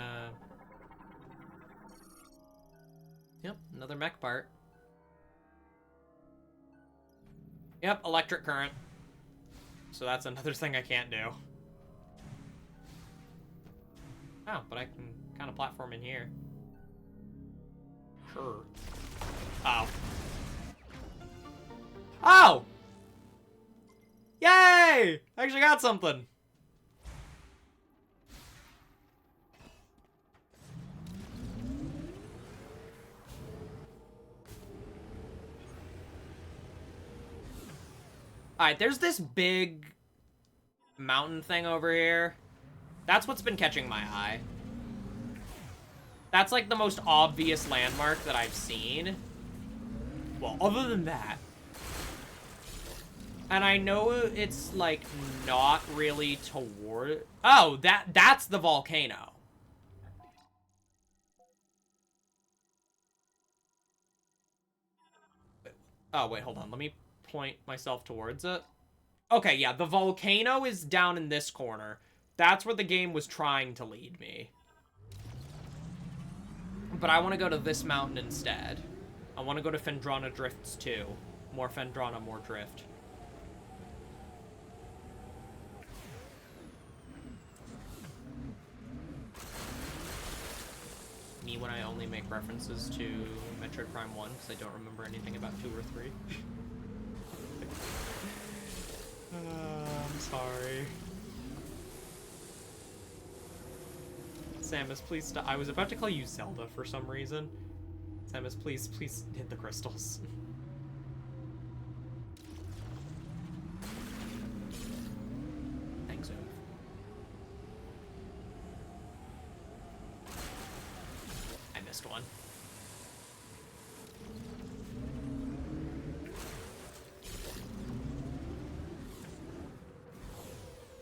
Yep, another mech part. Yep, electric current. So that's another thing I can't do. Oh, but I can kind of platform in here. Sure. Oh. Oh! Yay! I actually got something. Alright, there's this big mountain thing over here. That's what's been catching my eye. That's like the most obvious landmark that I've seen. Well, other than that. And I know it's like not really toward... Oh, that's the volcano. Oh, wait, hold on. Let me point myself towards it. Okay, yeah, the volcano is down in this corner. That's where the game was trying to lead me. But I want to go to this mountain instead. I want to go to Phendrana Drifts too. More Phendrana, more Drift. Me when I only make references to Metroid Prime 1 because I don't remember anything about 2 or 3. I'm sorry. Samus, please stop. I was about to call you Zelda for some reason. Samus, please hit the crystals. Thanks, Zoom. I missed one.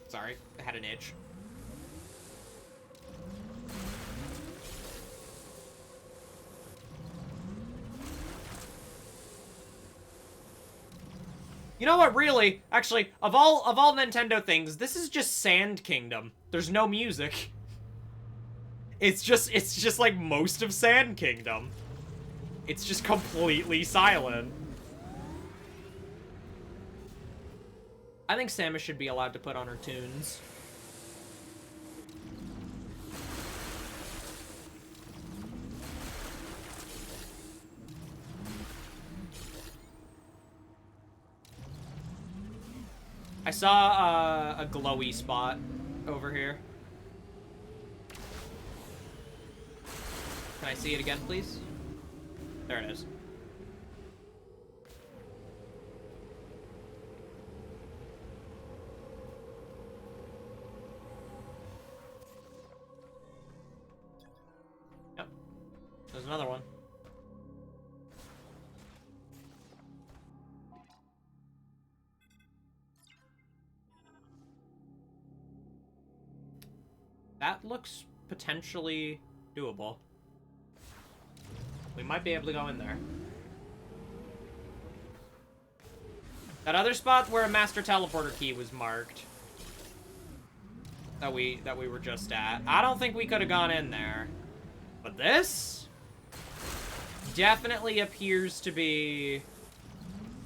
Sorry, I had an itch. You know what, really? Actually, of all Nintendo things, this is just Sand Kingdom. There's no music. It's just like most of Sand Kingdom. It's just completely silent. I think Samus should be allowed to put on her tunes. I saw a glowy spot over here. Can I see it again, please? There it is. Yep. There's another one. That looks potentially doable. We might be able to go in there. That other spot where a master teleporter key was marked that we were just at, I don't think we could have gone in there. But this definitely appears to be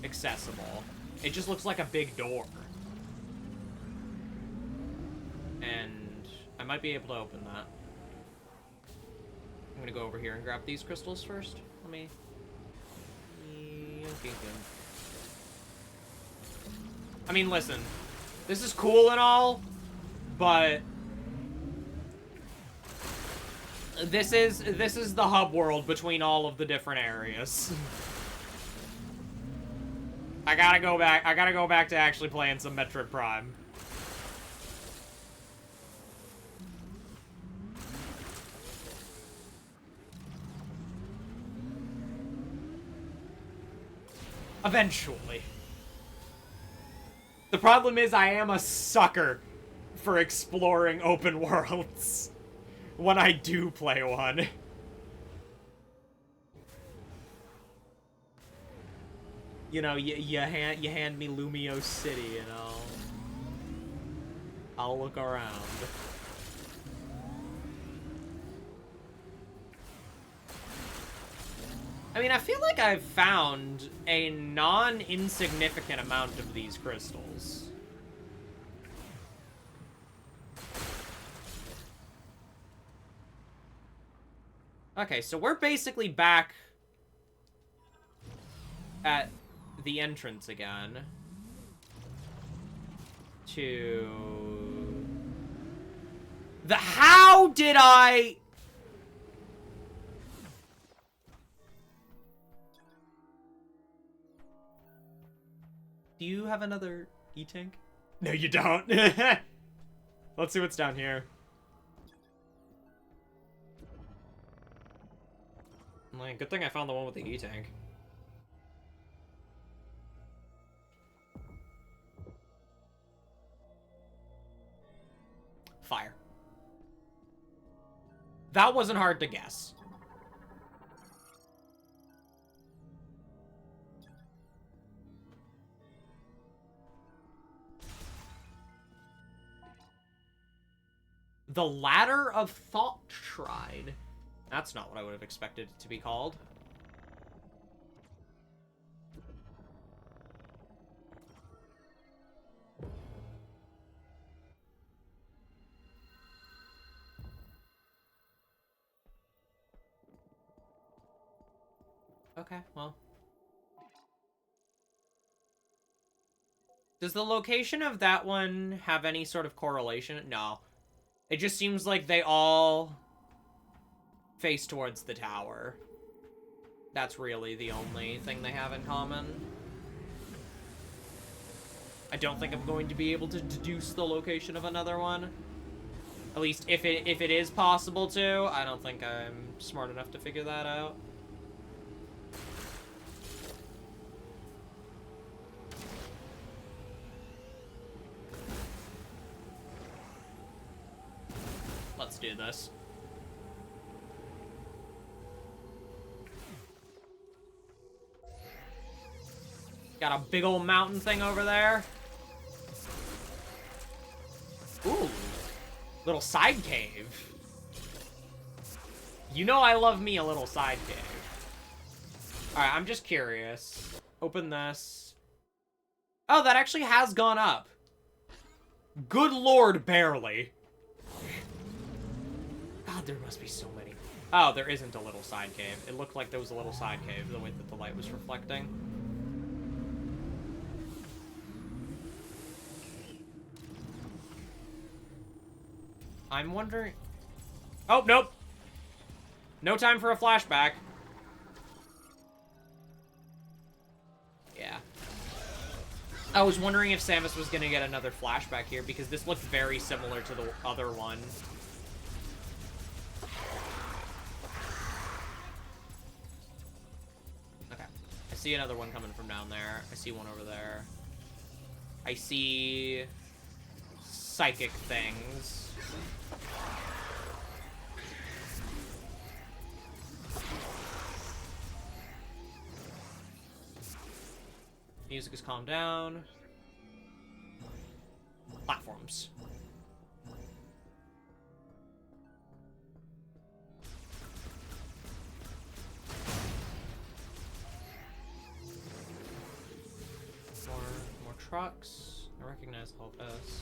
accessible. It just looks like a big door. And I might be able to open that. I'm gonna go over here and grab these crystals first. Let me... Okay, good. I mean, listen. This is cool and all, but... This is the hub world between all of the different areas. I gotta go back to actually playing some Metroid Prime. Eventually. The problem is I am a sucker for exploring open worlds when I do play one. You know, you hand me Lumio City and I'll look around. I mean, I feel like I've found a non-insignificant amount of these crystals. Okay, so we're basically back at the entrance again. To... the... How did I... Do you have another E-tank? No, you don't. Let's see what's down here. Like, good thing I found the one with the E-tank. Fire. That wasn't hard to guess. The Ladder of Thought Shrine. That's not what I would have expected it to be called. Okay, well. Does the location of that one have any sort of correlation? No. It just seems like they all face towards the tower. That's really the only thing they have in common. I don't think I'm going to be able to deduce the location of another one. At least if it is possible to, I don't think I'm smart enough to figure that out. Let's do this. Got a big old mountain thing over there. Ooh. Little side cave. You know I love me a little side cave. Alright, I'm just curious. Open this. Oh, that actually has gone up. Good lord, barely. God, there must be so many. Oh, there isn't a little side cave. It looked like there was a little side cave, the way that the light was reflecting. I'm wondering... Oh, nope. No time for a flashback. Yeah. I was wondering if Samus was going to get another flashback here, because this looked very similar to the other one. Okay. I see another one coming from down there. I see one over there. I see... psychic things. Music has calmed down. Platforms. More trucks. I recognize all this.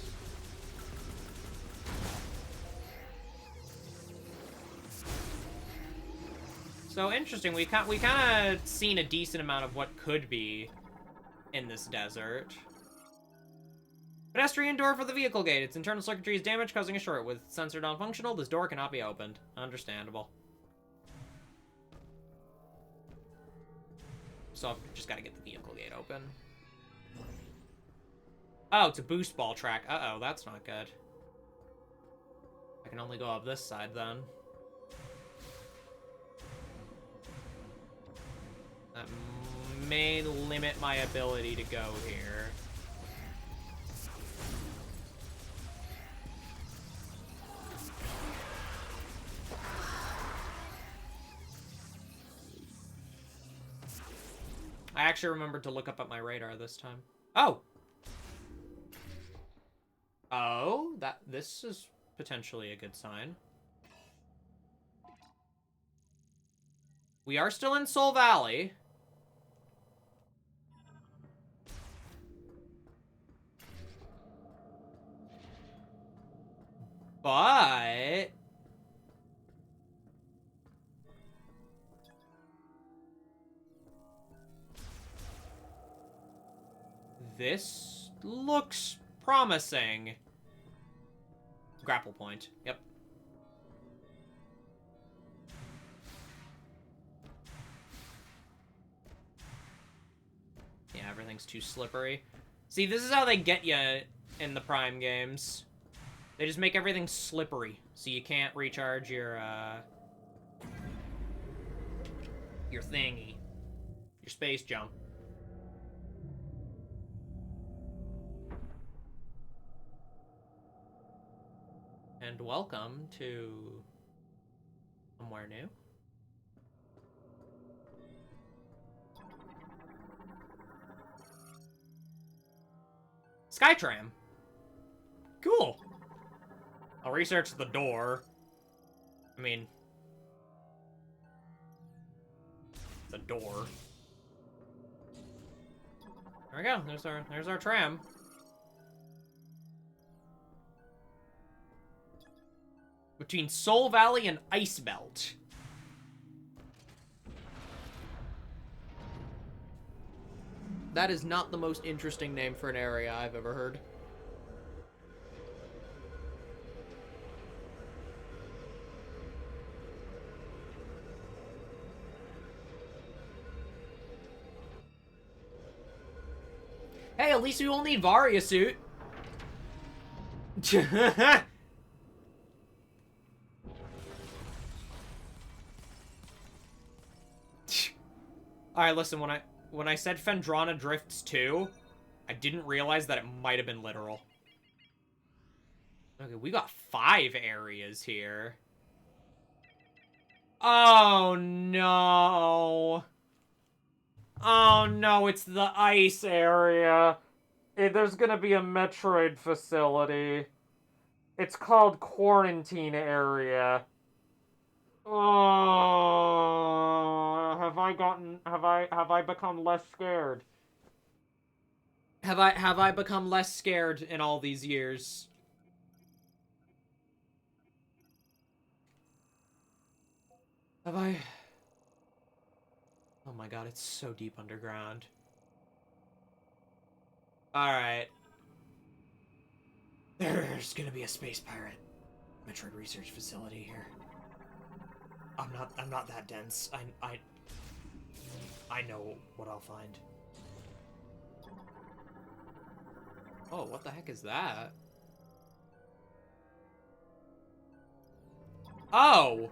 So interesting. We kind of seen a decent amount of what could be in this desert. Pedestrian door for the vehicle gate. Its internal circuitry is damaged, causing a short. With sensor non-functional, this door cannot be opened. Understandable. So I've just got to get the vehicle gate open. Oh, it's a boost ball track. Uh-oh, that's not good. I can only go up this side, then. That may limit my ability to go here. I actually remembered to look up at my radar this time. Oh! Oh, this is potentially a good sign. We are still in Soul Valley. But... this looks promising. Grapple point. Yep. Yeah, everything's too slippery. See, this is how they get you in the Prime games. They just make everything slippery, so you can't recharge your thingy. Your space junk. And welcome to somewhere new. Skytram. Cool. I'll research the door. I mean, the door. There we go. There's our tram. Between Soul Valley and Ice Belt. That is not the most interesting name for an area I've ever heard. Hey, at least we won't need Varia suit. Alright, listen, when I said Phendrana Drifts 2, I didn't realize that it might have been literal. Okay, we got 5 areas here. Oh, no. Oh, no, it's the ice area. There's gonna be a Metroid facility. It's called Quarantine Area. Oh, have I become less scared? Have I become less scared in all these years? Have I? Oh my god, it's so deep underground. Alright. There's gonna be a space pirate Metroid research facility here. I'm not that dense. I know what I'll find. Oh, what the heck is that? Oh!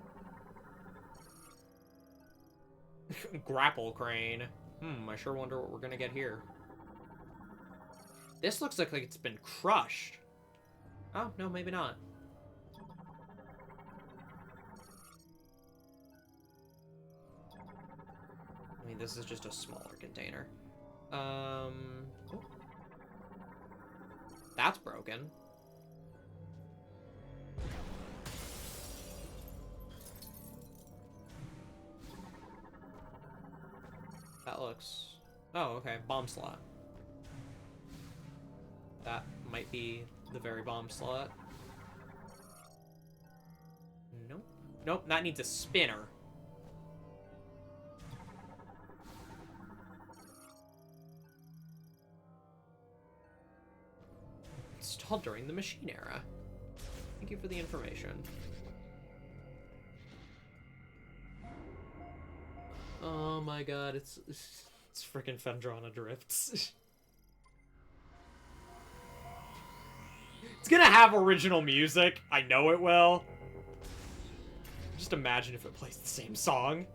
Grapple crane. I sure wonder what we're gonna get here. This looks like it's been crushed. Oh, no, maybe not. I mean, this is just a smaller container. Oh. That's broken. That looks... Oh, okay. Bomb slot. That might be the very bomb slot. Nope. Nope, that needs a spinner. Installed during the machine era. Thank you for the information. Oh my god, it's freaking Phendrana Drifts. It's gonna have original music. I know it will. Just imagine if it plays the same song.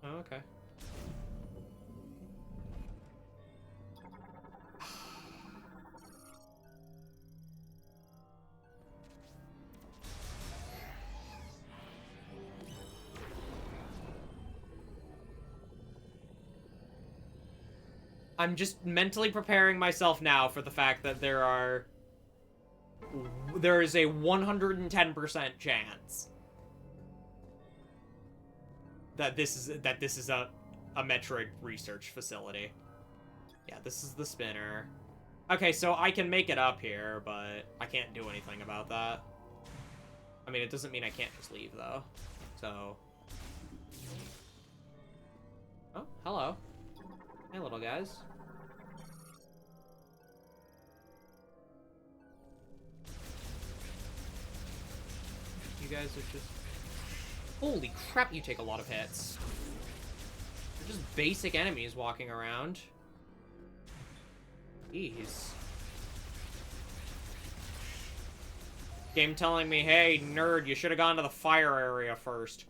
Oh, okay. I'm just mentally preparing myself now for the fact that there is a 110% chance that this is a Metroid research facility. Yeah, this is the spinner. Okay, so I can make it up here, but I can't do anything about that. I mean, it doesn't mean I can't just leave, though. So... Oh, hello. Hey, little guys. You guys are just... Holy crap, you take a lot of hits. They're just basic enemies walking around. Jeez. Game telling me, hey, nerd, you should have gone to the fire area first.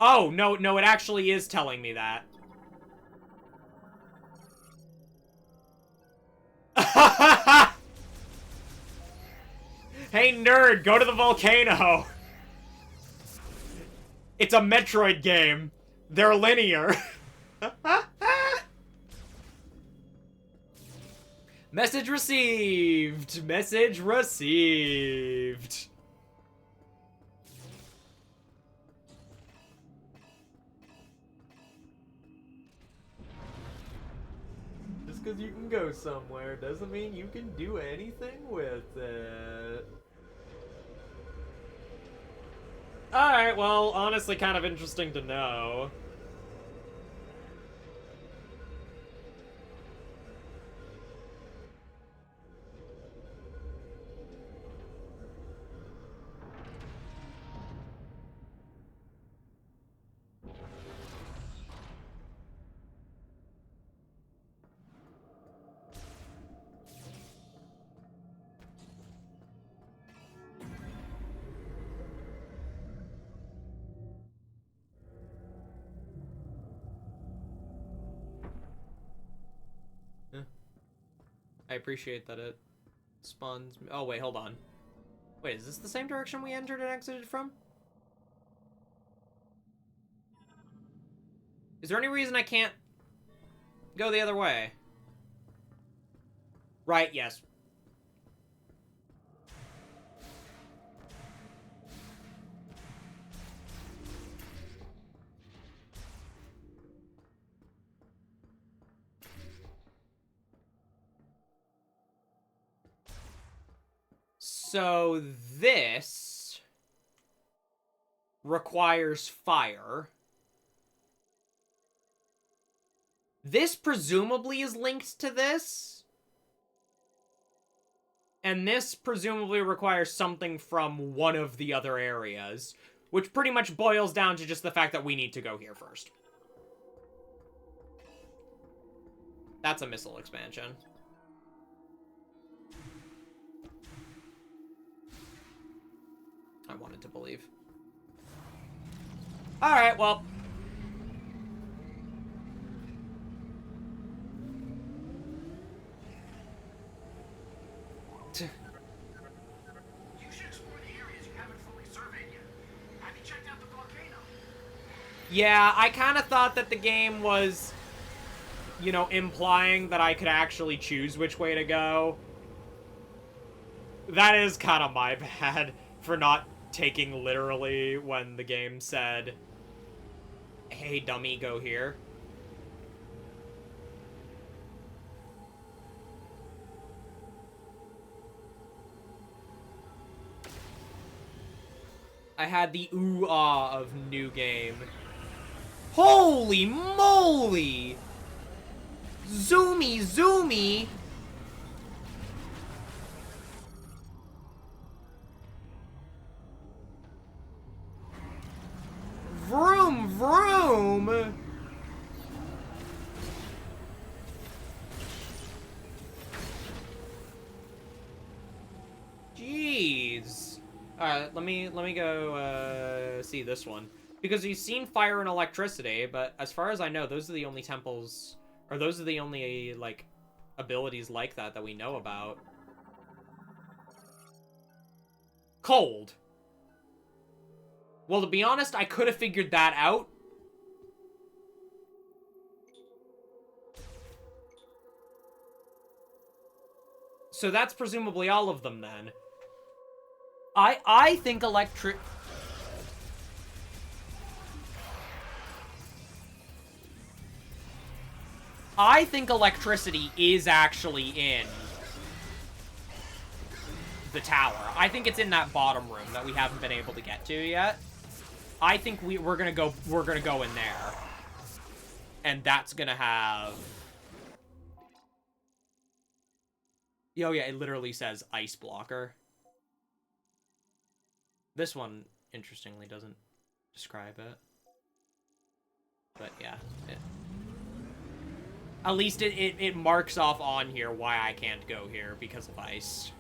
Oh, no, it actually is telling me that. Hey, nerd, go to the volcano. It's a Metroid game. They're linear. Message received. Message received. Just because you can go somewhere doesn't mean you can do anything with it. Alright, well, honestly kind of interesting to know. I appreciate that it spawns... Oh, wait, hold on. Wait, is this the same direction we entered and exited from? Is there any reason I can't go the other way? Right, yes. So this requires fire. This presumably is linked to this. And this presumably requires something from one of the other areas, which pretty much boils down to just the fact that we need to go here first. That's a missile expansion. I wanted to believe. Alright, well. You should explore the areas you haven't fully surveyed yet. Have you checked out the volcano? Yeah, I kind of thought that the game was, you know, implying that I could actually choose which way to go. That is kind of my bad for not taking literally when the game said, hey, dummy, go here. I had the ooh-ah of new game. Holy moly! Zoomy, zoomy! Vroom, vroom! Jeez. Alright, let me go, see this one. Because you've seen fire and electricity, but as far as I know, those are the only temples... Or those are the only, like, abilities like that that we know about. Cold. Well, to be honest, I could have figured that out. So that's presumably all of them, then. I think I think electricity is actually in the tower. I think it's in that bottom room that we haven't been able to get to yet. I think we're gonna go in there. And that's gonna have... Oh yeah, it literally says ice blocker. This one, interestingly, doesn't describe it. But yeah, at least it marks off on here why I can't go here because of ice.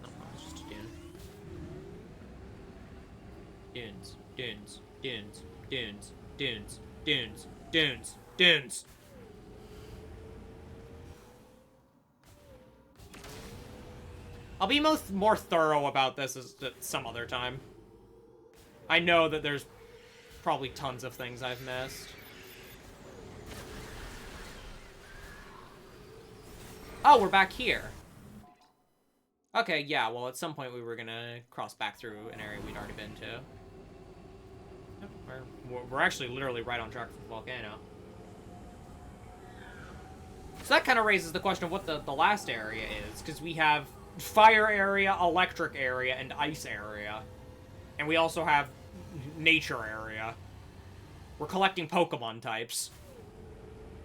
Oh, it's just a dune. Dunes, dunes, dunes, dunes, dunes, dunes, dunes, dunes. I'll be more thorough about this some other time. I know that there's probably tons of things I've missed. Oh, we're back here. Okay, yeah, well, at some point we were gonna cross back through an area we'd already been to. We're actually literally right on track for the volcano. So that kind of raises the question of what the last area is, because we have fire area, electric area, and ice area. And we also have nature area. We're collecting Pokemon types.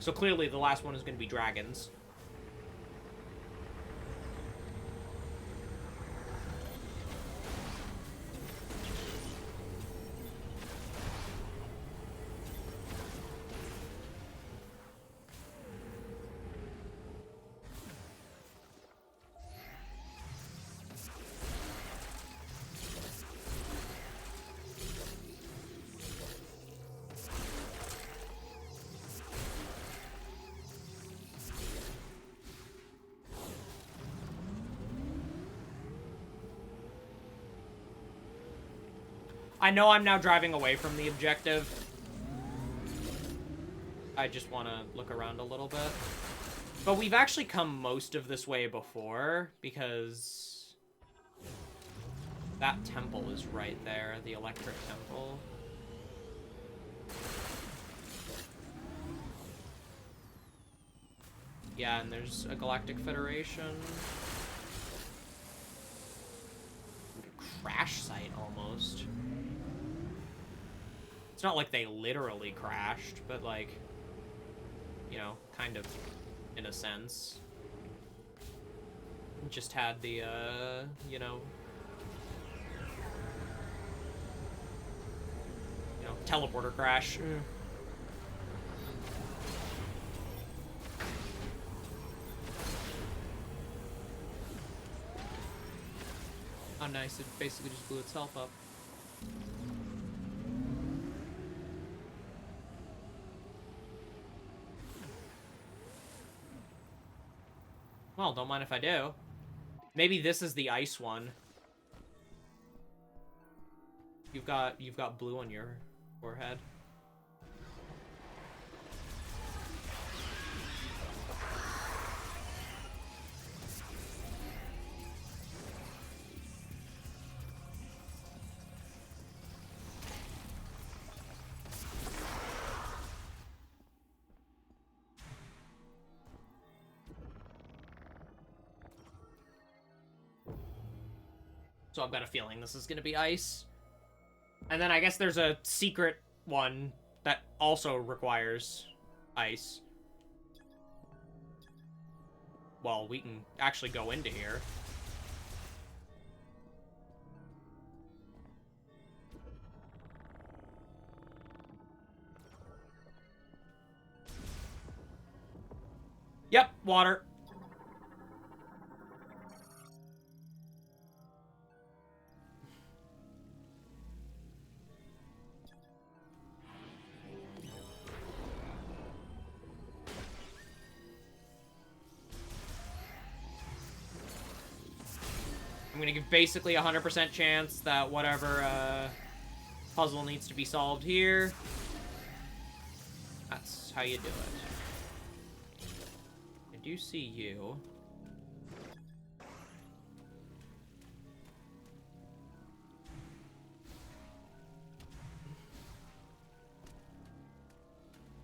So clearly the last one is going to be dragons. I know I'm now driving away from the objective. I just want to look around a little bit. But we've actually come most of this way before, because that temple is right there, the electric temple. Yeah, and there's a Galactic Federation. A crash site, almost. It's not like they literally crashed, but like, you know, kind of, in a sense. Just had the, you know, teleporter crash. Oh, nice. It basically just blew itself up. Well, don't mind if I do. Maybe this is the ice one. You've got blue on your forehead. So I've got a feeling this is going to be ice. And then I guess there's a secret one that also requires ice. Well, we can actually go into here. Yep, water. I'm gonna give basically 100% chance that whatever puzzle needs to be solved here. That's how you do it. I do see you.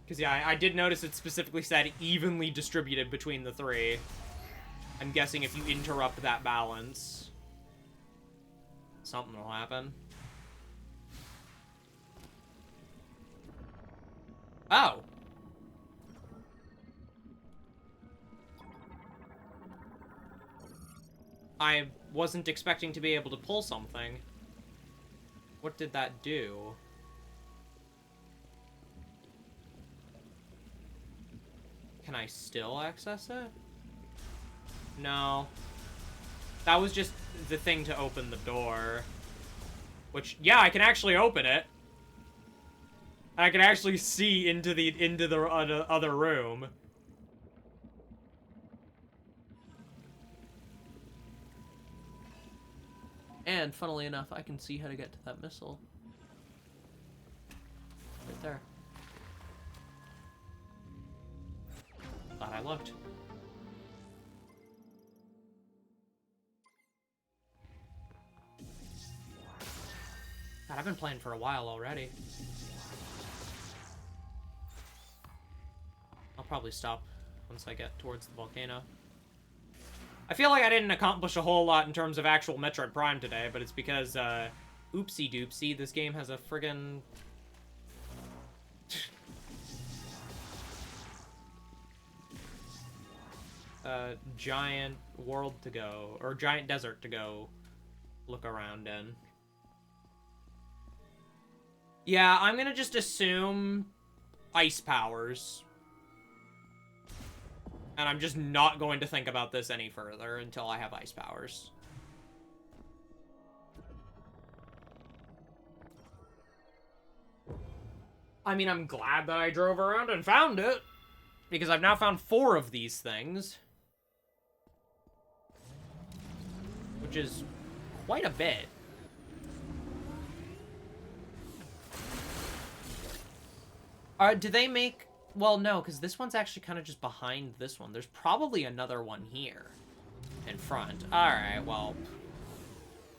Because, yeah, I did notice it specifically said evenly distributed between the three. I'm guessing if you interrupt that balance, something will happen. Oh. I wasn't expecting to be able to pull something. What did that do? Can I still access it? No. That was just the thing to open the door. Which, yeah, I can actually open it. I can actually see into the other room. And, funnily enough, I can see how to get to that missile. Right there. Glad I looked. God, I've been playing for a while already. I'll probably stop once I get towards the volcano. I feel like I didn't accomplish a whole lot in terms of actual Metroid Prime today, but it's because, oopsie doopsie, this game has a friggin' giant world to go, or giant desert to go look around in. Yeah, I'm gonna just assume ice powers. And I'm just not going to think about this any further until I have ice powers. I mean, I'm glad that I drove around and found it, because I've now found 4 of these things. Which is quite a bit. Do they make... Well, no, because this one's actually kind of just behind this one. There's probably another one here in front. Alright, well...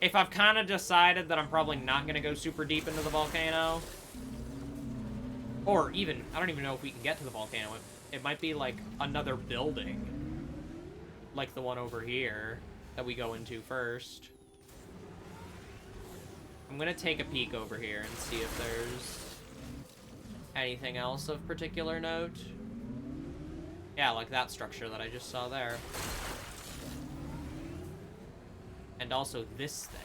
If I've kind of decided that I'm probably not going to go super deep into the volcano... Or even... I don't even know if we can get to the volcano. It might be, like, another building. Like the one over here that we go into first. I'm going to take a peek over here and see if there's... anything else of particular note? Yeah, like that structure that I just saw there. And also this thing.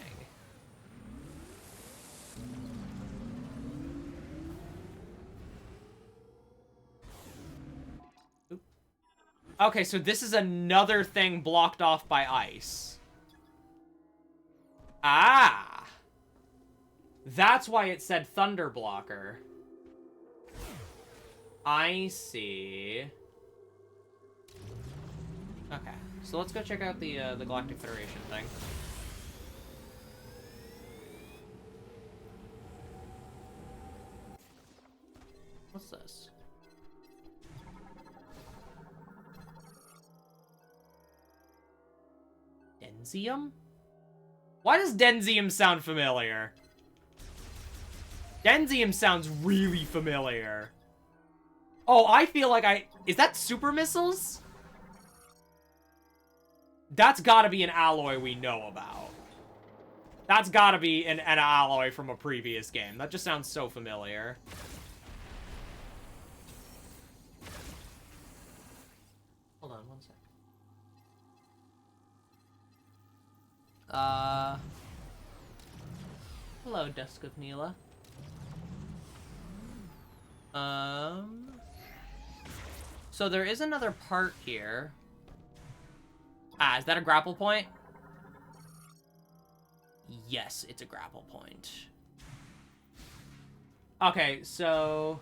Oop. Okay, so this is another thing blocked off by ice. Ah! That's why it said Thunder Blocker. I see. Okay, so let's go check out the Galactic Federation thing. What's this? Denzium? Why does Denzium sound familiar? Denzium sounds really familiar. Oh, I feel like is that super missiles? That's gotta be an alloy we know about. That's gotta be an alloy from a previous game. That just sounds so familiar. Hold on one sec. Hello, Dusk of Neela. So there is another part here. Ah, is that a grapple point? Yes, it's a grapple point. Okay, so...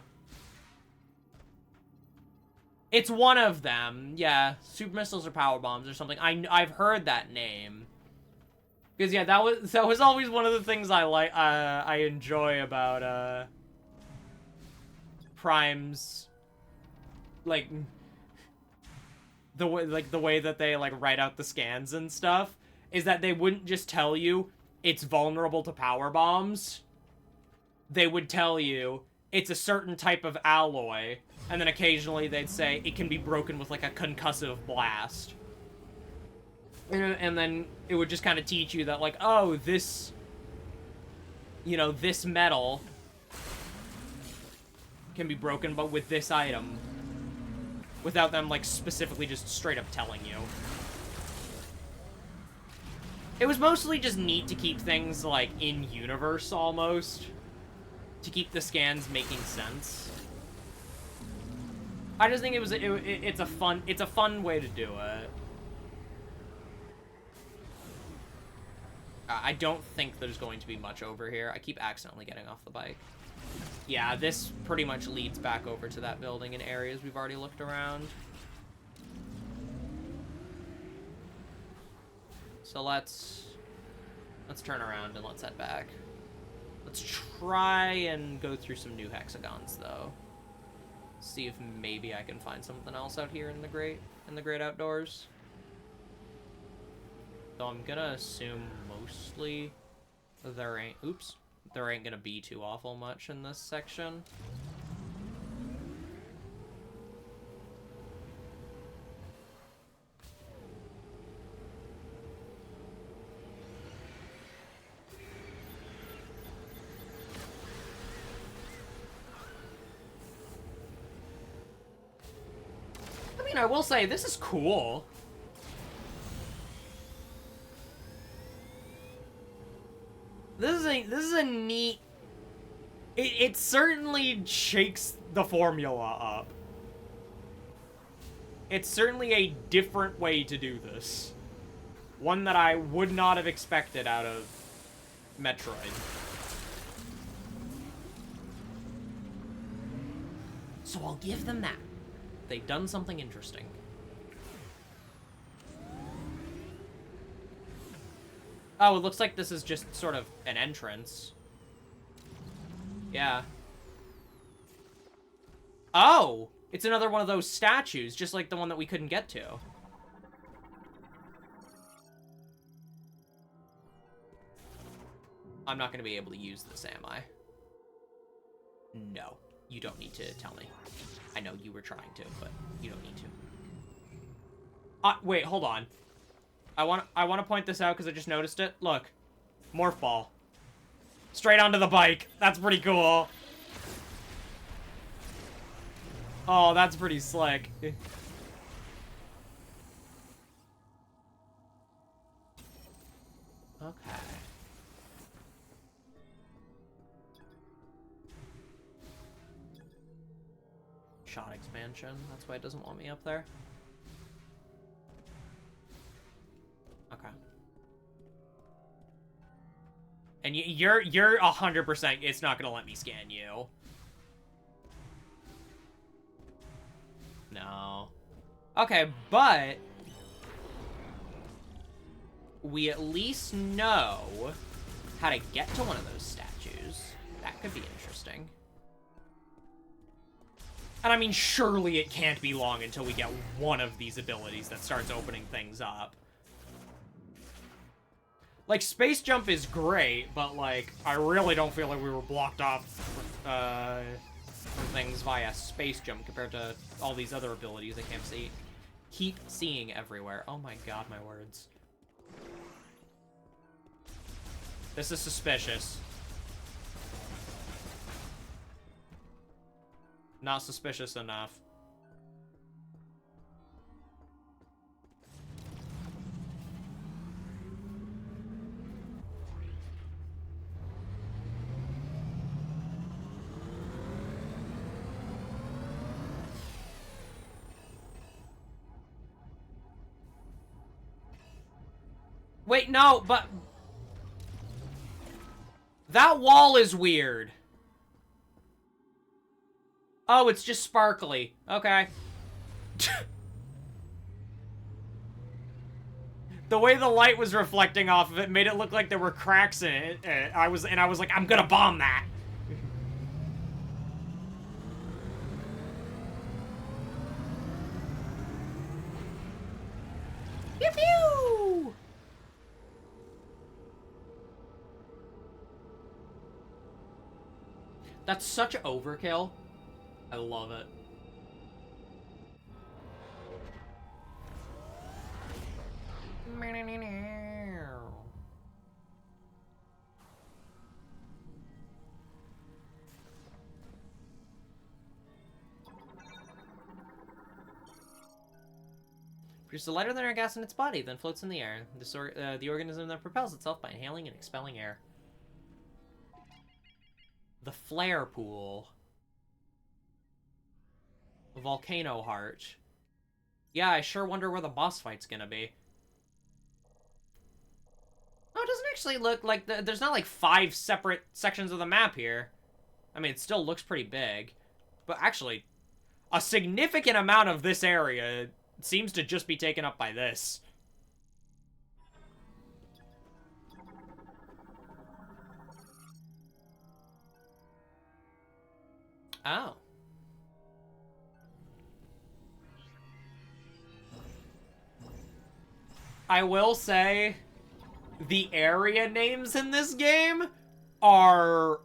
It's one of them. Yeah, super missiles or power bombs or something. I've heard that name. Because yeah, that was always one of the things I enjoy about Prime's, like, the way that they like write out the scans and stuff is that they wouldn't just tell you it's vulnerable to power bombs. They would tell you it's a certain type of alloy, and then occasionally they'd say it can be broken with like a concussive blast. And then it would just kind of teach you that, like, oh, this, you know, this metal can be broken, but with this item. Without them, like, specifically just straight up telling you. It was mostly just neat to keep things, like, in-universe, almost. To keep the scans making sense. I just think it's a fun way to do it. I don't think there's going to be much over here. I keep accidentally getting off the bike. Yeah, this pretty much leads back over to that building in areas we've already looked around. So let's turn around and let's head back. Let's try and go through some new hexagons, though. See if maybe I can find something else out here in the great outdoors. So I'm gonna assume mostly there ain't gonna be too awful much in this section. I mean, I will say, this is cool. This is a neat... It certainly shakes the formula up. It's certainly a different way to do this. One that I would not have expected out of Metroid. So I'll give them that. They've done something interesting. Oh, it looks like this is just sort of an entrance. Yeah. Oh! It's another one of those statues, just like the one that we couldn't get to. I'm not going to be able to use this, am I? No. You don't need to tell me. I know you were trying to, but you don't need to. Wait, hold on. I want to point this out because I just noticed it. Look. Morph ball. Straight onto the bike. That's pretty cool. Oh, that's pretty slick. Okay. Shot expansion. That's why it doesn't want me up there. Okay. And you're 100%. It's not gonna let me scan you. No. Okay, but we at least know how to get to one of those statues. That could be interesting. And I mean, surely it can't be long until we get one of these abilities that starts opening things up. Like, space jump is great, but, like, I really don't feel like we were blocked off from things via space jump compared to all these other abilities I can't see. Keep seeing everywhere. Oh my god, my words. This is suspicious. Not suspicious enough. Wait, no, but... that wall is weird. Oh, it's just sparkly. Okay. The way the light was reflecting off of it made it look like there were cracks in it. I was like, I'm gonna bomb that. Pew pew! That's such overkill. I love it. Produces a lighter than air gas in its body, then floats in the air. The organism then propels itself by inhaling and expelling air. The flare pool. The volcano heart. Yeah, I sure wonder where the boss fight's gonna be. Oh, it doesn't actually look like... There's not like 5 separate sections of the map here. I mean, it still looks pretty big. But actually, a significant amount of this area seems to just be taken up by this. Oh. I will say, the area names in this game are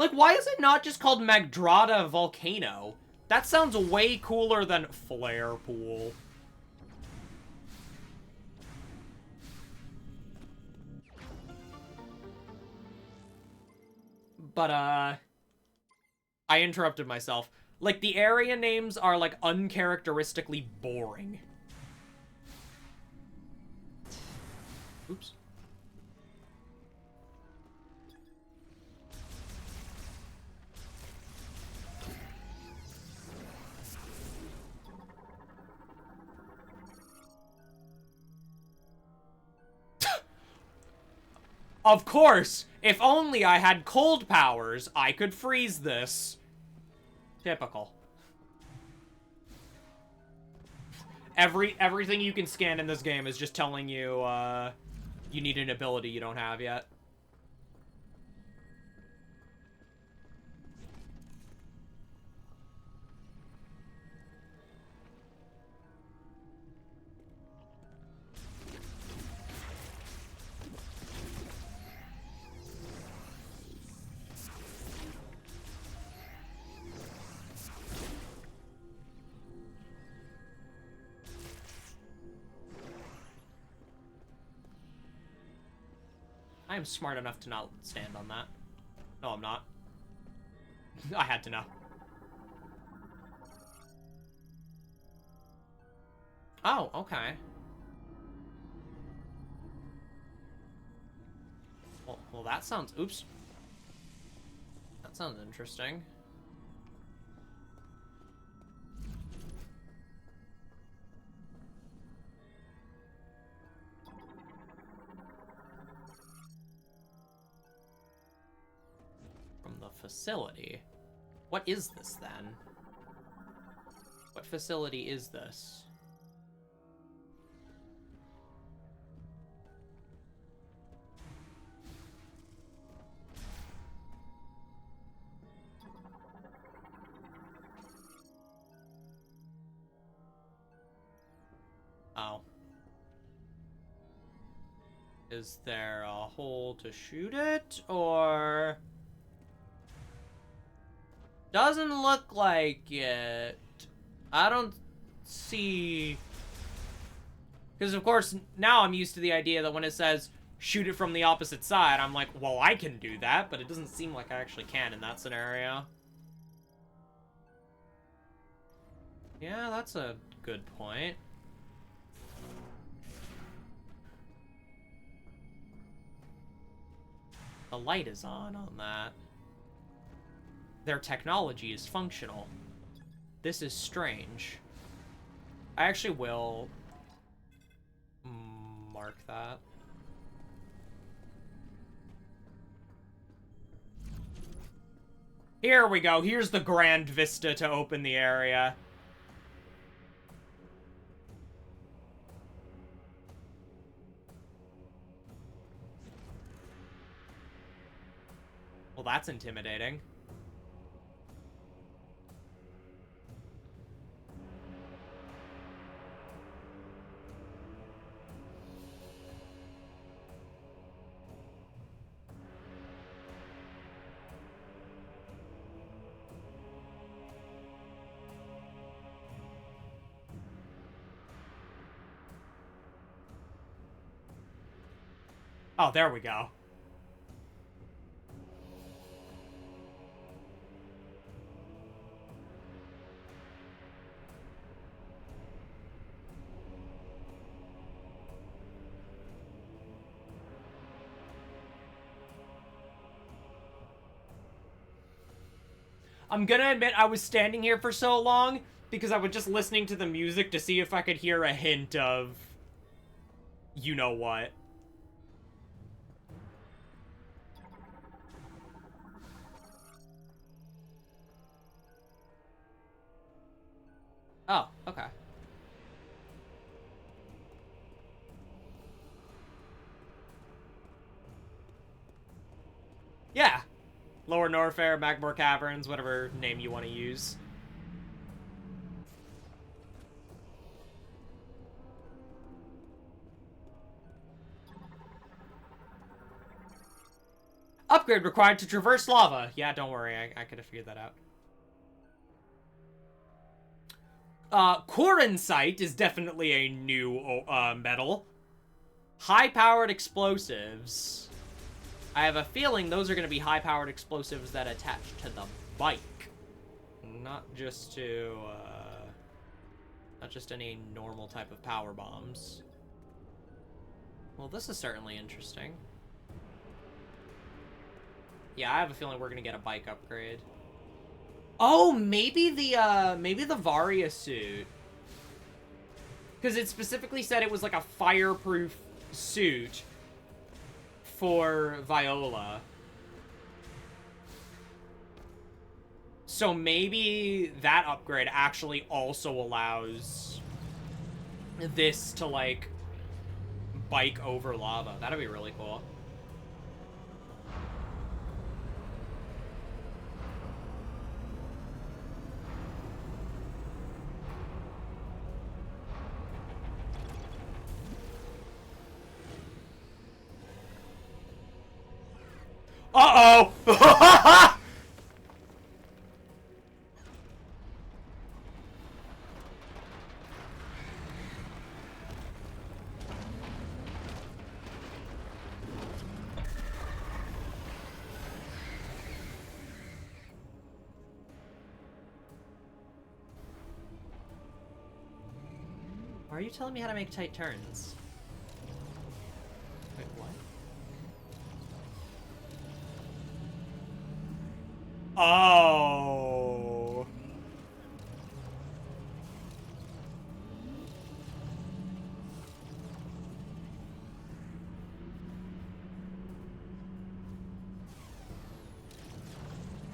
Like, why is it not just called Magdrada Volcano? That sounds way cooler than Flare Pool. But, I interrupted myself. Like, the area names are, like, uncharacteristically boring. Oops. Of course! If only I had cold powers, I could freeze this. Typical. Everything you can scan in this game is just telling you, you need an ability you don't have yet. I am smart enough to not stand on that. No, I'm not. I had to know. Oh, okay. Well, that sounds... Oops. That sounds interesting. From the facility. What is this, then? What facility is this? Oh. Is there a hole to shoot it, or... Doesn't look like it. I don't see... Because, of course, now I'm used to the idea that when it says, shoot it from the opposite side, I'm like, well, I can do that, but it doesn't seem like I actually can in that scenario. Yeah, that's a good point. The light is on that. Their technology is functional. This is strange. I actually will mark that. Here we go. Here's the grand vista to open the area. Well, that's intimidating. Oh, there we go. I'm gonna admit I was standing here for so long because I was just listening to the music to see if I could hear a hint of you know what. Oh, okay. Yeah. Lower Norfair, Magmore Caverns, whatever name you want to use. Upgrade required to traverse lava. Yeah, don't worry. I could have figured that out. Quarensite is definitely a new metal. High-powered explosives. I have a feeling those are going to be high-powered explosives that attach to the bike. Not just to, not just any normal type of power bombs. Well, this is certainly interesting. Yeah, I have a feeling we're going to get a bike upgrade. Oh, maybe the Varia suit. Because it specifically said it was like a fireproof suit for Viola. So maybe that upgrade actually also allows this to, like, bike over lava. That'd be really cool. Uh-oh! Why are you telling me how to make tight turns? Wait, what? Oh.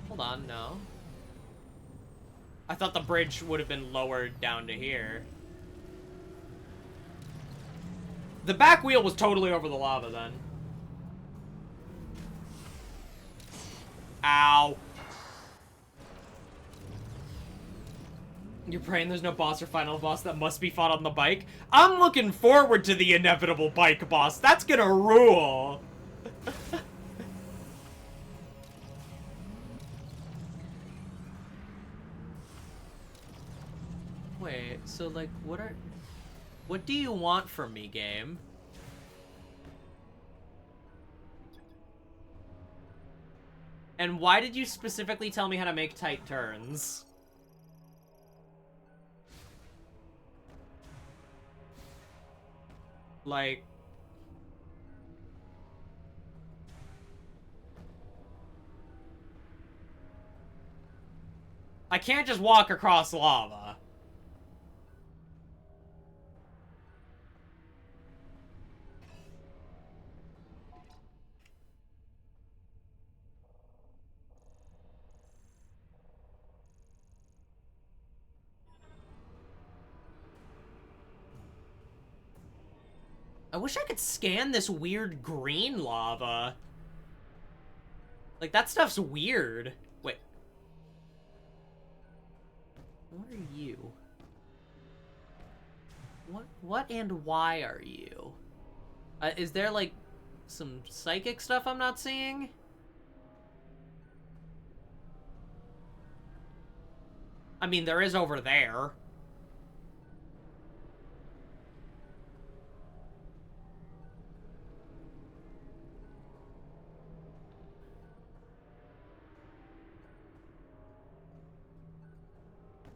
Hold on, no. I thought the bridge would have been lowered down to here. The back wheel was totally over the lava then. Ow. You're praying there's no boss or final boss that must be fought on the bike? I'm looking forward to the inevitable bike boss. That's gonna rule. Wait, so like, what do you want from me, game? And why did you specifically tell me how to make tight turns? Like... I can't just walk across lava. I wish I could scan this weird green lava. Like, that stuff's weird. Wait. What are you? What and why are you? Is there, like, some psychic stuff I'm not seeing? I mean, there is over there.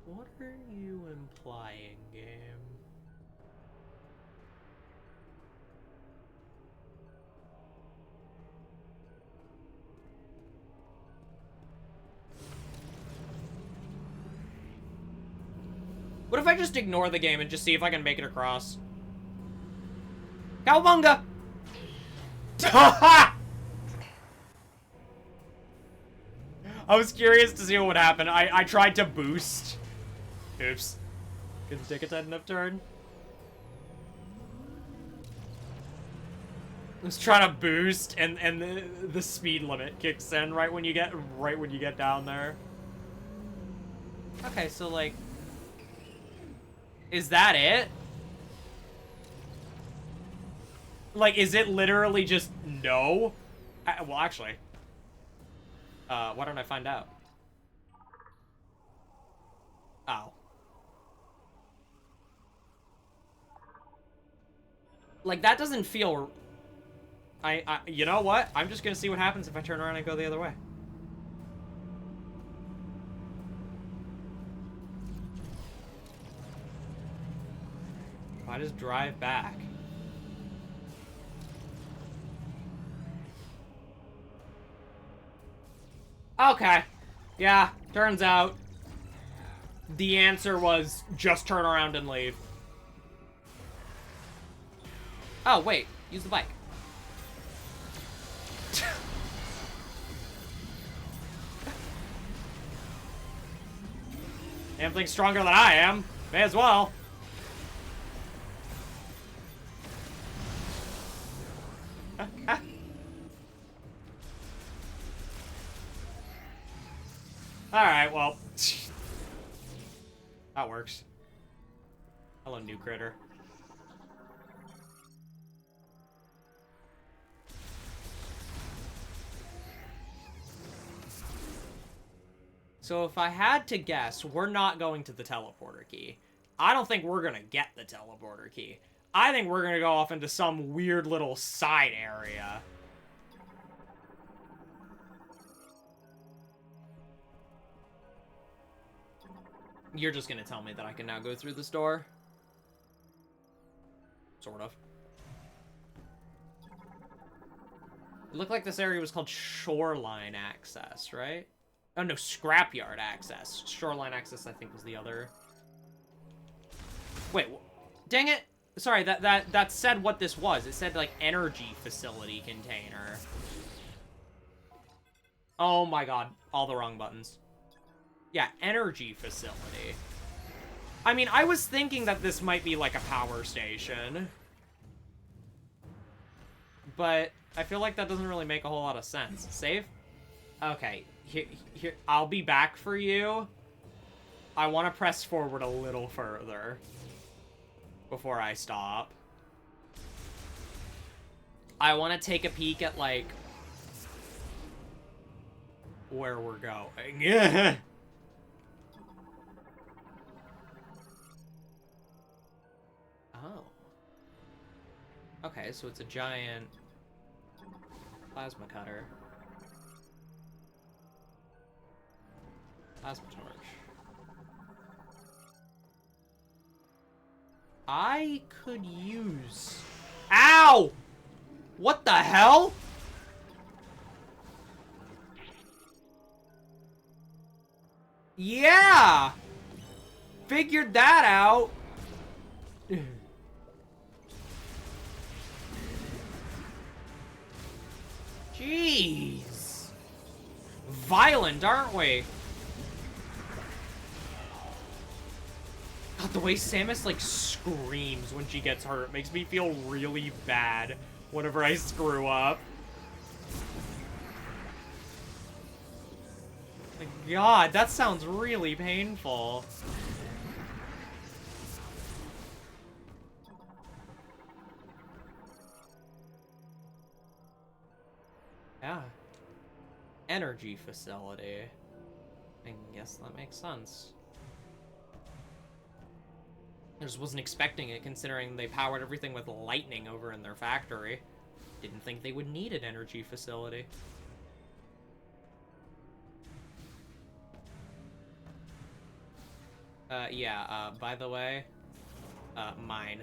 What are you implying, game? What if I just ignore the game and just see if I can make it across? Cowabunga! I was curious to see what would happen. I tried to boost. Oops. Couldn't take a tight enough turn. I was trying to boost, and the speed limit kicks in right when you get down there. Okay, so like, is that it? Like, is it literally just no? Well, actually, why don't I find out? Oh. Like, that doesn't feel... you know what? I'm just gonna see what happens if I turn around and go the other way. If I just drive back. Okay. Yeah, turns out the answer was just turn around and leave. Oh, wait. Use the bike. Damn thing's stronger than I am. May as well. Alright, well. That works. Hello, new critter. So if I had to guess, we're not going to the teleporter key. I don't think we're gonna get the teleporter key. I think we're gonna go off into some weird little side area. You're just gonna tell me that I can now go through this door? Sort of. It looked like this area was called Shoreline Access, right? Oh no, Scrapyard Access. Shoreline Access, I think, was the other. Wait, dang it! Sorry, that said what this was. It said, like, energy facility container. Oh my god, all the wrong buttons. Yeah, energy facility. I mean, I was thinking that this might be like a power station. But I feel like that doesn't really make a whole lot of sense. Save? Okay, here, I'll be back for you. I want to press forward a little further before I stop. I want to take a peek at, like, where we're going. Yeah. Oh. Okay, so it's a giant plasma cutter. Plasma torch. I could use... Ow! What the hell? Yeah! Figured that out. Jeez. Violent, aren't we? God, the way Samus, like, screams when she gets hurt makes me feel really bad whenever I screw up. My God, that sounds really painful. Yeah. Energy facility. I guess that makes sense. I just wasn't expecting it, considering they powered everything with lightning over in their factory. Didn't think they would need an energy facility. Yeah, by the way, mine.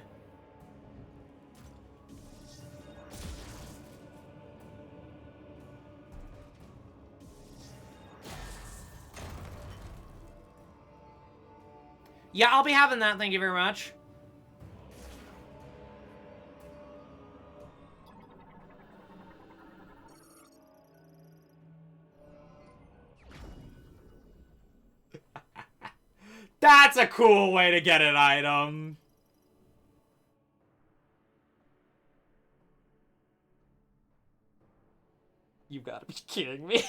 Yeah, I'll be having that, thank you very much. That's a cool way to get an item. You've got to be kidding me.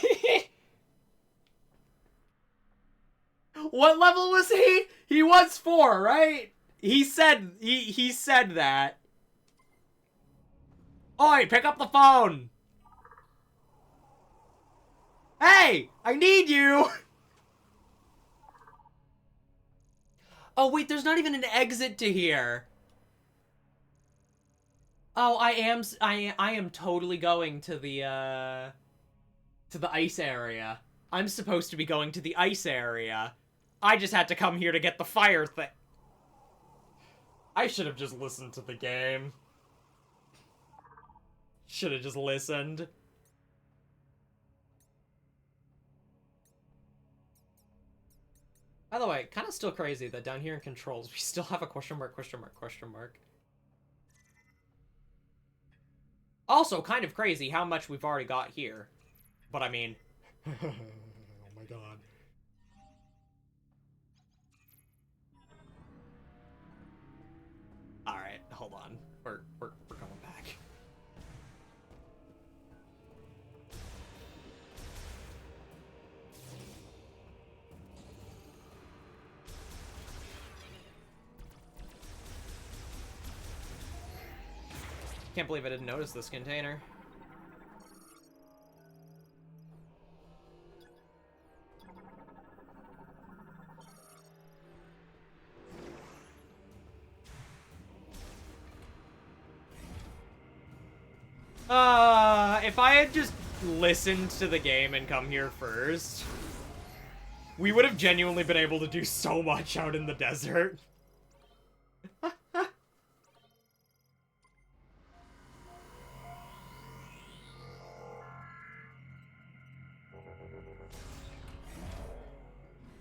What level was he? He was 4, right? He said that. Oi, pick up the phone. Hey, I need you. Oh wait, there's not even an exit to here. Oh, I am totally going to the ice area. I'm supposed to be going to the ice area. I just had to come here to get the fire thing. I should have just listened to the game. Should have just listened. By the way, kind of still crazy that down here in controls, we still have a question mark, question mark, question mark. Also, kind of crazy how much we've already got here. But I mean... oh my god. Alright, hold on. We're going back. Can't believe I didn't notice this container. If I had just listened to the game and come here first, we would have genuinely been able to do so much out in the desert.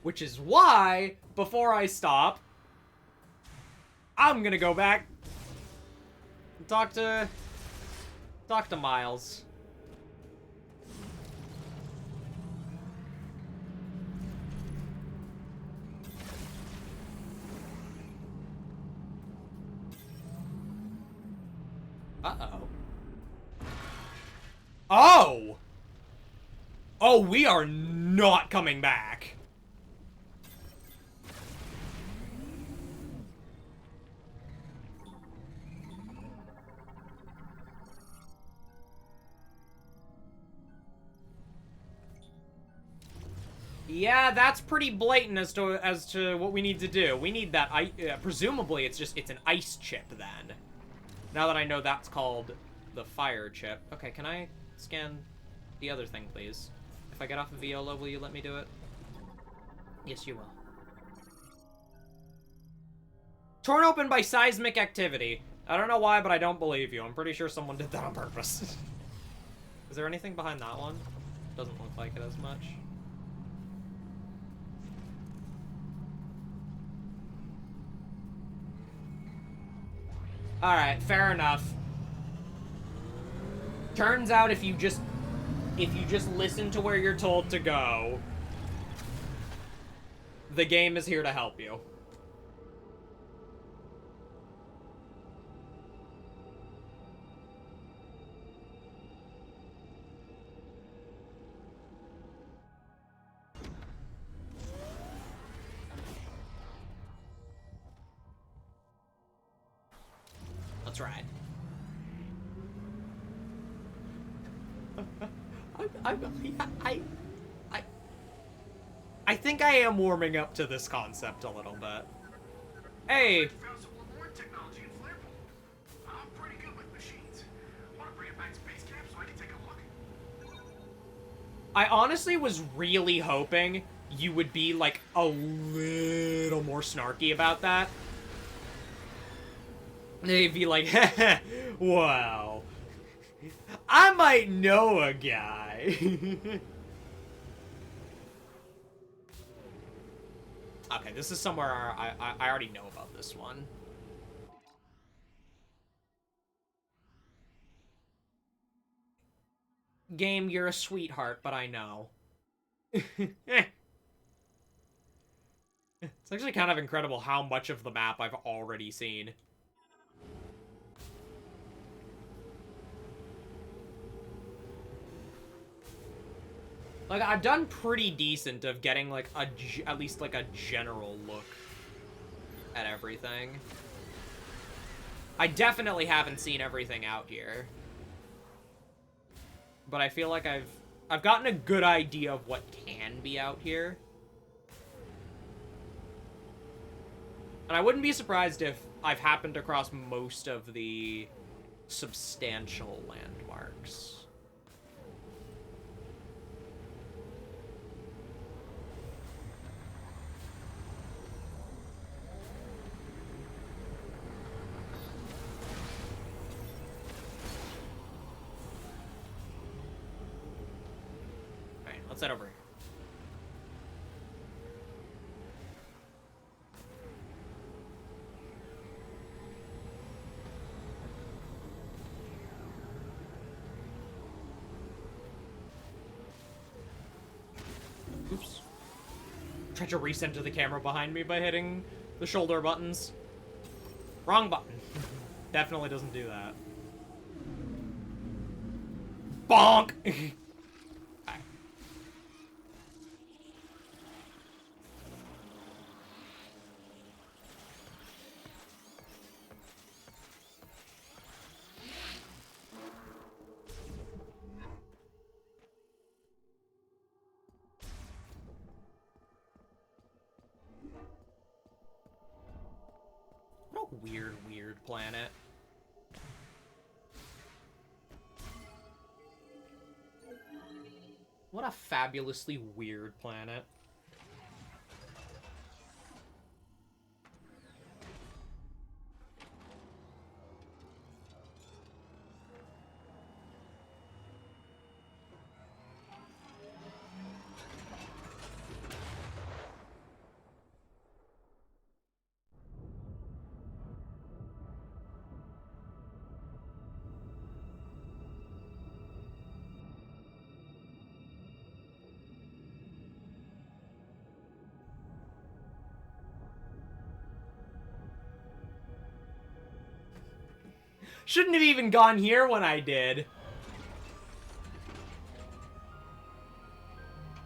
Which is why, before I stop, I'm gonna go back and talk to Miles. Uh-oh. Oh! Oh, we are not coming back. Yeah, that's pretty blatant as to what we need to do. We need that presumably it's an ice chip then. Now that I know that's called the fire chip. Okay, can I scan the other thing, please? If I get off of Viola, will you let me do it? Yes, you will. Torn open by seismic activity. I don't know why, but I don't believe you. I'm pretty sure someone did that on purpose. Is there anything behind that one? Doesn't look like it as much. Alright, fair enough. Turns out if you just listen to where you're told to go, the game is here to help you. That's right. I think I am warming up to this concept a little bit. Hey. Found some more technology in Flarepool. I'm pretty good with machines. Want to bring it back to base camp so I can take a look? I honestly was really hoping you would be like a little more snarky about that. They'd be like, well, I might know a guy. Okay, this is somewhere I already know about this one. Game, you're a sweetheart, but I know. It's actually kind of incredible how much of the map I've already seen. Like, I've done pretty decent of getting, like, at least, like, a general look at everything. I definitely haven't seen everything out here. But I feel like I've gotten a good idea of what can be out here. And I wouldn't be surprised if I've happened across most of the substantial landmarks. Alright, let's head over here. Oops. Tried to recenter the camera behind me by hitting the shoulder buttons. Wrong button. Definitely doesn't do that. Bonk! Right. What a weird, weird planet. What a fabulously weird planet. Shouldn't have even gone here when I did.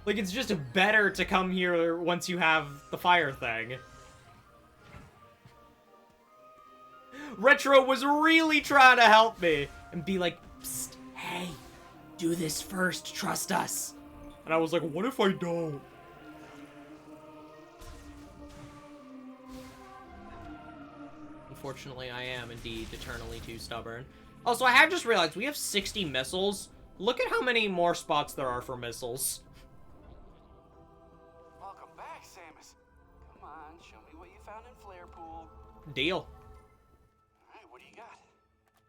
Like, it's just better to come here once you have the fire thing. Retro was really trying to help me and be like, psst, hey, do this first, trust us. And I was like, what if I don't? Unfortunately, I am indeed eternally too stubborn. Also, I have just realized we have 60 missiles. Look at how many more spots there are for missiles. Welcome back, Samus. Come on, show me what you found in Flare Pool. Deal. Alright, what do you got?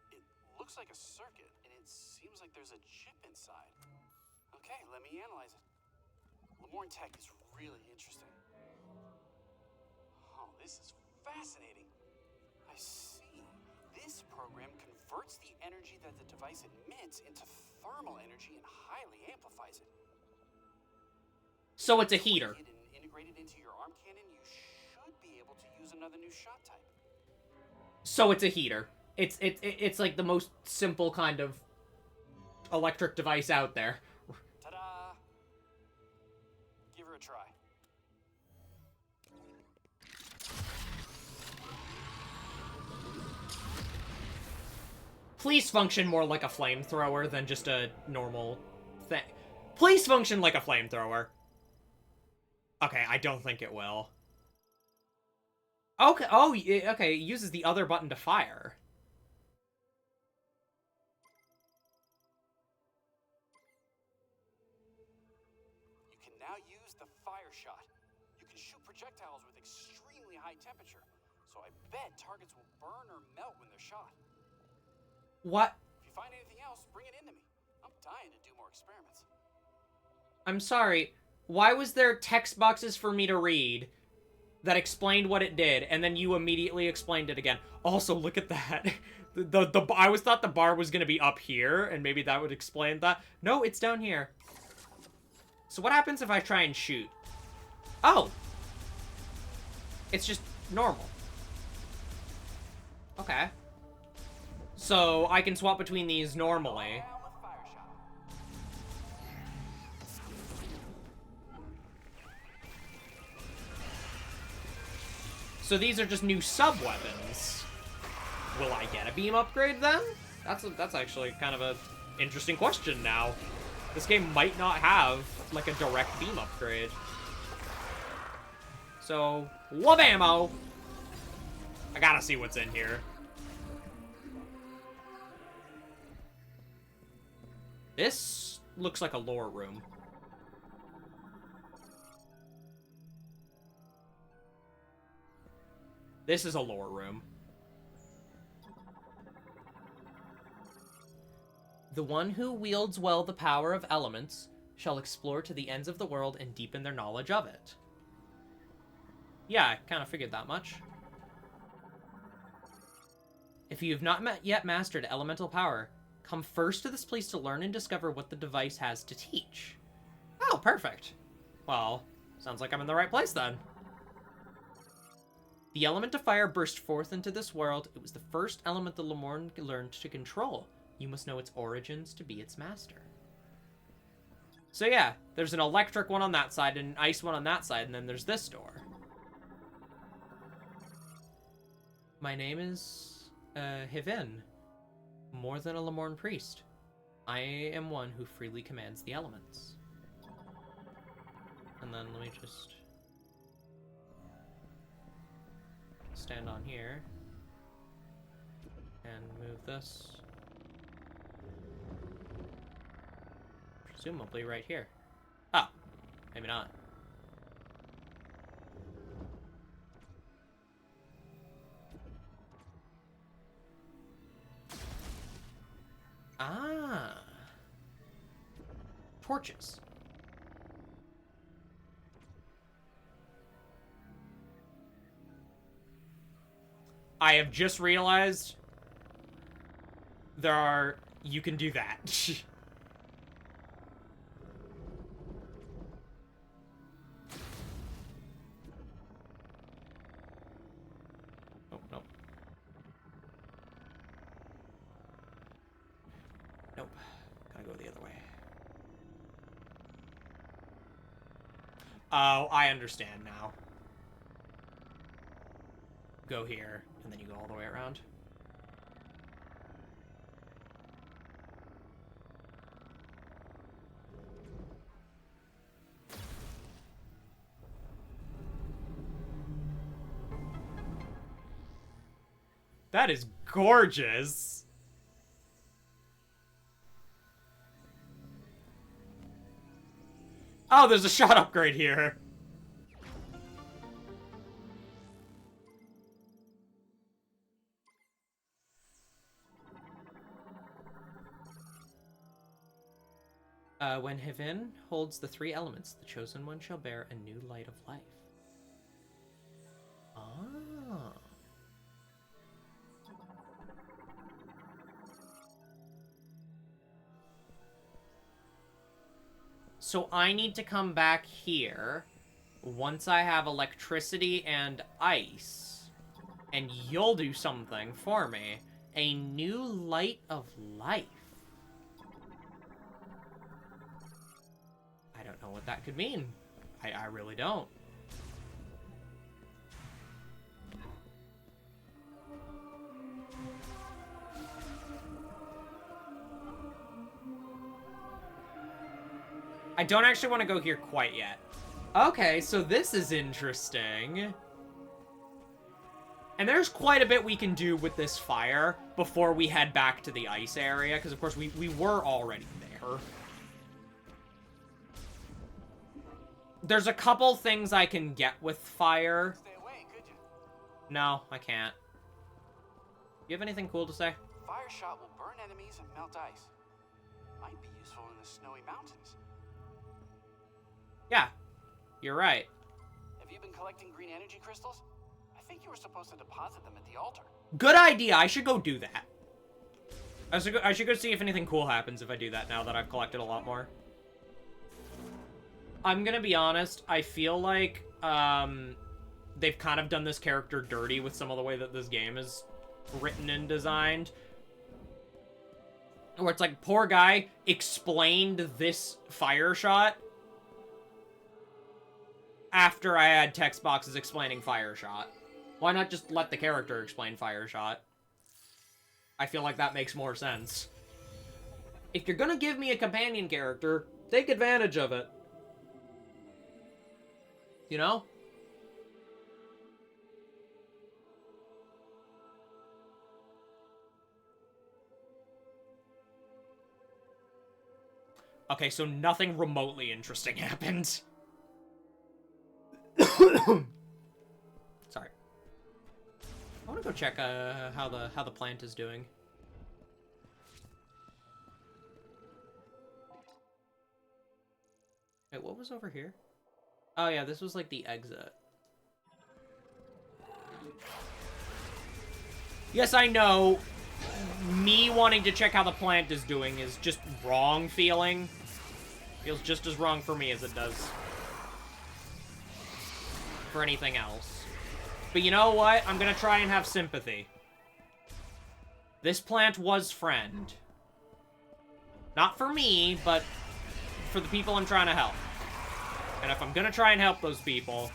It looks like a circuit, and it seems like there's a chip inside. Okay, let me analyze it. Lemoyne Tech is really interesting. Oh, this is fascinating. I see. This program converts the energy that the device emits into thermal energy and highly amplifies it. So it's a heater. And integrated into your arm cannon, you should be able to use another new shot type. So it's a heater. It's like the most simple kind of electric device out there. Ta-da! Give her a try. Please function more like a flamethrower than just a normal thing. Please function like a flamethrower. Okay, I don't think it will. Okay, oh, okay, it uses the other button to fire. You can now use the fire shot. You can shoot projectiles with extremely high temperature, so I bet targets will burn or melt when they're shot. What? If you find anything else, bring it into me. I'm dying to do more experiments. I'm sorry. Why was there text boxes for me to read? that explained what it did, and then you immediately explained it again. Also, look at that. I always thought the bar was gonna be up here, and maybe that would explain that. No, it's down here. So what happens if I try and shoot? Oh! It's just normal. Okay. So I can swap between these normally. So these are just new sub-weapons. Will I get a beam upgrade then? That's actually kind of a interesting question now. This game might not have, like, a direct beam upgrade. So, love ammo! I gotta see what's in here. This looks like a lore room. This is a lore room. The one who wields well the power of elements shall explore to the ends of the world and deepen their knowledge of it. Yeah, I kind of figured that much. If you have not yet mastered elemental power, come first to this place to learn and discover what the device has to teach. Oh, perfect. Well, sounds like I'm in the right place then. The element of fire burst forth into this world. It was the first element the Lemorn learned to control. You must know its origins to be its master. So yeah, there's an electric one on that side and an ice one on that side, and then there's this door. My name is, Hivin. More than a Lemorn priest. I am one who freely commands the elements. And then let me just stand on here and move this. Presumably right here. Oh, maybe not. Ah. Torches. I have just realized you can do that. Oh, no. Nope. Gotta go the other way. Oh, I understand now. Go here, and then you go all the way around. That is gorgeous. Oh, there's a shot upgrade here. When Hivin holds the three elements, the chosen one shall bear a new light of life. Ah. So I need to come back here once I have electricity and ice, and you'll do something for me. A new light of life. I don't know what that could mean. I really don't. I don't actually want to go here quite yet. Okay, so this is interesting. And there's quite a bit we can do with this fire before we head back to the ice area, because of course we were already there. There's a couple things I can get with fire. Stay away, could you? No, I can't. You have anything cool to say? Fire shot will burn enemies and melt ice. Might be useful in the snowy mountains. Yeah, you're right. Have you been collecting green energy crystals? I think you were supposed to deposit them at the altar. Good idea. I should go do that. I should go see if anything cool happens if I do that now that I've collected a lot more. I'm gonna be honest, I feel like, they've kind of done this character dirty with some of the way that this game is written and designed. Where it's like, poor guy explained this fire shot after I had text boxes explaining fire shot. Why not just let the character explain fire shot? I feel like that makes more sense. If you're gonna give me a companion character, take advantage of it. You know? Okay, so nothing remotely interesting happened. Sorry. I want to go check how the plant is doing. Wait, what was over here? Oh yeah, this was like the exit. Yes, I know. Me wanting to check how the plant is doing is just wrong feeling. Feels just as wrong for me as it does for anything else. But you know what? I'm gonna try and have sympathy. This plant was friend. Not for me, but for the people I'm trying to help. And if I'm gonna try and help those people,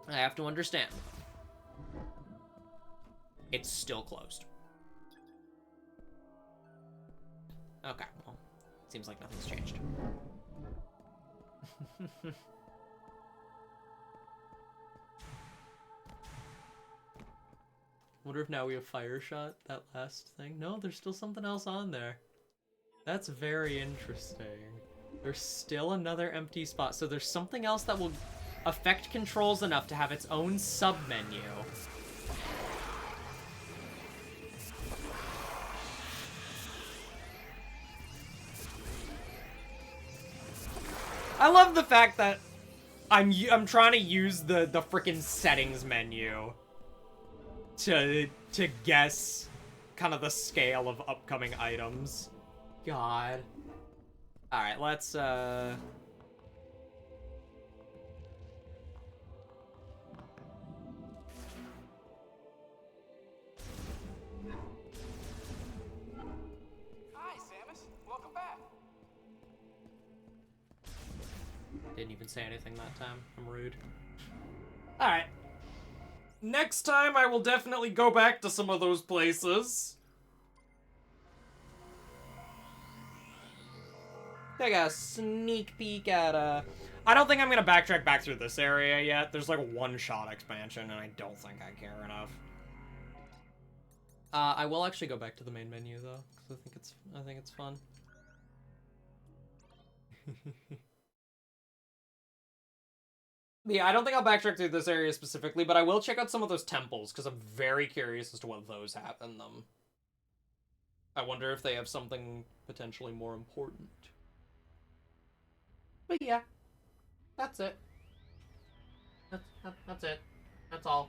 I have to understand. It's still closed. Okay, well, seems like nothing's changed. Wonder if now we have fire shot, that last thing. No, there's still something else on there. That's very interesting. There's still another empty spot. So there's something else that will affect controls enough to have its own sub-menu. I love the fact that I'm trying to use the frickin' settings menu to guess kind of the scale of upcoming items. God. Alright, let's Hi, Samus. Welcome back. didn't even say anything that time. I'm rude. Alright. Next time, I will definitely go back to some of those places. Take a sneak peek at, I don't think I'm gonna backtrack back through this area yet. There's like a one-shot expansion, and I don't think I care enough. I will actually go back to the main menu, though, because I think it's fun. Yeah, I don't think I'll backtrack through this area specifically, but I will check out some of those temples, because I'm very curious as to what those have in them. I wonder if they have something potentially more important. But yeah, that's it. That's it. That's all.